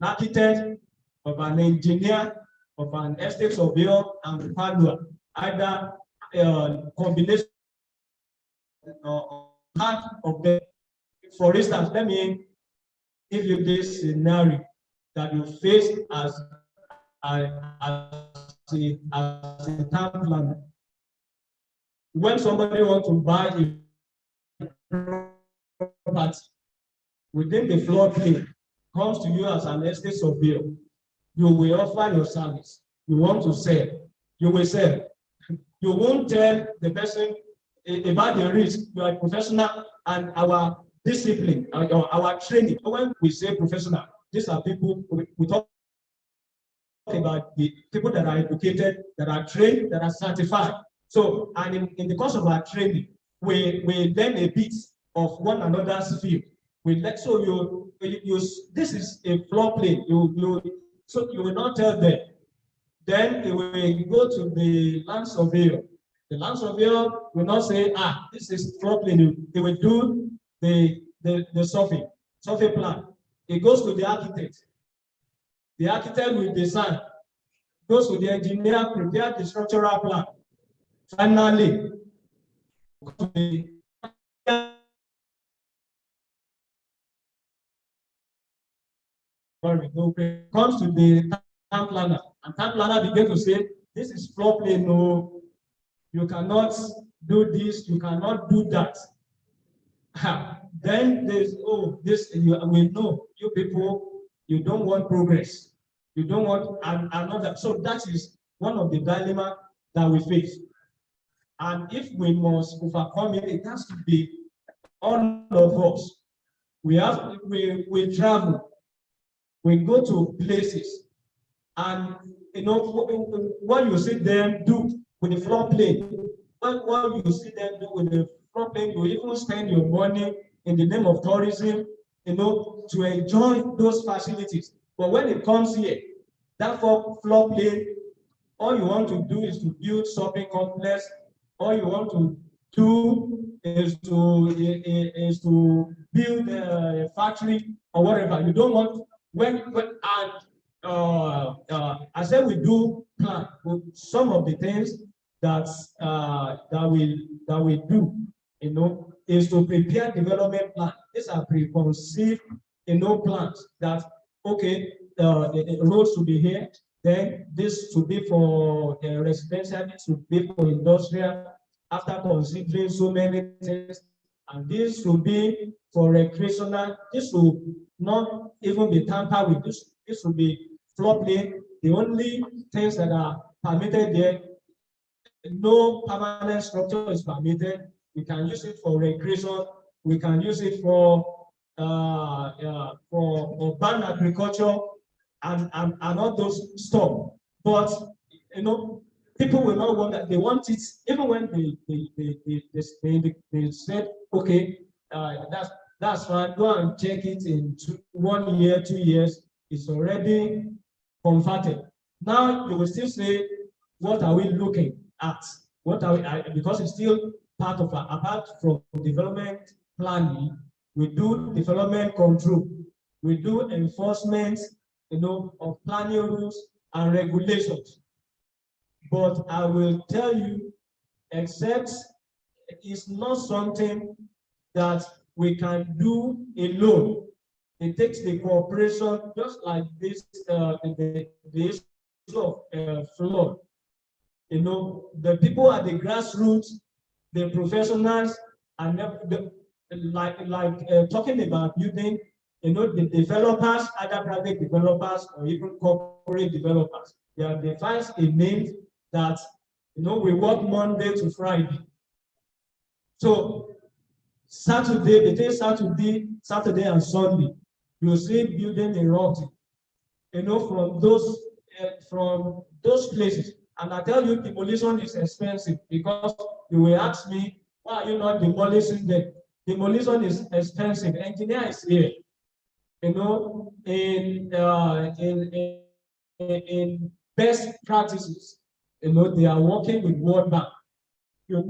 [SPEAKER 13] an architect, of an engineer, of an estate surveyor, and valuer. Either combination part of them. For instance, let me give you this scenario that you face as a town planner. When somebody wants to buy a property within the floodplain, comes to you as an estate surveyor, you will offer your service. You want to sell, you will sell. You won't tell the person about the risk. You are a professional, and our discipline, our training. When we say professional, these are people we talk about, the people that are educated, that are trained, that are certified. So, and in the course of our training, we learn a bit of one another's field. So this is a floor plane. So you will not tell them Then it will go to the land surveyor. The land surveyor will not say, this is floodplain. They will do the survey plan. It goes to the architect. The architect will design, goes to the engineer, prepare the structural plan. Finally, comes to the town planner, and town planner begin to say, this is floodplain, no, you cannot do this, you cannot do that. Then there's, we know you people, you don't want progress. You don't want another. So that is one of the dilemma that we face. And if we must overcome it, it has to be all of us. We travel, we go to places, and what you see them do with the floodplain, what you see them do with the floodplain, you even spend your money in the name of tourism, to enjoy those facilities. But when it comes here, that floodplain, all you want to do is to build shopping complex. All you want to do is to build a factory or whatever. You don't want I said we do plan some of the things that we do, is to prepare development plan. These are preconceived, plans that the roads should be here. Then this should be for residential, this should be for industrial, after considering so many things, and this should be for recreational. This should not even be tampered with. This should be floodplain. The only things that are permitted there, no permanent structure is permitted. We can use it for recreation. We can use it for urban agriculture and all those stuff. But people will not want that. They want it even when they said, okay, that's fine. Go and check it in 1 year, 2 years. It's already converted. Now you will still say, what are we looking at? What are we? Because it's still part of apart from development planning. We do development control. We do enforcement, of planning rules and regulations. But I will tell you, except it's not something that we can do alone. It takes the cooperation, just like this, the issue of flood. The people at the grassroots, the professionals, and talking about building, the developers, either private developers or even corporate developers, they have devised a name that we work Monday to Friday. So Saturday, between Saturday and Sunday, you see building erupting, from those places. And I tell you, demolition is expensive, because you will ask me, why are you not demolishing them? Demolition is expensive. Engineer is here. In best practices, they are working with World Bank. What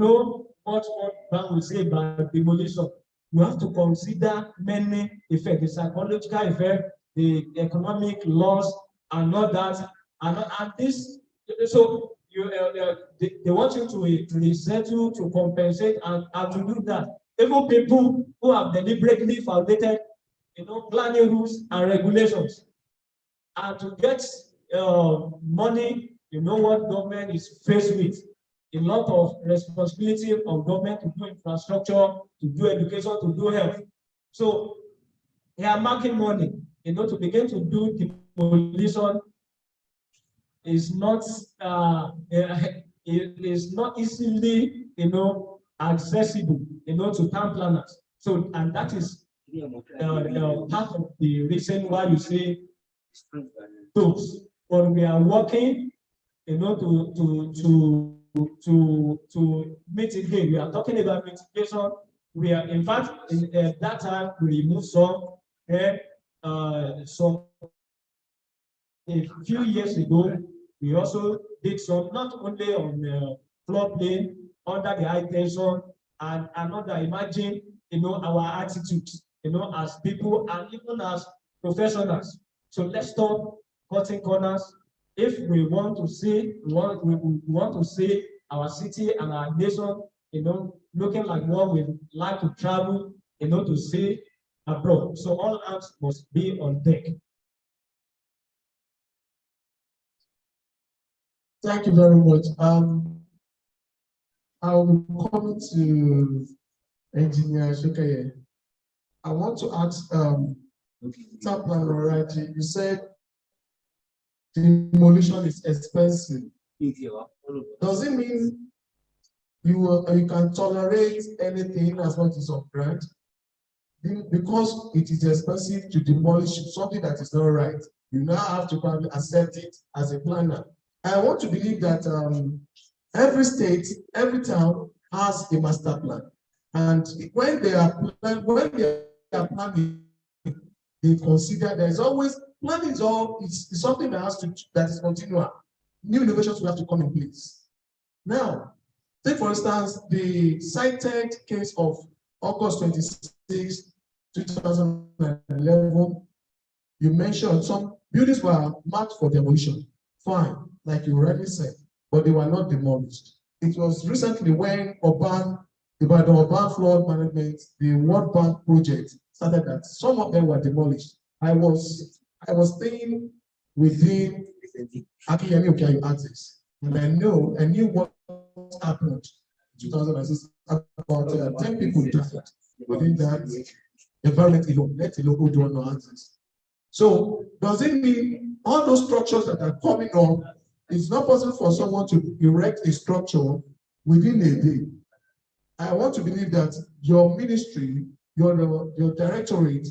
[SPEAKER 13] World Bank will say about demolition. You have to consider many effects: the psychological effect, the economic loss, and all that. And this, so they want you to resettle, to compensate, and to do that. Even people who have deliberately violated, planning rules and regulations, and to get money, what government is faced with. A lot of responsibility of government to do infrastructure, to do education, to do health. So they are marking money, to begin to do demolition is not easily, accessible, to town planners. So, and that is part of the reason why you see those. But we are working, to mitigate. We are talking about mitigation. We are, in fact, in that time we removed some a few years ago. We also did some, not only on the floodplain, under the high tension, and another, imagine, our attitude, as people and even as professionals. So let's stop cutting corners. If we want to see, we want to see our city and our nation, looking like what we like to travel, to see abroad. So all hands must be on deck.
[SPEAKER 1] Thank you very much. I will come to Engineer Shokeye. I want to ask Taplan Oraji, you said demolition is expensive. Does it mean you can tolerate anything as much as of grant? Because it is expensive to demolish something that is not right, you now have to probably accept it as a planner. I want to believe that every state, every town has a master plan. And when they are planning, they consider there's always planning is something that is continual. New innovations will have to come in place. Now, take for instance the cited case of August 26, 2011. You mentioned some buildings were marked for demolition. Fine, like you already said, but they were not demolished. It was recently when the urban flood management, the World Bank project started that some of them were demolished. I was staying within Akiyemi Okiayu axis, and I knew what happened in 2006. About 10 people died within that environment alone, let alone who do not access. So does it mean all those structures that are coming up, it's not possible for someone to erect a structure within a day? I want to believe that your ministry, your directorate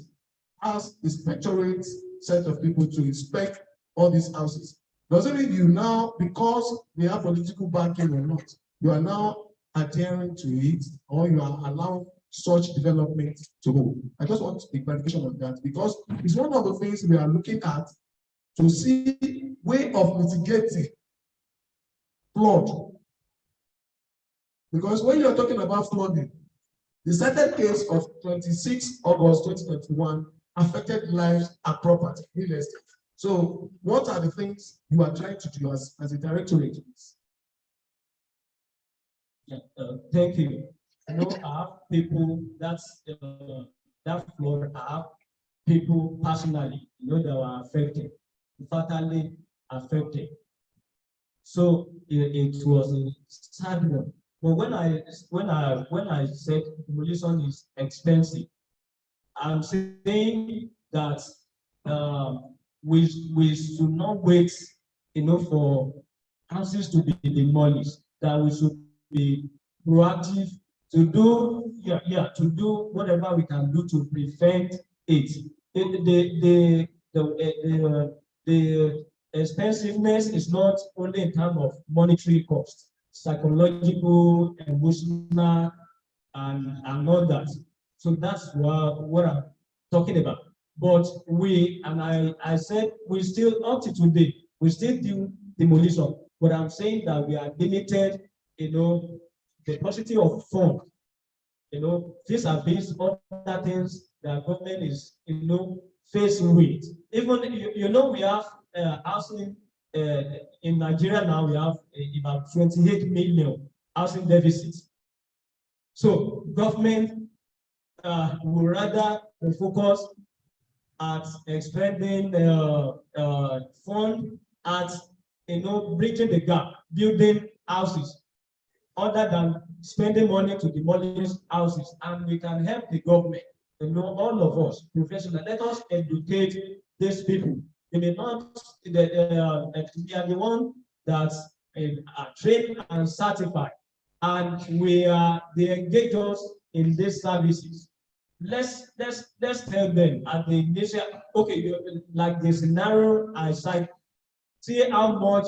[SPEAKER 1] has a inspectorate set of people to inspect all these houses. Does it mean you now, because they have political backing or not, you are now adhering to it, or you are allowing such development to go? I just want a clarification on that, because it's one of the things we are looking at to see way of mitigating flood. Because when you're talking about flooding, the second case of 26 August 2021 affected lives and property, real estate. So what are the things you are trying to do as a directorate?
[SPEAKER 13] Thank you. I have people that flood, I have people personally, that were affected, fatally affected. So it was a sad one. But when I said demolition is expensive, I'm saying that we should not wait, for houses to be demolished. That we should be proactive to do whatever we can do to prevent it. The expensiveness is not only in terms of monetary cost, psychological, emotional, and all that. So that's what I'm talking about. But I said we still, up to today, we still do demolition. But I'm saying that we are limited, the paucity of funds. These are based on other things that government is, facing with. Even, we have housing in Nigeria now, we have about 28 million housing deficits. So government would rather focus at expanding fund at bridging the gap, building houses, other than spending money to demolish houses. And we can help the government, all of us professionals. Let us educate these people. They may not, we are the one that are trained and certified, and they engage us in these services. Let's tell them at the initial, okay, like the scenario I cite, see how much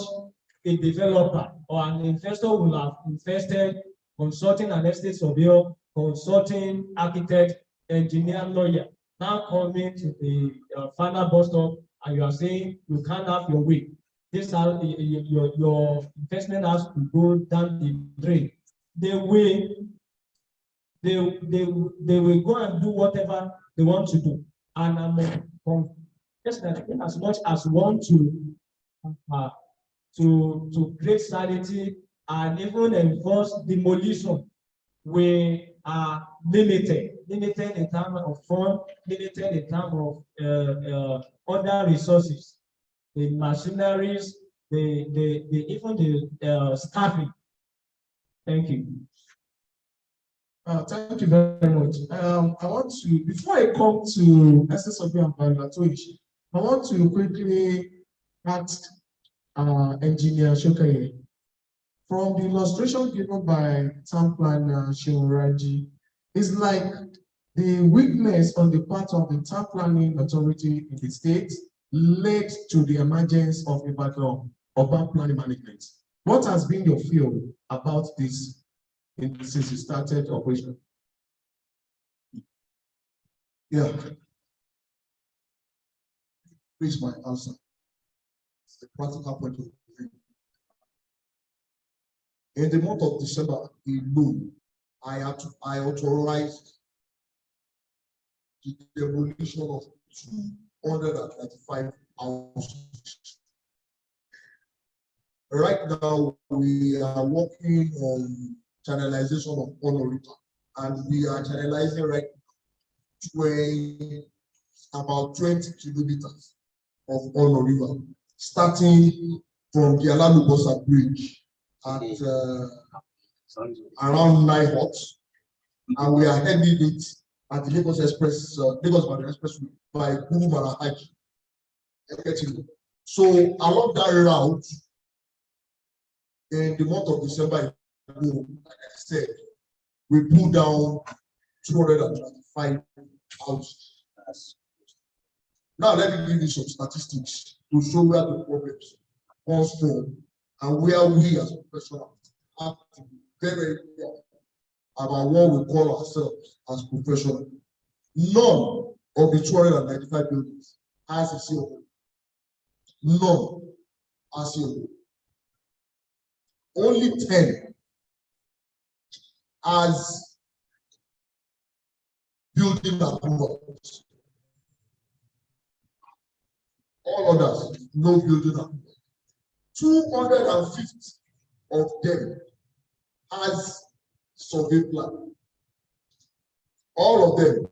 [SPEAKER 13] a developer or an investor will have invested consulting an estate surveyor, consulting architect, engineer, lawyer, now coming to the final bus stop, and you are saying you can't have your way. this house, your investment has to go down the drain. They will go and do whatever they want to do. And I'm just as much as we want to create sanity and even enforce demolition, we are limited in terms of fund, limited in terms of other resources, the machineries, even the staffing. Thank you.
[SPEAKER 1] Thank you very much. I want to, before I come to SSOB and Bangladesh, I want to quickly ask Engineer Shokaye, from the illustration given by town planner Shiraji, it's like the weakness on the part of the town planning authority in the state led to the emergence of a background urban planning management. What has been your feel about this since you started operation?
[SPEAKER 11] Yeah. Here's my answer. It's the practical point of view. In the month of December alone, I authorized the demolition of 295 houses. Right now, we are working on channelization of Ono River, and we are channelizing right now about 20 kilometers of Ono River, starting from the Alalubosa Bridge at around 9 hots, and we are heading it at the Lagos Express, Lagos Expressway by Guru Marahaji. So along that route, in the month of December, like I said, we pulled down 225 houses. Now let me give you some statistics to show where the problems comes from and where we as professionals have to be very clear about what we call ourselves as professionals. None of the 295 buildings has a CO. None has CO. Only 10 as building approvals. All others, no building approval. 250 of them as survey plan. All of them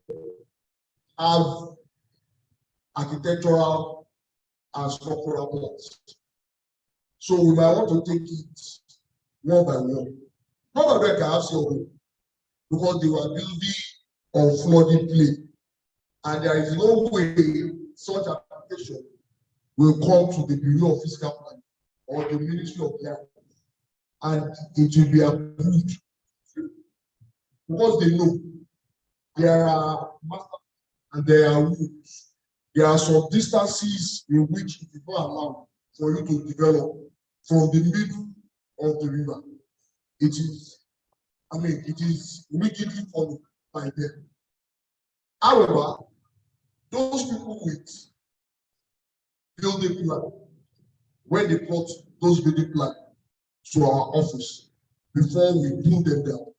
[SPEAKER 11] have architectural and structural plans. So we might want to take it one by one. None of them can have CO because they were building on flooding plain, and there is no way such application will come to the Bureau of Fiscal Planning or the Ministry of Land, and it will be approved because they know there are master and there are rules. There are some distances in which it is not allowed for you to develop from the middle of the river. It is, it is rigidly followed by them. However, those people with building plan, when they brought those building plan to our office before we pulled them down,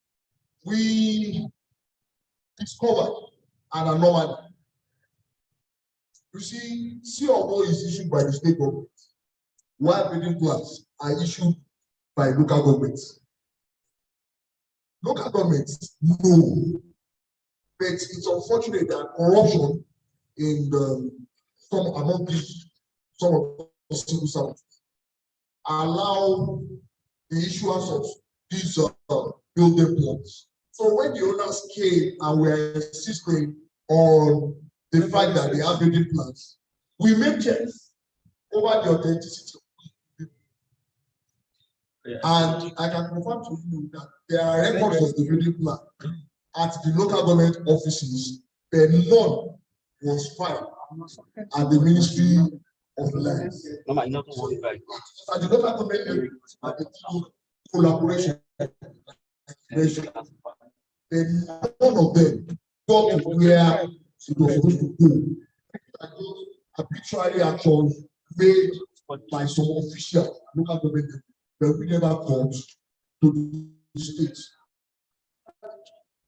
[SPEAKER 11] we discovered an anomaly. You see, CO is issued by the state government, while building plans are issued by local governments. Local governments know, but it's unfortunate that corruption in some of the civil servants allow the issuance of these building plans. So when the owners came and were insisting on the fact that they have building plans, we made checks over the authenticity. And I can confirm to you that there are records of the building plan at the local government offices, but none was filed at the Ministry of Land. At the local government collaboration, then none of them got to where it was supposed to go. Arbitrary actions made by some official local government, but we never got to the state.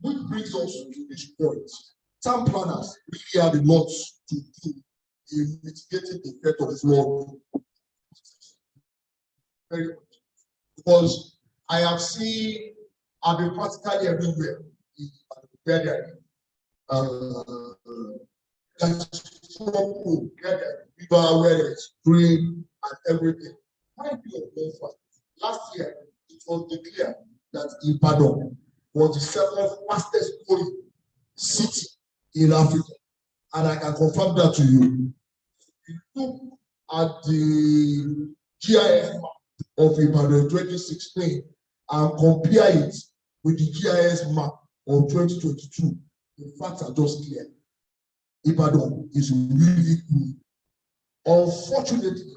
[SPEAKER 11] Which brings us to this point. Town planners really have a lot to do in mitigating the effect of flood. Because I have seen, I've been practically everywhere in Mcpd. River where it's green and everything. Might be a fact. Last year, it was declared that Ibadan was the second fastest growing city in Africa. And I can confirm that to you. If you look at the GIS map of Ibadan 2016 and compare it with the GIS map of 2022, the facts are just clear. Ibadan is really good. Unfortunately,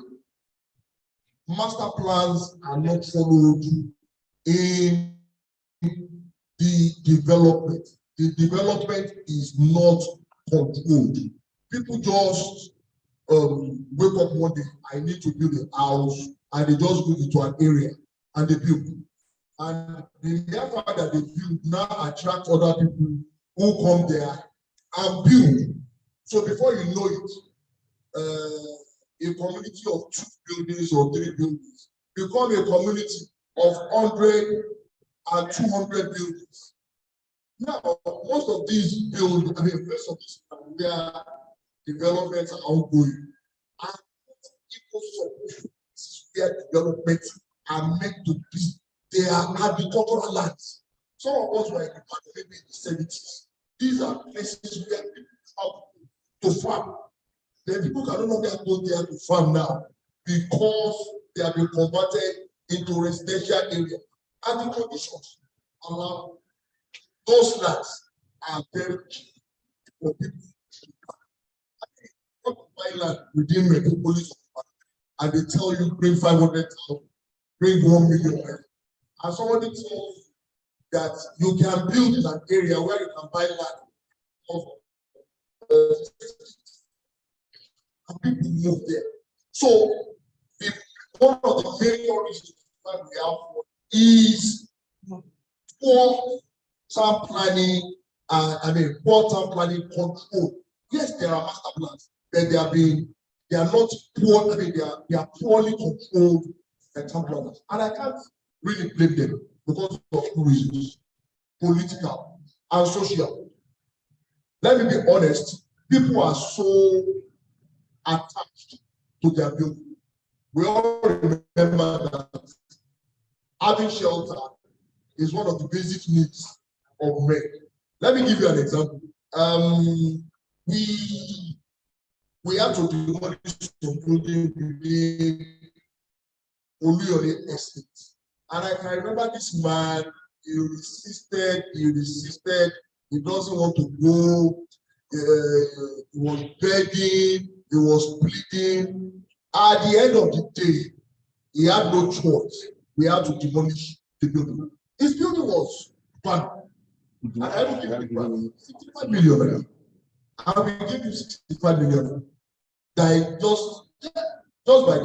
[SPEAKER 11] master plans are not followed in the development. The development is not controlled. People just wake up one day, I need to build a house, and they just go into an area and they build. And the fact that they build now attract other people who come there and build. So before you know it, a community of 2 buildings or 3 buildings become a community of 100 and 200 buildings. Now, most of these buildings, most of these their developments are ongoing. And people support their developments are meant to be. They are agricultural lands. Some of us were in the maybe in the 70s. These are places where people come to farm. The people can no longer go there to farm now because they have been converted into residential areas. And the conditions allow those lands are very cheap for people. You buy land within metropolis and they tell you bring 500,000, bring 1 million. And somebody tells you that you can build in an area where you can buy land of and people move there. So one of the main reasons that we have is poor town planning poor town planning control. Yes, there are master plans, but they are not poor, they are poorly controlled town planners. And I can't really blame them because of 2 reasons: political and social. Let me be honest, people are so attached to their building. We all remember that having shelter is one of the basic needs of men. Let me give you an example. We had to demolish some building within Oluyole Estate. And I can remember this man, he resisted, he doesn't want to go, he was begging, he was pleading. At the end of the day, he had no choice. We had to demolish the building. His building was bad. And I will give him 65 million. I will give you 65 million. Like just by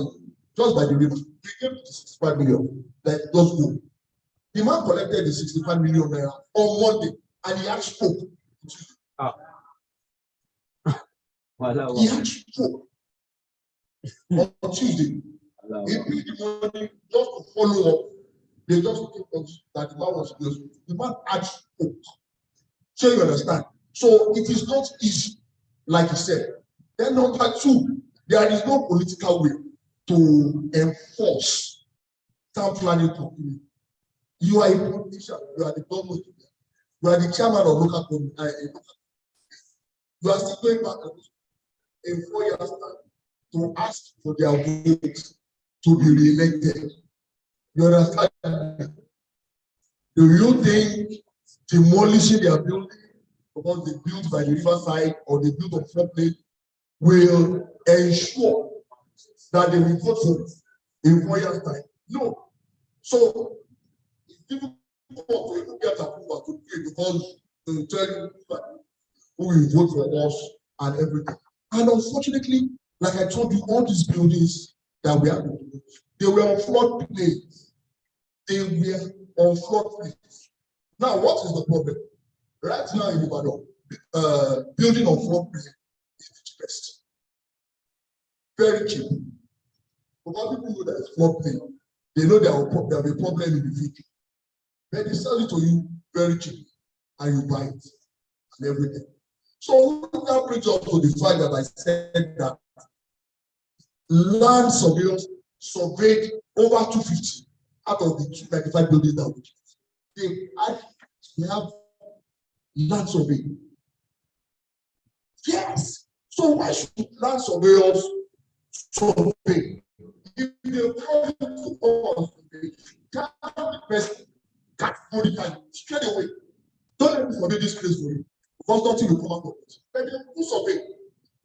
[SPEAKER 11] the river. We gave him 65 million. Like just go. The man collected the 65 million on Monday, and he had spoke. He had spoke on Tuesday. He paid the money just to follow up. They just told us that the man was close. The man had spoke. So you understand? So it is not easy, like you said. Then number 2, there is no political way to enforce town planning company. You are a politician, you are the government, you are the chairman of local government. You are still going back in 4 years' time to ask for their votes to be re-elected. You understand? Do you think demolishing their building because they built by the riverside or they built on floodplain will ensure that they will vote for it in 4 years' time? No. So it's difficult to get approval to do it because they tell you who will vote for us and everything. And unfortunately, like I told you, all these buildings that we have to do. They were on flood plains. They were on flood plains. Now, what is the problem? Right now in Ibadan, building on flood plain is the cheapest. Very cheap. But what people know that it's flood plain, they know there will be a problem in the future. But they sell it to you very cheap, and you buy it and everything. So that brings us to the fact that I said that land surveyors surveyed over 250 out of the 295 buildings that we have land survey. Yes. So why should land surveyors survey? If they come to us, they can't the person categorically straight away. Don't let me survey this place for you. Because nothing will come out of it. But they will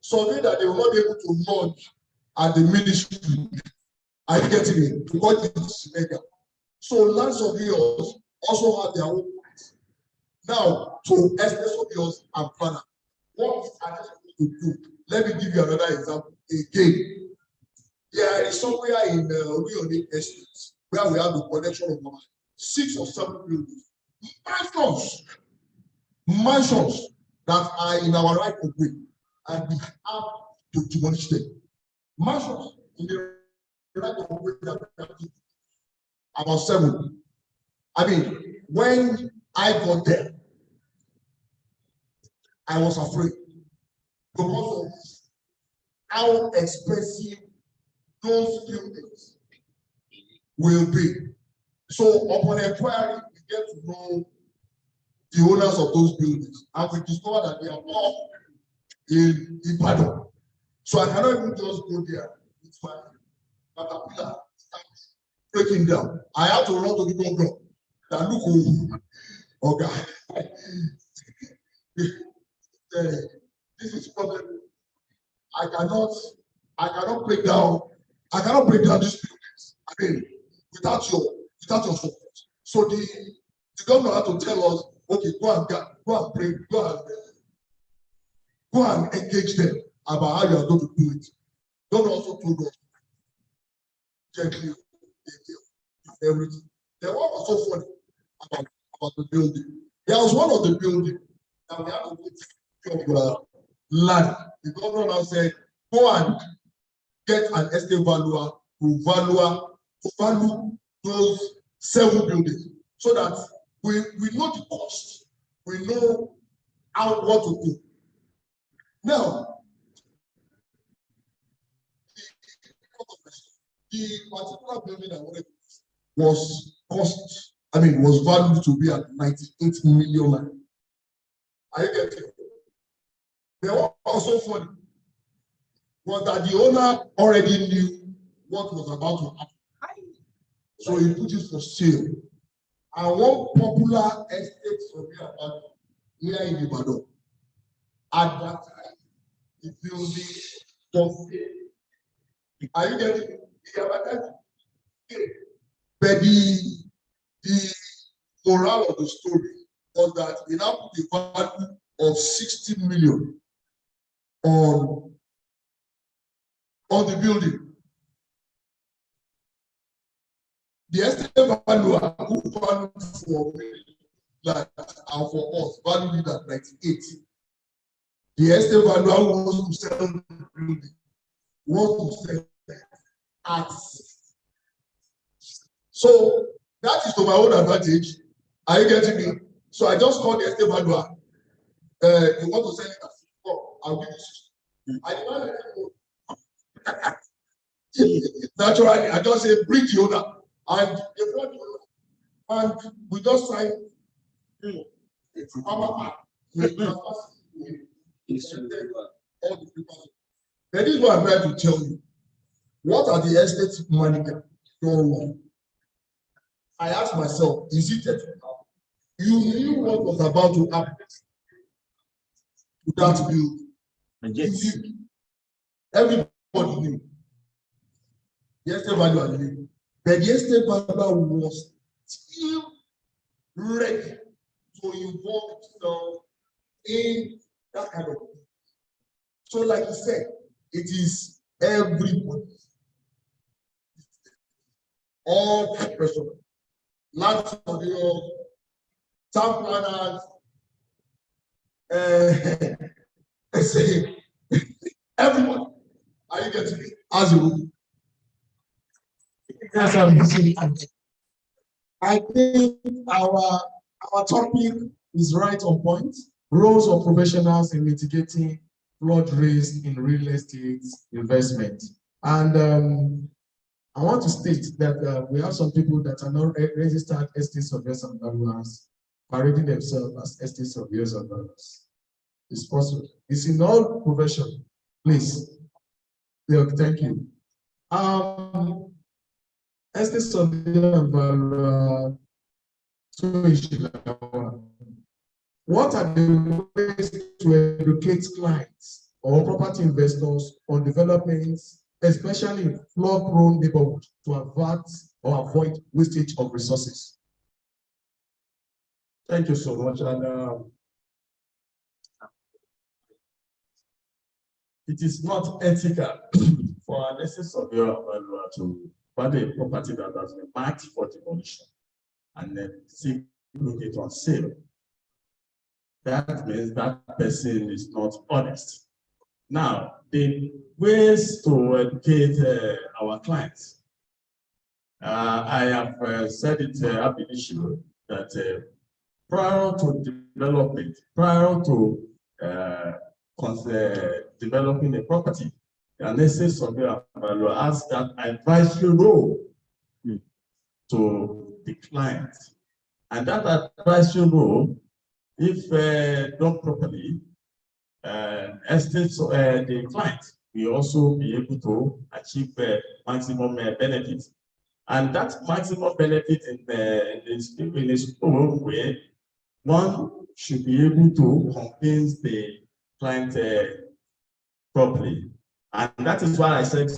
[SPEAKER 11] survey that they will not be able to launch at the ministry. I get it because it's legal. So land surveyors also have their own rights. Now, to estate surveyors and planners, what are they supposed to do? Let me give you another example. Again, there is somewhere in Oriole Estates where we have the collection of 6 or 7 buildings. Mansions that are in our right of way, and we have to demolish them. Mansions in the right of way that we have to about 7. I mean, when I got there, I was afraid because of how expensive those buildings will be. So upon inquiry, we get to know the owners of those buildings, and we discover that they are all in Ibadan. So I cannot even just go there with my caterpillar breaking down. I have to run to the governor that look okay. This is problem. I cannot break down these buildings. I mean, without your support. So the governor had to tell us, okay, go and engage them about how you are going to do it. God also told us gently everything. Then what was so funny about the building? There was one of the buildings that we had to take land. The governor now said, go and get an estate valuer to value those 7 buildings so that we know the cost. We know what to do. Now, the particular building I wanted was valued to be at 98 million. Are you getting it? The one also funny was that the owner already knew what was about to happen. So he put it for sale. And one popular estate surveyor here in Ibadan advertised the building for sale. Are you getting it? He advertised it. But the moral of the story was that he now put the value of 60 million on the building. The estate valuer who valued for me that and for us valued it at 98. The estate valuer who wants to sell the building wants to sell at 6. So that is to my own advantage. Are you getting me? So I just called the estate valuer. You want to sell it at 4? I'll give you 6. I didn't naturally, I just say bring the owner. And we just sign all the papers. That is what I'm trying to tell you. What are the estate manager doing? I asked myself, is it technical? You knew what was about to happen to that building. Yes. Everybody knew. The estate valuer knew. But the estate valuer was still ready to involve himself in that kind of thing. So, like you said, it is everybody. all professionals, land surveyors, town planners, say everyone. Are you getting it? As you
[SPEAKER 1] I think our topic is right on point. Roles of professionals in mitigating flood risk in real estate investment. And I want to state that we have some people that are not registered estate surveyors and valuers parading themselves as estate surveyors and valuers. It's possible. It's in all profession. Please. Yeah, thank you. Estate surveyor and valuer. What are the ways to educate clients or property investors on developments, especially in flood-prone neighborhoods, to avert or avoid wastage of resources?
[SPEAKER 5] Thank you so much. And it is not ethical for an estate surveyor to buy a property that has been marked for demolition and then see it on sale. That means that person is not honest. Now, the ways to educate our clients. I have said it ab initio that prior to development, prior to developing a property, an estate surveyor has that advisory role to the client. And that advisory role, if done properly, the client will also be able to achieve maximum benefits. And that maximum benefit in its own way, one should be able to convince the client properly. And that is why I said,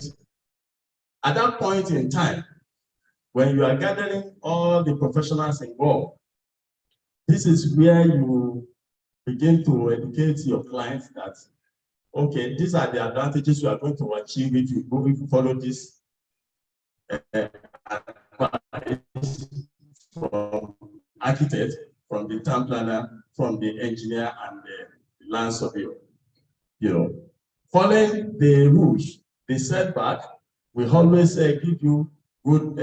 [SPEAKER 5] at that point in time, when you are gathering all the professionals involved, this is where you begin to educate your clients that, okay, these are the advantages you are going to achieve if you follow this from architect, from the town planner, from the engineer, and the land surveyor. You know, following the rules, the setback, we always give you good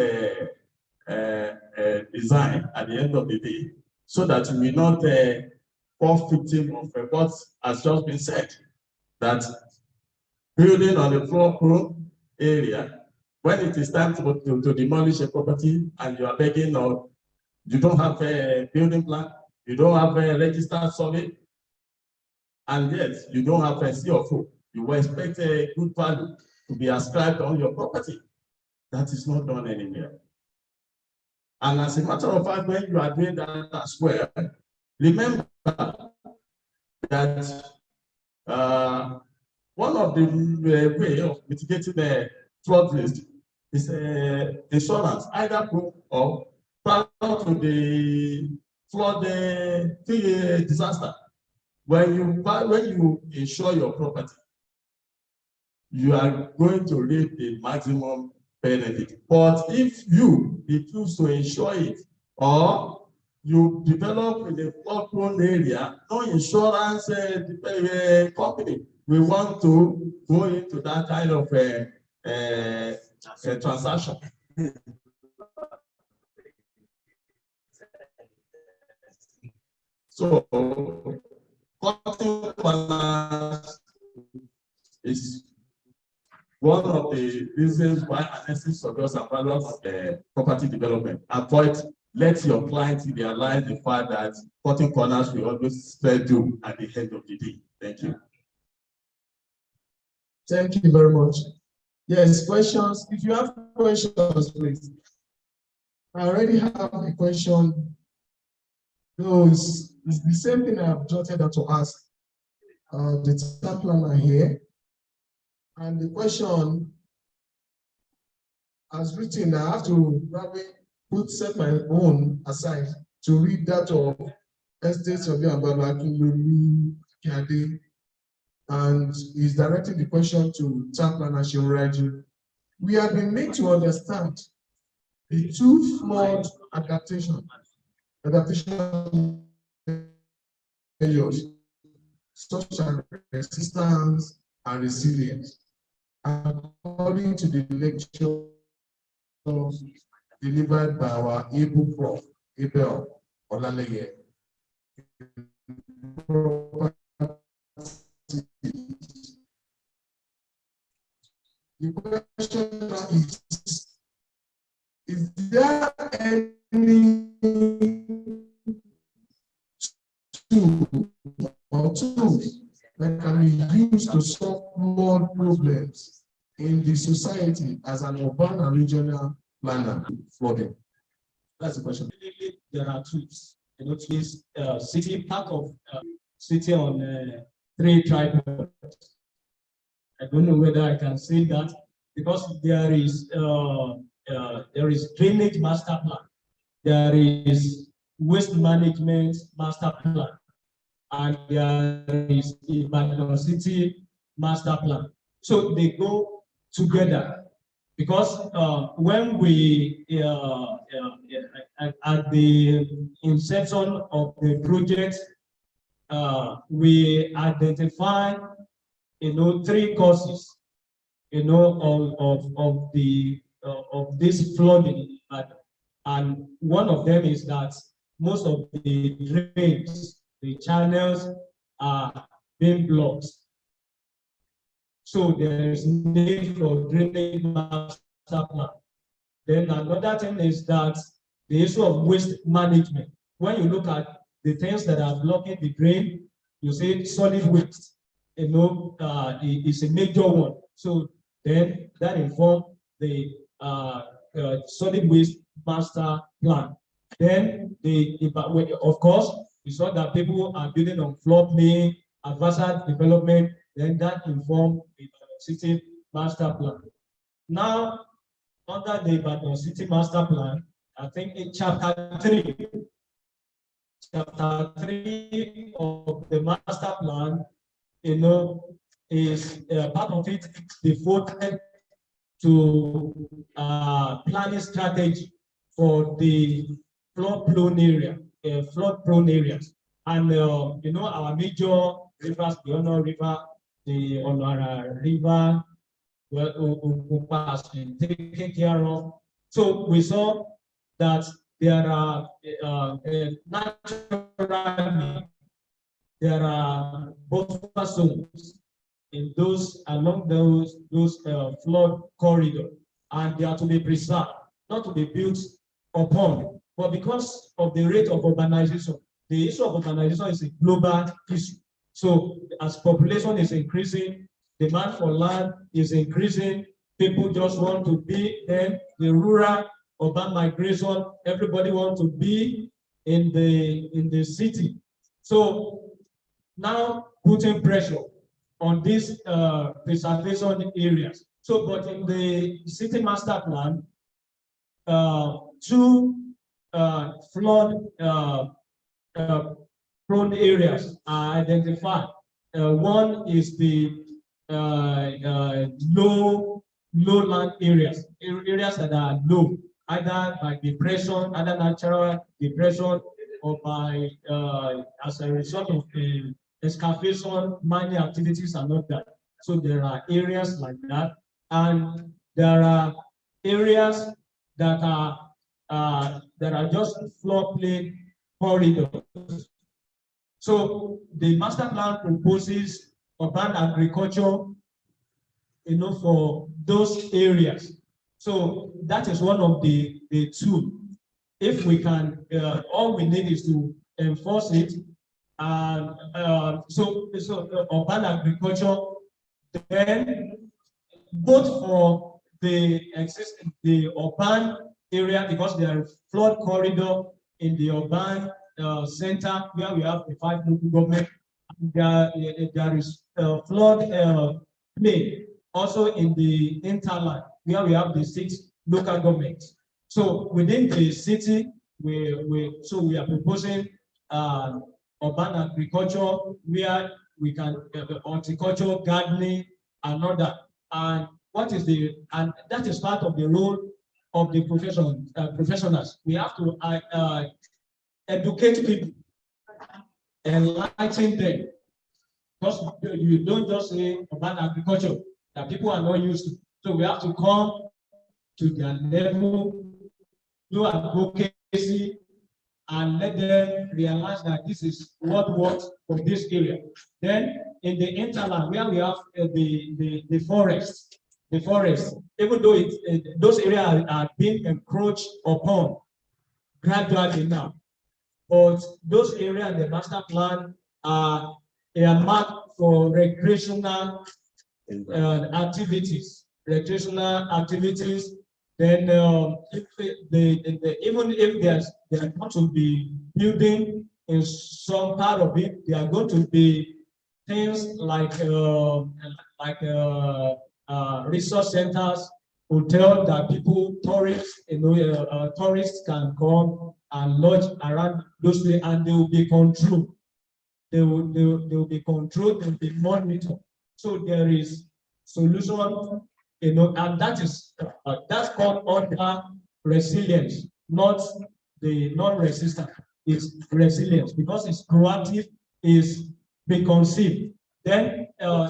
[SPEAKER 5] design at the end of the day, so that you will not fall victim of what has just been said, that building on a flood-prone area, when it is time to demolish a property and you are begging, or you don't have a building plan, you don't have a registered survey, and yet you don't have a CFO, you will expect a good value to be ascribed on your property. That is not done anywhere. And as a matter of fact, when you are doing that as well, remember that one of the way of mitigating the flood risk is insurance, either proof or prior to the flood disaster. When you insure your property, you are going to reap the maximum benefit. But if you refuse to insure it, or you develop in a flood-prone area, no insurance company will want to go into that kind of transaction. So, cutting corners is one of the reasons why an estate surveyors and valuers of property development avoid. Let your clients realize the fact that cutting corners will always spare you at the end of the day. Thank you.
[SPEAKER 1] Thank you very much. Yes, questions. If you have questions, please. I already have a question. No, it's the same thing I've jotted out to ask the town planner here. And the question, as written, I have to probably set my own aside to read that of estate surveyor Mcpd, and he's directing the question to town planner Shimraji. We have been made to understand The two flood adaptation measures, such as resistance and resilience, according to the lecture delivered by our able prof, Abel Olaleye. The question now is there any tool or tools that can be used to solve flood problems in the society as an urban and regional planner flooding? That's the question.
[SPEAKER 13] There are tools. You know, this city part of city on 3 tripods. I don't know whether I can say that because there is drainage master plan, there is waste management master plan, and there is Ibadan City master plan. So they go together because when we at the inception of the project, we identify 3 causes of this flooding, and one of them is that most of the drains, the channels are being blocked. So there is need for drainage master plan. Then another thing is that the issue of waste management. When you look at the things that are blocking the drain, you say solid waste, is a major one. So then that informs the solid waste master plan. Then of course, we saw that people are building on floodplain, adversarial development, then that informs the Ibadan City master plan. Now, under the Ibadan City master plan, I think in chapter 3 of the master plan, is part of it devoted to planning strategy for the flood-prone areas. And our major rivers, the Honor River, the Onara River, taken care of. So we saw that there are naturally there are buffer zones in along those flood corridor, and they are to be preserved, not to be built upon. But because of the rate of urbanization, the issue of urbanization is a global issue. So as population is increasing, demand for land is increasing, people just want to be in the rural urban migration, everybody wants to be in the city. So now putting pressure on these preservation areas. So, but in the city master plan, 2 flood prone areas are identified. One is the low land areas that are low, either by depression, either natural depression, or by as a result of excavation, mining activities, and all that. So there are areas like that, and there are areas that are just floodplain corridors. So the master plan proposes urban agriculture, for those areas. So that is one of the 2. If we can, all we need is to enforce it. And so urban agriculture, then both for the urban area, because there are flood corridor in the urban center where we have the 5 local government. There is flood plain also in the hinterland where we have the 6 local governments. So within the city, we are proposing urban agriculture where we can horticulture, gardening, and all that. And that is part of the role of the professionals. We have to educate people, enlighten them. Because you don't just say about agriculture that people are not used to. So we have to come to their level, do advocacy, and let them realize that this is what works for this area. Then in the hinterland, where we have the forest, even though those areas are being encroached upon gradually now, but those areas in the master plan are marked for recreational activities. Then even if they're going to be building in some part of it, there are going to be things like resource centers, hotels that people, tourists can come and lodge around those places, and they will be controlled. They will be controlled, they will be monitored. So there is solution, and that's called under resilience, not the non-resistant. It's resilience because it's proactive, is preconceived. Then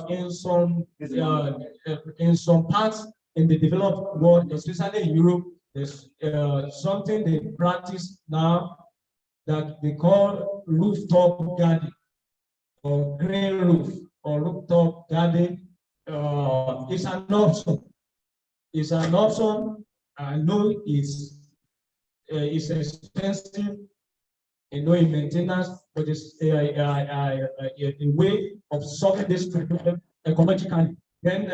[SPEAKER 13] in some parts in the developed world, especially in Europe, there's something they practice now that they call rooftop garden or green roof or rooftop garden. It's an option. It's an option. I know it's expensive, in maintenance, but it's a way of solving this problem ecologically. Then,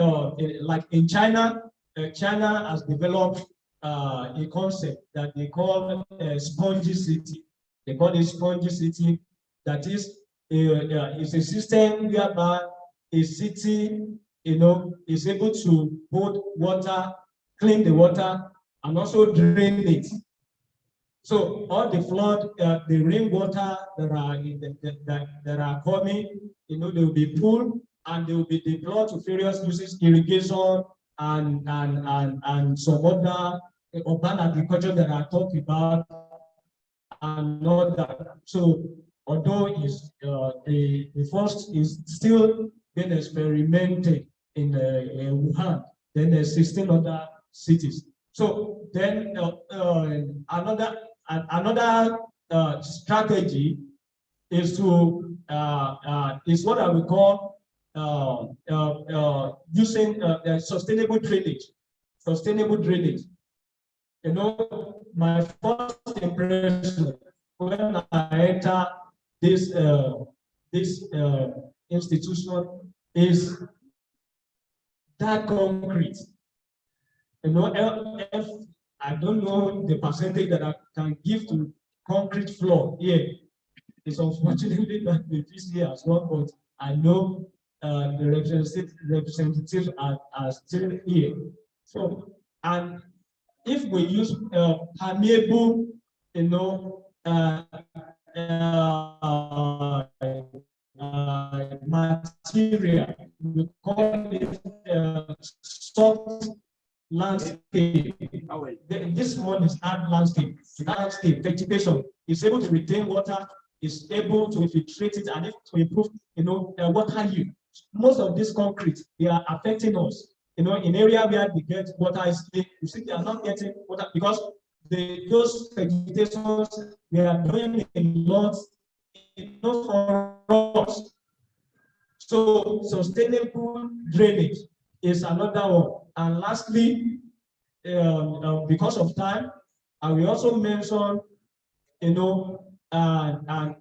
[SPEAKER 13] like in China, China has developed a concept that they call spongy city. They call it spongy city. That is, it's a system whereby a city, is able to hold water, clean the water, and also drain it. So all the flood, the rainwater that are coming, they will be pulled and they will be deployed to various uses, irrigation and some other urban agriculture that I talked about, and all that. So although the first is still being experimented in Wuhan, then there's 16 other cities. So then another strategy is to is what I would call using sustainable drainage. Sustainable drainage. My first impression when I enter this institution is that concrete. I don't know the percentage that I can give to concrete floor here. It's unfortunately that the here as well, but I know the representatives are still here. So, and if we use permeable, material, we call it soft landscape. This one is hard landscape. Landscape vegetation is able to retain water, is able to infiltrate it, and to improve, water yield. Most of this concrete, they are affecting us. In area where they get water, you see they are not getting water because those vegetations, they are doing a lot, for us. So sustainable drainage is another one. And lastly, because of time, I will also mention,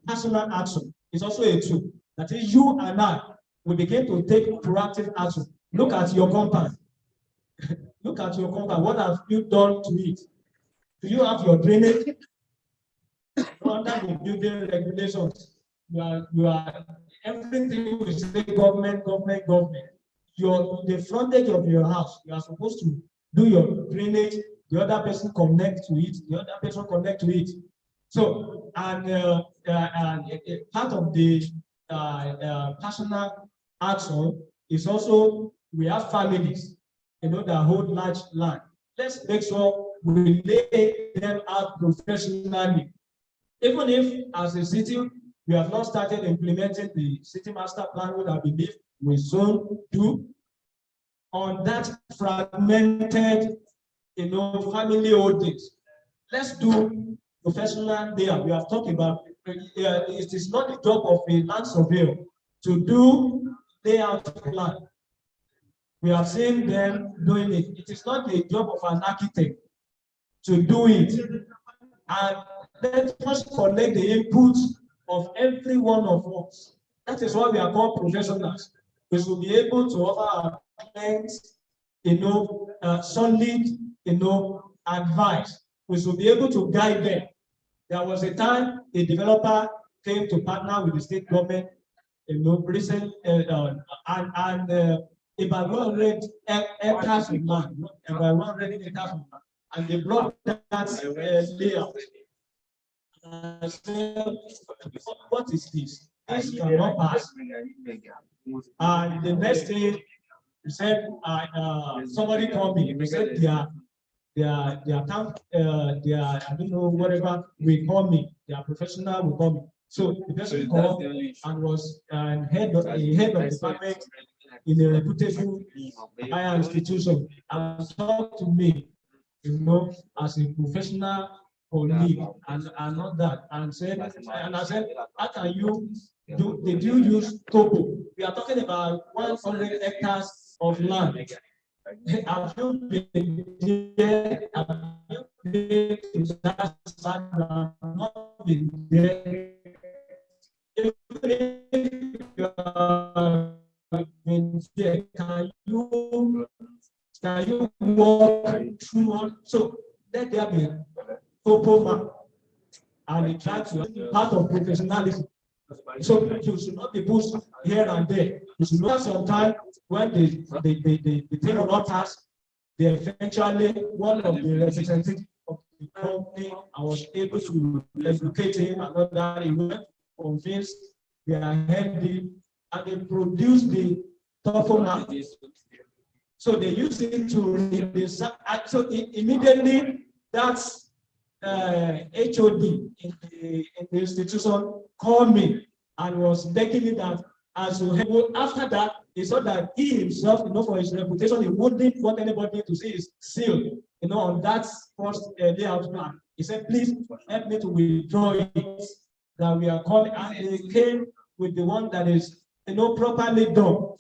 [SPEAKER 13] personal action is also a tool. That is, you and I will begin to take proactive action. Look at your compound. Look at your compound. What have you done to it? Do you have your drainage? Under the building regulations, you are everything we say government. The frontage of your house, you are supposed to do your drainage. The other person connect to it. The other person connect to it. So, and part of the personal action is also we have families, that hold large land. Let's make sure we lay them out professionally. Even if, as a city, we have not started implementing the city master plan, which I believe we soon do, on that fragmented, family holdings. Let's do professional there. We have talked about it is not the job of a land surveyor to do layout plan. We have seen them doing it. It is not the job of an architect to do it. And let us collect the inputs of every one of us. That is why we are called professionals. We should be able to offer our clients, solid, advice. We should be able to guide them. There was a time a developer came to partner with the state government, recent, and about 100 acres of land, about 100 acres of land, and they brought that layout. What is this? This cannot pass. And the next day, he said, somebody called me. He said, their camp, I don't know, whatever, will call me. Their professional will call me. So the person called and was head of the department in a reputable higher institution and talked to me, as a professional colleague and not that, and I said, how can you do? Did you use topo? We are talking about 100 hectares of land. Have you been there? Have you been to that side? Not been there. If you have been there, can you walk through all? So let there be topo map, and it tries to be part of professionalism. So you should not be pushed here and there. You should know sometime when the thing will not pass, they eventually, one of the representatives of the company, I was able to educate him and all that. He went convinced they are healthy, and they produced the topo map. So they used it to read this. So immediately that's HOD in the institution called me and was begging me that as well. After that, he saw that he himself, for his reputation, he wouldn't want anybody to see his seal, on that first layout plan. He said, please help me to withdraw it, that we are calling, and he came with the one that is, properly done.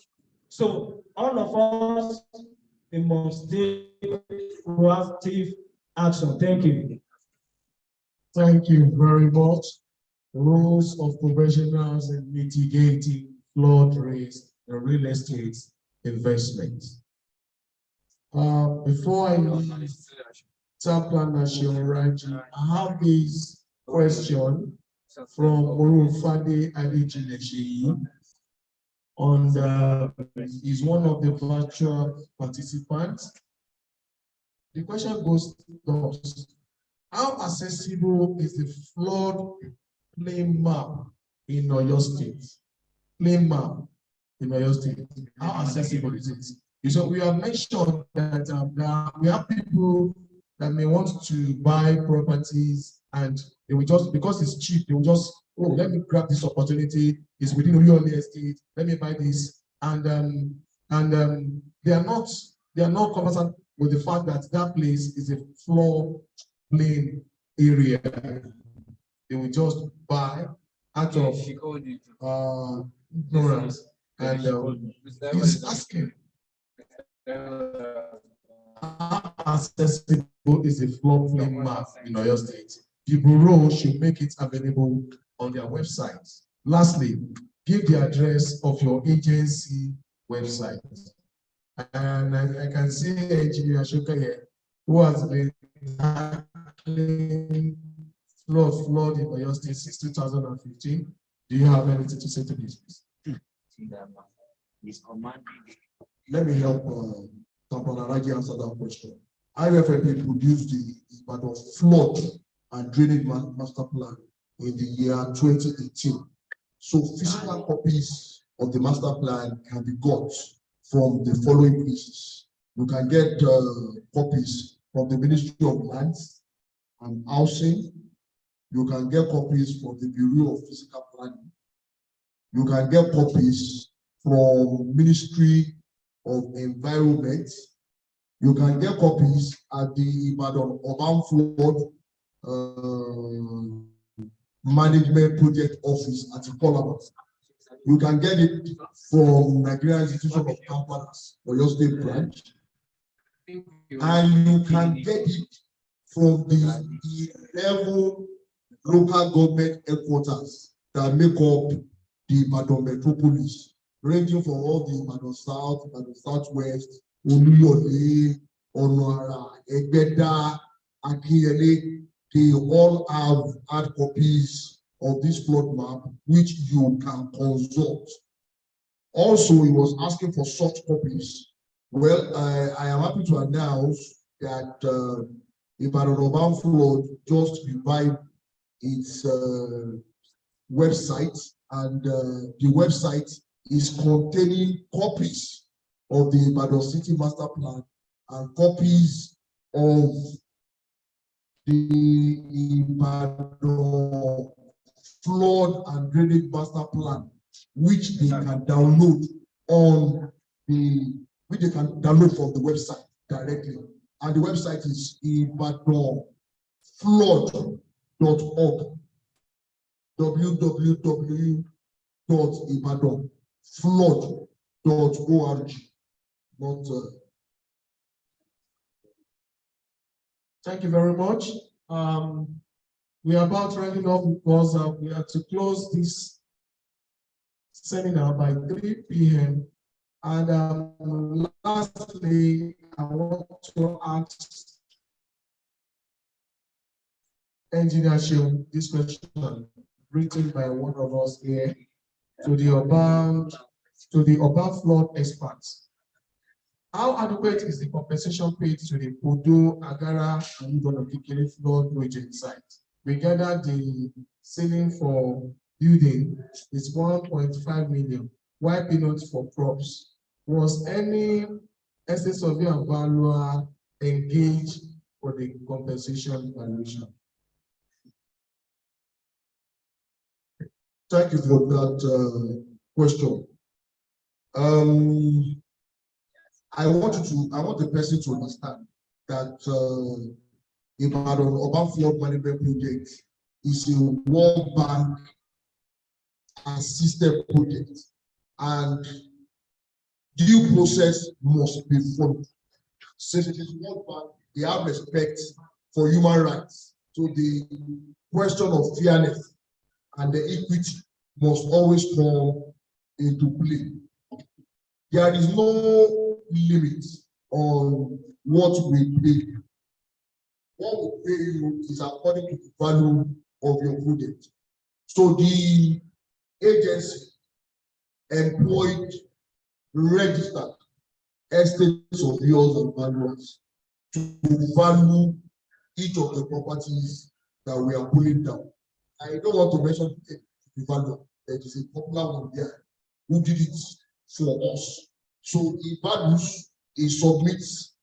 [SPEAKER 13] So all of us, we must take proactive action. Thank you.
[SPEAKER 1] Thank you very much. Rules of professionals in mitigating flood risk in real estate investment. Before I leave Town Planner Shioraji, I have this question from Morufade Adejineshi he's one of the virtual participants. The question goes thus: how accessible is the flood plain map in Oyo State? Plain map in Oyo State. How accessible is it? So we have mentioned that we have people that may want to buy properties, and they will just, because it's cheap, they will just, oh, let me grab this opportunity. It's within Oyo Estate. Let me buy this, and they are not conversant with the fact that that place is a floor plain area. They will just buy out of ignorance, and he's asking how accessible is a floor plain map in Oyo State. The Bureau should make it available on their website. Lastly, give the address of your agency website. And I can see Engineer Ashoka here, who has been tackling flood in Oyo State since 2015. Do you have anything to say to this, please?
[SPEAKER 11] Let me help Tampanaragi answer that question. IFMP produced the flood and drainage master plan in the year 2018. So physical copies of the master plan can be got from the following places. You can get copies from the Ministry of Lands and Housing. You can get copies from the Bureau of Physical Planning. You can get copies from Ministry of Environment. You can get copies at the Ibadan Urban Flood Management Project Office at Ikolaba. You can get it from Nigerian Institution of Companies or your state branch. And you can get it from the 11 local government headquarters that make up the Ibadan metropolis, ranging from all the Ibadan South, Ibadan Southwest, Oluyole, Onuara, Egbeda, Akinyele. They all have hard copies of this flood map, which you can consult. Also, he was asking for soft copies. Well, I am happy to announce that Ibadan Urban Flood just revived its website, and the website is containing copies of the Ibadan City Master Plan and copies of the Ibadan Flood and Drainage Master Plan, which they can download from the website directly. And the website is ibadanflood.org. www.ibadanflood.org.
[SPEAKER 1] Thank you very much. We are about rounding off because we have to close this seminar by 3 p.m. And lastly, I want to ask Engineer Shehu this question written by one of us here to the urban flood experts. How adequate is the compensation paid to the Podo, Agara, and Udon flood project site? We gathered the ceiling for building is 1.5 million. Why peanuts for crops? Was any estate surveyor and valuer engaged for the compensation valuation?
[SPEAKER 11] Thank you for that question. I want the person to understand that Ibadan Urban Flood Management Project is a World Bank assisted project, and due process must be followed. Since it is World Bank, they have respect for human rights. So the question of fairness and the equity must always come into play. There is no limit on what we pay. What we pay you is according to the value of your project. So the agency employed registered estate surveyors and valuers to value each of the properties that we are pulling down. I don't want to mention the value. There is a popular one there who did it for us. So he values, he submits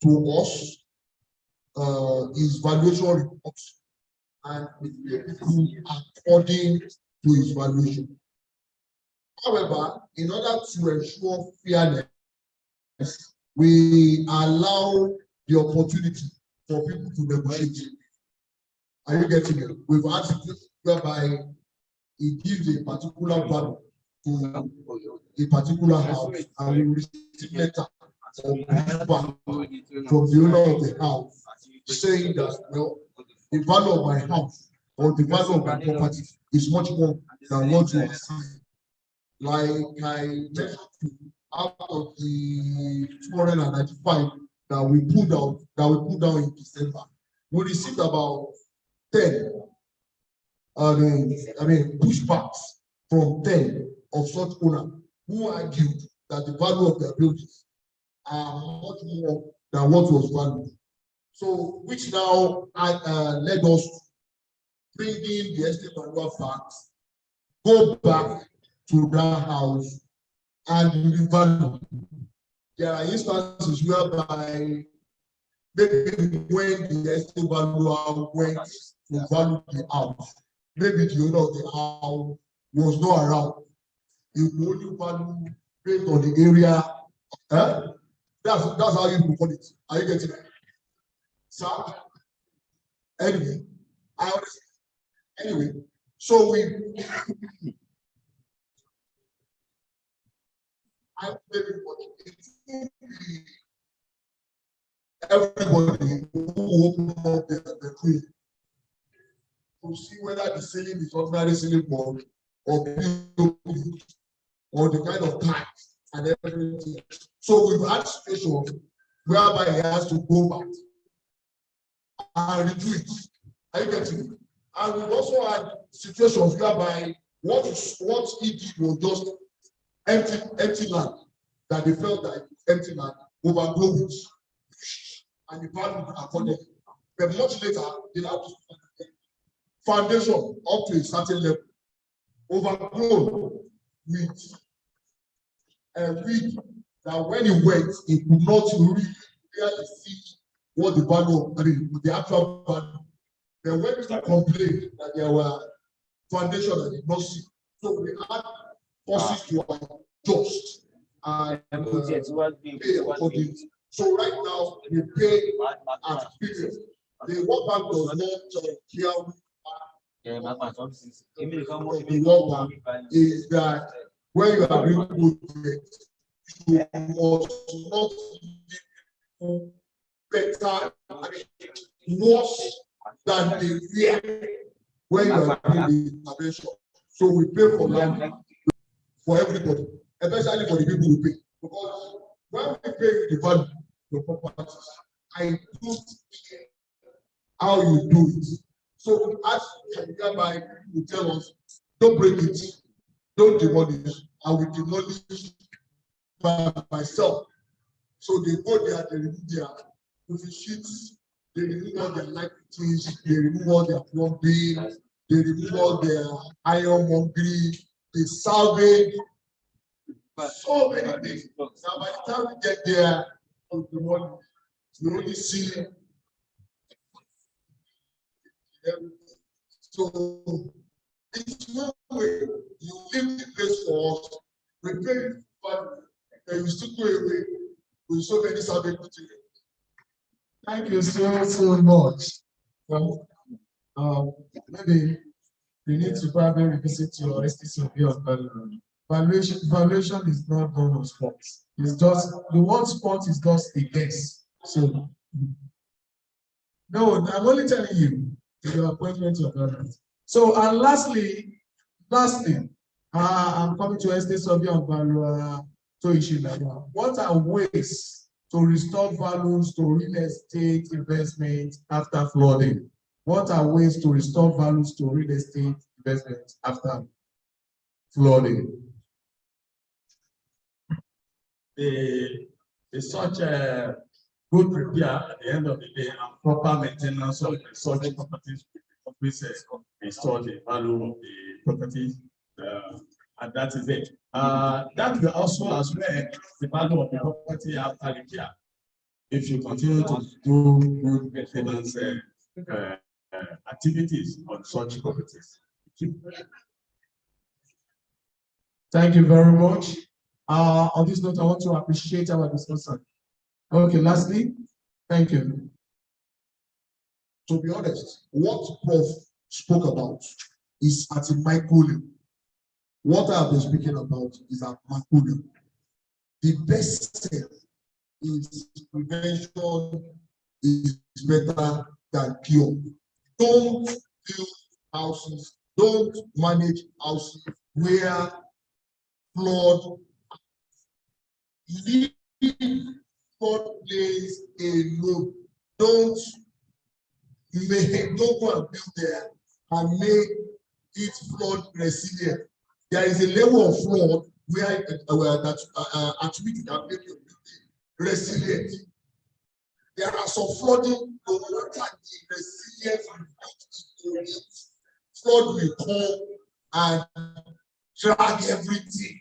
[SPEAKER 11] to us his valuation reports, and we pay people according to his valuation. However, in order to ensure fairness, we allow the opportunity for people to negotiate. Are you getting it? We've had situations whereby it gives a particular value to a particular house, and we receive letter or pushback from the owner of the house saying that, well, the value of my house or the value of my property is much more than what you are seeing. Like I mentioned, out of the 295 that we put down in December, we received about 10 pushbacks from 10 of such owners who argued that the value of their buildings are much more than what was valued. So, which now led us to bring in the estate valuer facts, go back to that house and revalue. There are instances whereby maybe when the estate valuer went to value the house, maybe the owner of the house was not around. He would only value based on the area. That's how you call it. Are you getting it? Sir? Anyway, I understand. Anyway, so everybody who open up the crew to see whether the ceiling is ordinary ceiling board or the kind of tax and everything. So we've had situations whereby he has to go back and redo it. Are you getting it? And we've also had situations whereby what he did was just empty land, that they felt that empty land overgrown it, and the value accordingly. But much later, they have to foundation up to a certain level, overgrown with a weed that when he went, he could not really clearly see what the value, the actual value. Then when people complained that there were foundation that did not see, so we had forces to adjust and pay accordingly. So right now we pay at period. The World Bank does not care. The World Bank is that when you are doing projects, you must not do better, worse than the year when you are doing the intervention. So we pay for land for everybody, especially for the people who pay. Because when we pay the value of your properties, I don't care how you do it. So we ask hereby to tell us, don't break it, don't demolish, I will demolish by myself. So they go there, they remove their movie sheets, they remove all their light fittings, they remove all their plumbing, they remove all their ironmongery, they salvage so many things. Now by the time we get there, we only see everything. So it's no way you leave the place for us, we pay you value, and you still go away with so many salvage materials.
[SPEAKER 1] Thank you so much. Well, maybe you need to probably revisit your STCB of valuation is not done on spot. It's just the one spot is just a guess. So no, I'm only telling you your appointment of government. So and lastly, I'm coming to STCB of value to issue now. What are ways to restore values to real estate investment after flooding? What are ways to restore values to real estate investment after flooding?
[SPEAKER 5] Such a good repair at the end of the day and proper maintenance of such properties restore the value of the property, and that is it. That will also as well the value of the property after repair. If you continue to do good maintenance activities on such properties.
[SPEAKER 1] Thank you very much. On this note, I want to appreciate our discussion. Okay, lastly, thank you.
[SPEAKER 11] To be honest, what Prof spoke about is at a micro level. What I have been speaking about is at macro level. The best thing is prevention is better than cure. Don't build houses, don't manage houses where flood, leave flood places alone. Don't go and build there and make it flood resilient. There is a level of flood where at which you can make your building resilient. There are some flooding, no matter the resilience you build into it, flood will come and drag everything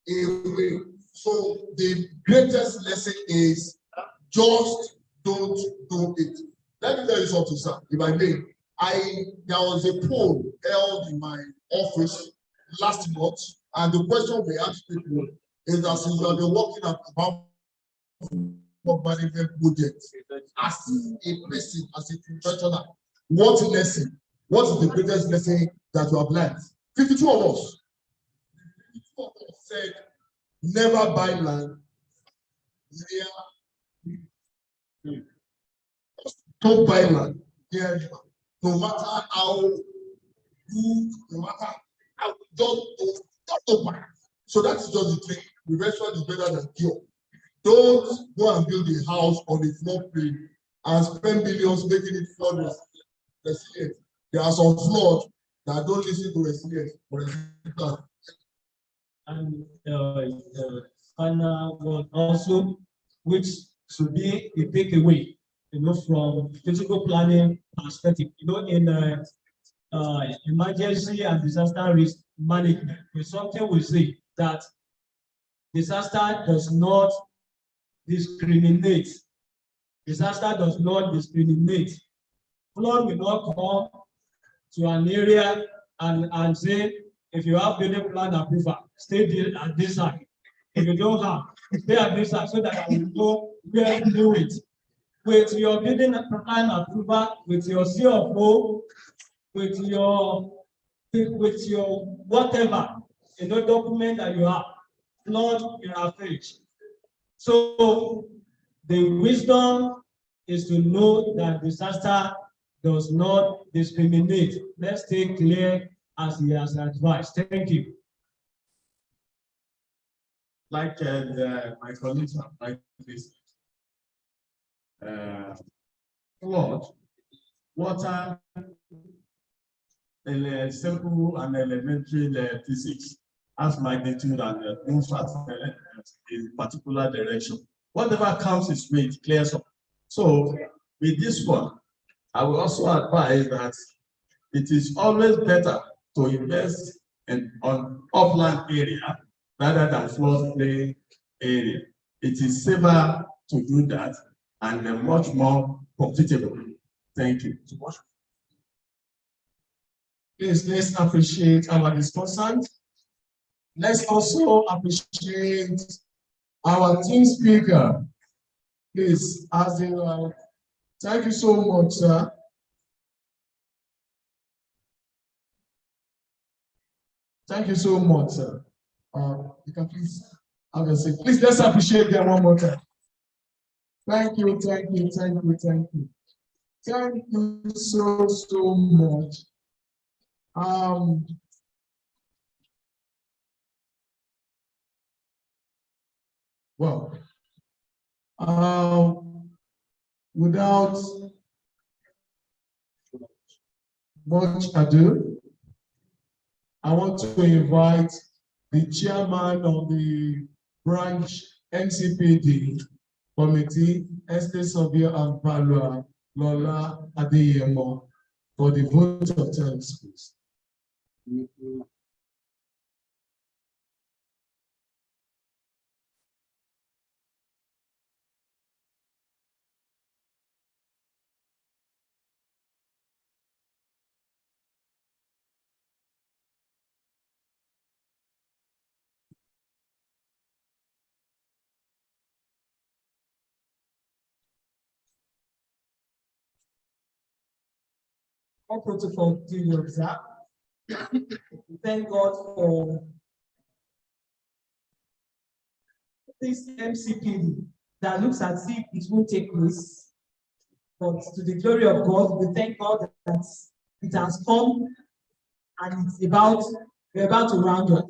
[SPEAKER 11] away. So the greatest lesson is just don't do it. Let me tell you something, sir. If I may, there was a poll held in my office last month, and the question we asked people is that since you have been working at the management project as a person, as a professional, what is the greatest lesson that you have learned? 52 of us. 52 of us said, never buy land near. Don't buy land near river. No matter how good, no matter how, don't buy. So that's just the thing. Prevention is better than cure. Don't go and build a house on a floodplain and spend millions making it flood resilient. There are some floods that don't listen to resilience.
[SPEAKER 13] And final one also, which should be a takeaway, from physical planning perspective. In emergency and disaster risk management, is something we say that disaster does not discriminate. Disaster does not discriminate. Flood will not come to an area and say, if you have building plan approval, stay there at this side. If you don't have, stay at this side so that I will know where to do it. With your building plan approval, with your CFO, with your whatever, document that you have, flood in our page. So the wisdom is to know that disaster does not discriminate. Let's stay clear as he has advised. Thank you.
[SPEAKER 5] Like my colleagues have like this. Flood, water, simple and elementary physics has magnitude and moves in particular direction. Whatever comes its way, it clears up. So with this one, I will also advise that it is always better to invest on upland area rather than floodplain area. It is safer to do that and much more profitable. Thank you.
[SPEAKER 1] Please, let's appreciate our discussant. Let's also appreciate our team speaker. Please, as in, thank you so much, sir. Thank you so much, sir. You can please have a seat. Please, let's appreciate them one more time. Thank you, thank you, thank you, thank you. Thank you so much. Well, without much ado, I want to invite the chairman of the branch Mcpd committee, Estate Surveyor and Valuer, Lola Adeyemo, for the vote of thanks, please.
[SPEAKER 2] All protocol duly observed. Thank God for this MCPD that looks as if it won't take place. But to the glory of God, we thank God that it has come and we're about to round up.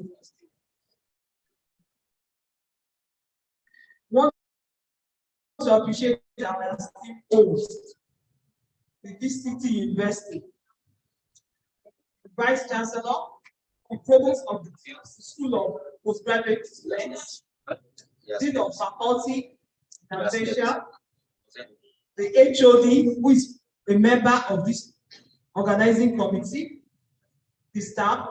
[SPEAKER 2] Want to appreciate our esteemed host, the DCT University, the Vice Chancellor, the Provost of the School of Postgraduate Studies, Dean of Faculty, the HOD, who is a member of this organizing committee, the staff,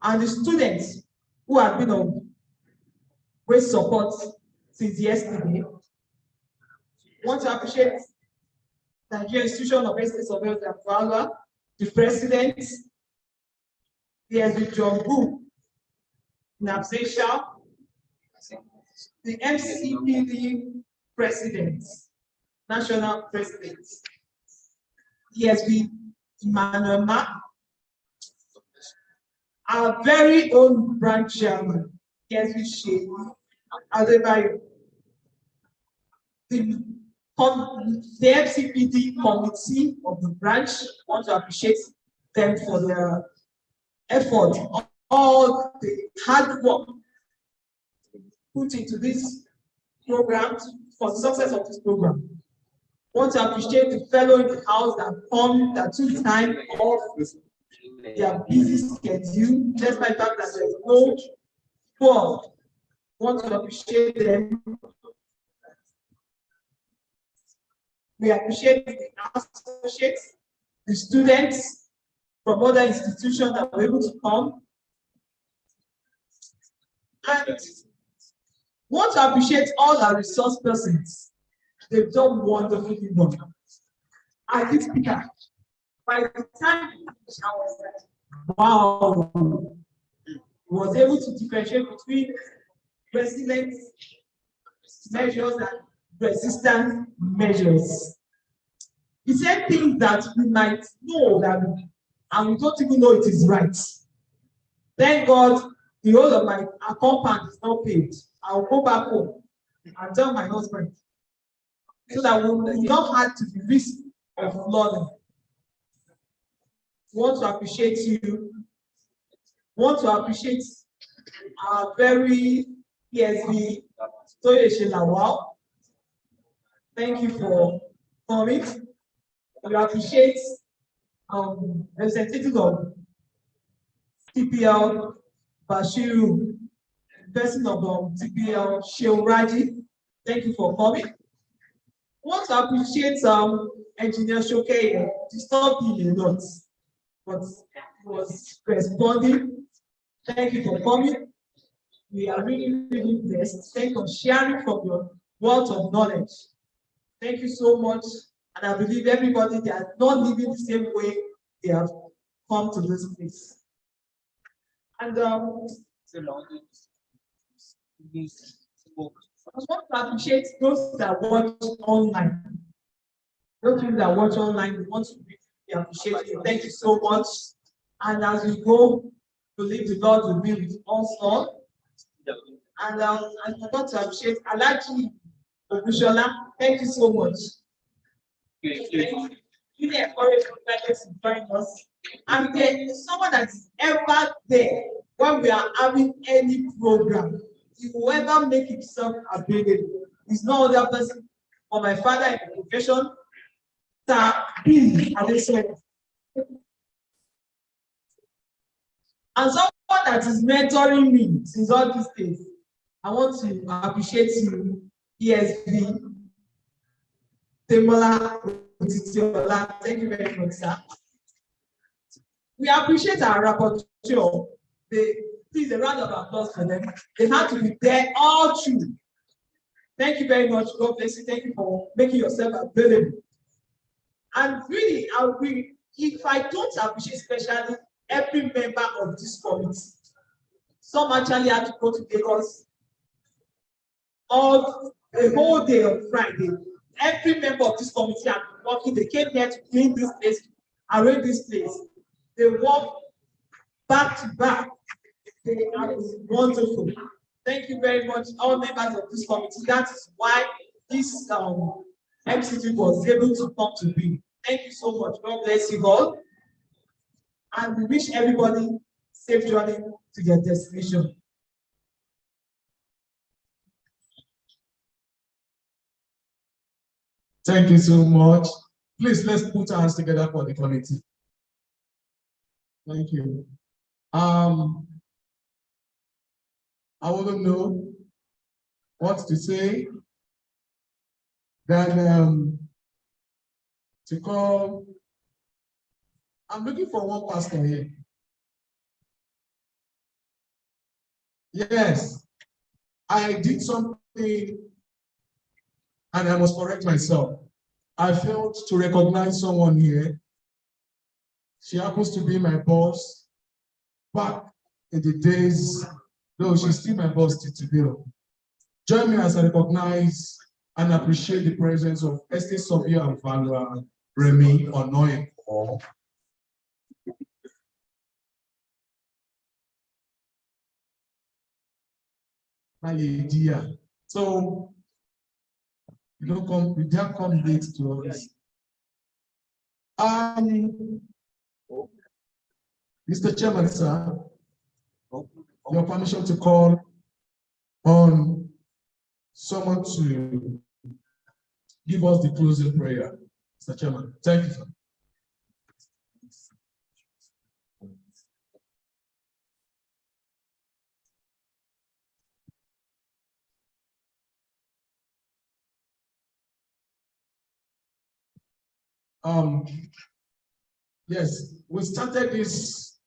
[SPEAKER 2] and the students who have been of great support since yesterday.
[SPEAKER 6] Want to appreciate Nigeria Institution of Estate Surveyors and Valuers, the president, the John Boo, Nabzesha, the Mcpd president, national president, Niesv Emmanuel Ma, our very own branch chairman, Niesv Shehu Adebayo, the Mcpd committee of the branch. Want to appreciate them for their effort, all the hard work put into this program for the success of this program. Want to appreciate the fellow in the house that took time off their busy schedule, despite the fact that there is no work. Want to appreciate them. We appreciate the associates, the students from other institutions that were able to come. And want to appreciate all our resource persons. They've done wonderfully well. I did speaker. By the time I was like, wow, was able to differentiate between resilient measures and resistant measures. He said things that we might know that, and we don't even know it is right. Thank God, the whole of my compound is not paid. I'll go back home and tell my husband so that we will not have to be risk of flooding. Want to appreciate you. Want to appreciate our very PSV Toyeshe Lawal. Thank you for coming. We appreciate representative of TPL Bashiru, person of TPL Sheuraji. Thank you for coming. Want to appreciate Engineer Shoke, disturbed me a lot, but was responding. Thank you for coming. We are really, really blessed. Thank you for sharing from your wealth of knowledge. Thank you so much. And I believe everybody, they are not living the same way they have come to this place. And I want to appreciate those that watch online. Those people that watch online, we want to really appreciate you. Thank you so much. And as we go, believe the Lord will be with us all. And I want to appreciate Alaji Obushola. Thank you so much. Really encourage you to join us. And there's someone that is ever there when we are having any program. He will ever make himself available. He's no other person or my father in the profession. And someone that is mentoring me since all these days. I want to appreciate you, ESV. Temola, thank you very much, sir. We appreciate our rapporteur. Please, a round of applause for them. They had to be there all through. Thank you very much. God bless you. Thank you for making yourself available. And really, if I don't appreciate especially every member of this committee, some actually had to go to Lagos all the whole day on Friday. Every member of this committee have been working. They came here to clean this place, arrange this place. They work back to back. They are wonderful. Thank you very much, all members of this committee. That is why this MCT was able to come to be. Thank you so much. God bless you all. And we wish everybody safe journey to their destination.
[SPEAKER 1] Thank you so much. Please, let's put our hands together for the committee. Thank you. I wouldn't know what to say than to call. I'm looking for one pastor here. Yes, I did something and I must correct myself. I failed to recognize someone here. She happens to be my boss back in the days, though she's still my boss till today. Join me as I recognize and appreciate the presence of Estate Surveyor and Valuer Remy Onoyeko. My idea. So you don't come late to us. Mr. Chairman, sir, your permission to call on someone to give us the closing prayer. Mr. Chairman, thank you, sir. Yes, we started this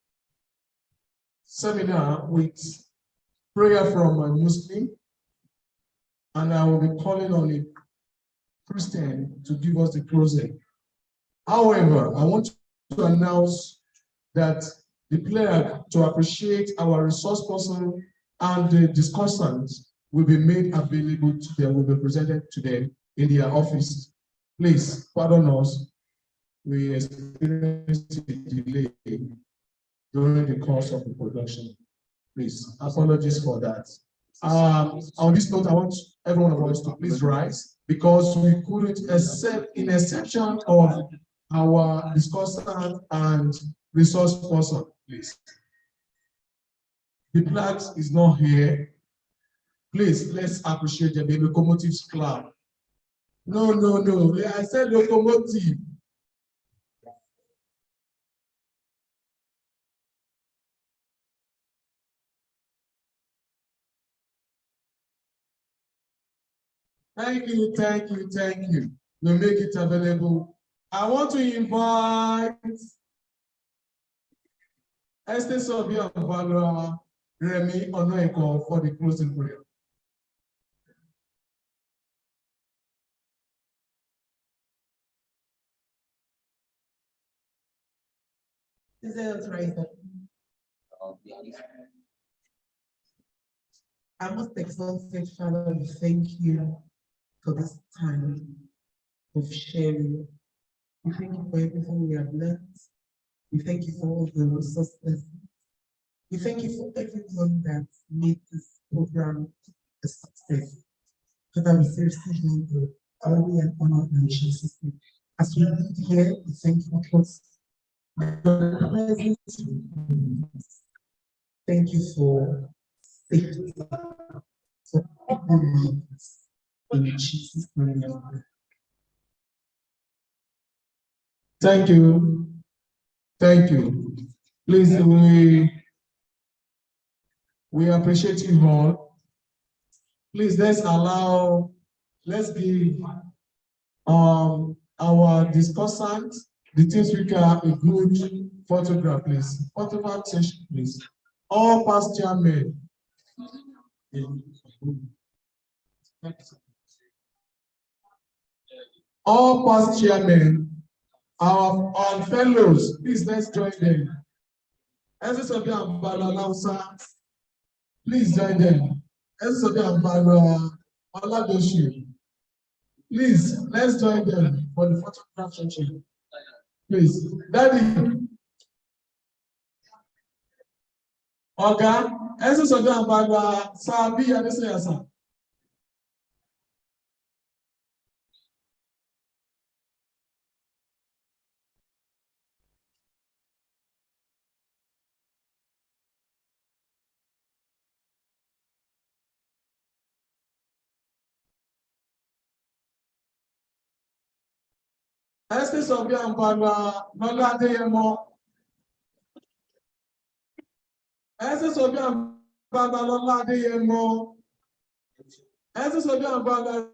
[SPEAKER 1] seminar with prayer from a Muslim, and I will be calling on a Christian to give us the closing. However, I want to announce that the prayer to appreciate our resource person and the discussants will be made available to them, will be presented to them in their office. Please pardon us. We experienced a delay during the course of the production. Please, apologies for that. On this note, I want every one of us to please rise, because we couldn't accept, in exception of our discussant and resource person, please. The flag is not here. Please, let's appreciate the locomotives club. No, I said locomotive. Thank you. We'll make it available. I want to invite Estate Surveyor and Valuer Remy Onoyeko for the closing prayer.
[SPEAKER 6] Is that right? I must exalted Father, we thank you for this time of sharing. We thank you for everything we have learned. We thank you for all the resources. We thank you for everyone that made this program a success. Father, we seriously know the glory and honor in Jesus' name. As we lead here, we thank you because the presence. Thank you for safety, for everyone in Jesus' name.
[SPEAKER 1] Thank you. Please, we appreciate you all. Please, let's give our discussant, the team speaker, a good photograph, please. Photograph session, please. All past chairmen. All past chairmen, our fellows, please let's join them. Please join them. Please, let's join them for the photograph session. Please, Daddy. Oga, Estate Surveyor and Valuer, Sabi Adesanya. Estate Surveyor and Valuer, Lola Adeyemo. Estate Surveyor and Valuer, Lola Adeyemo. Estate Surveyor and Valuer.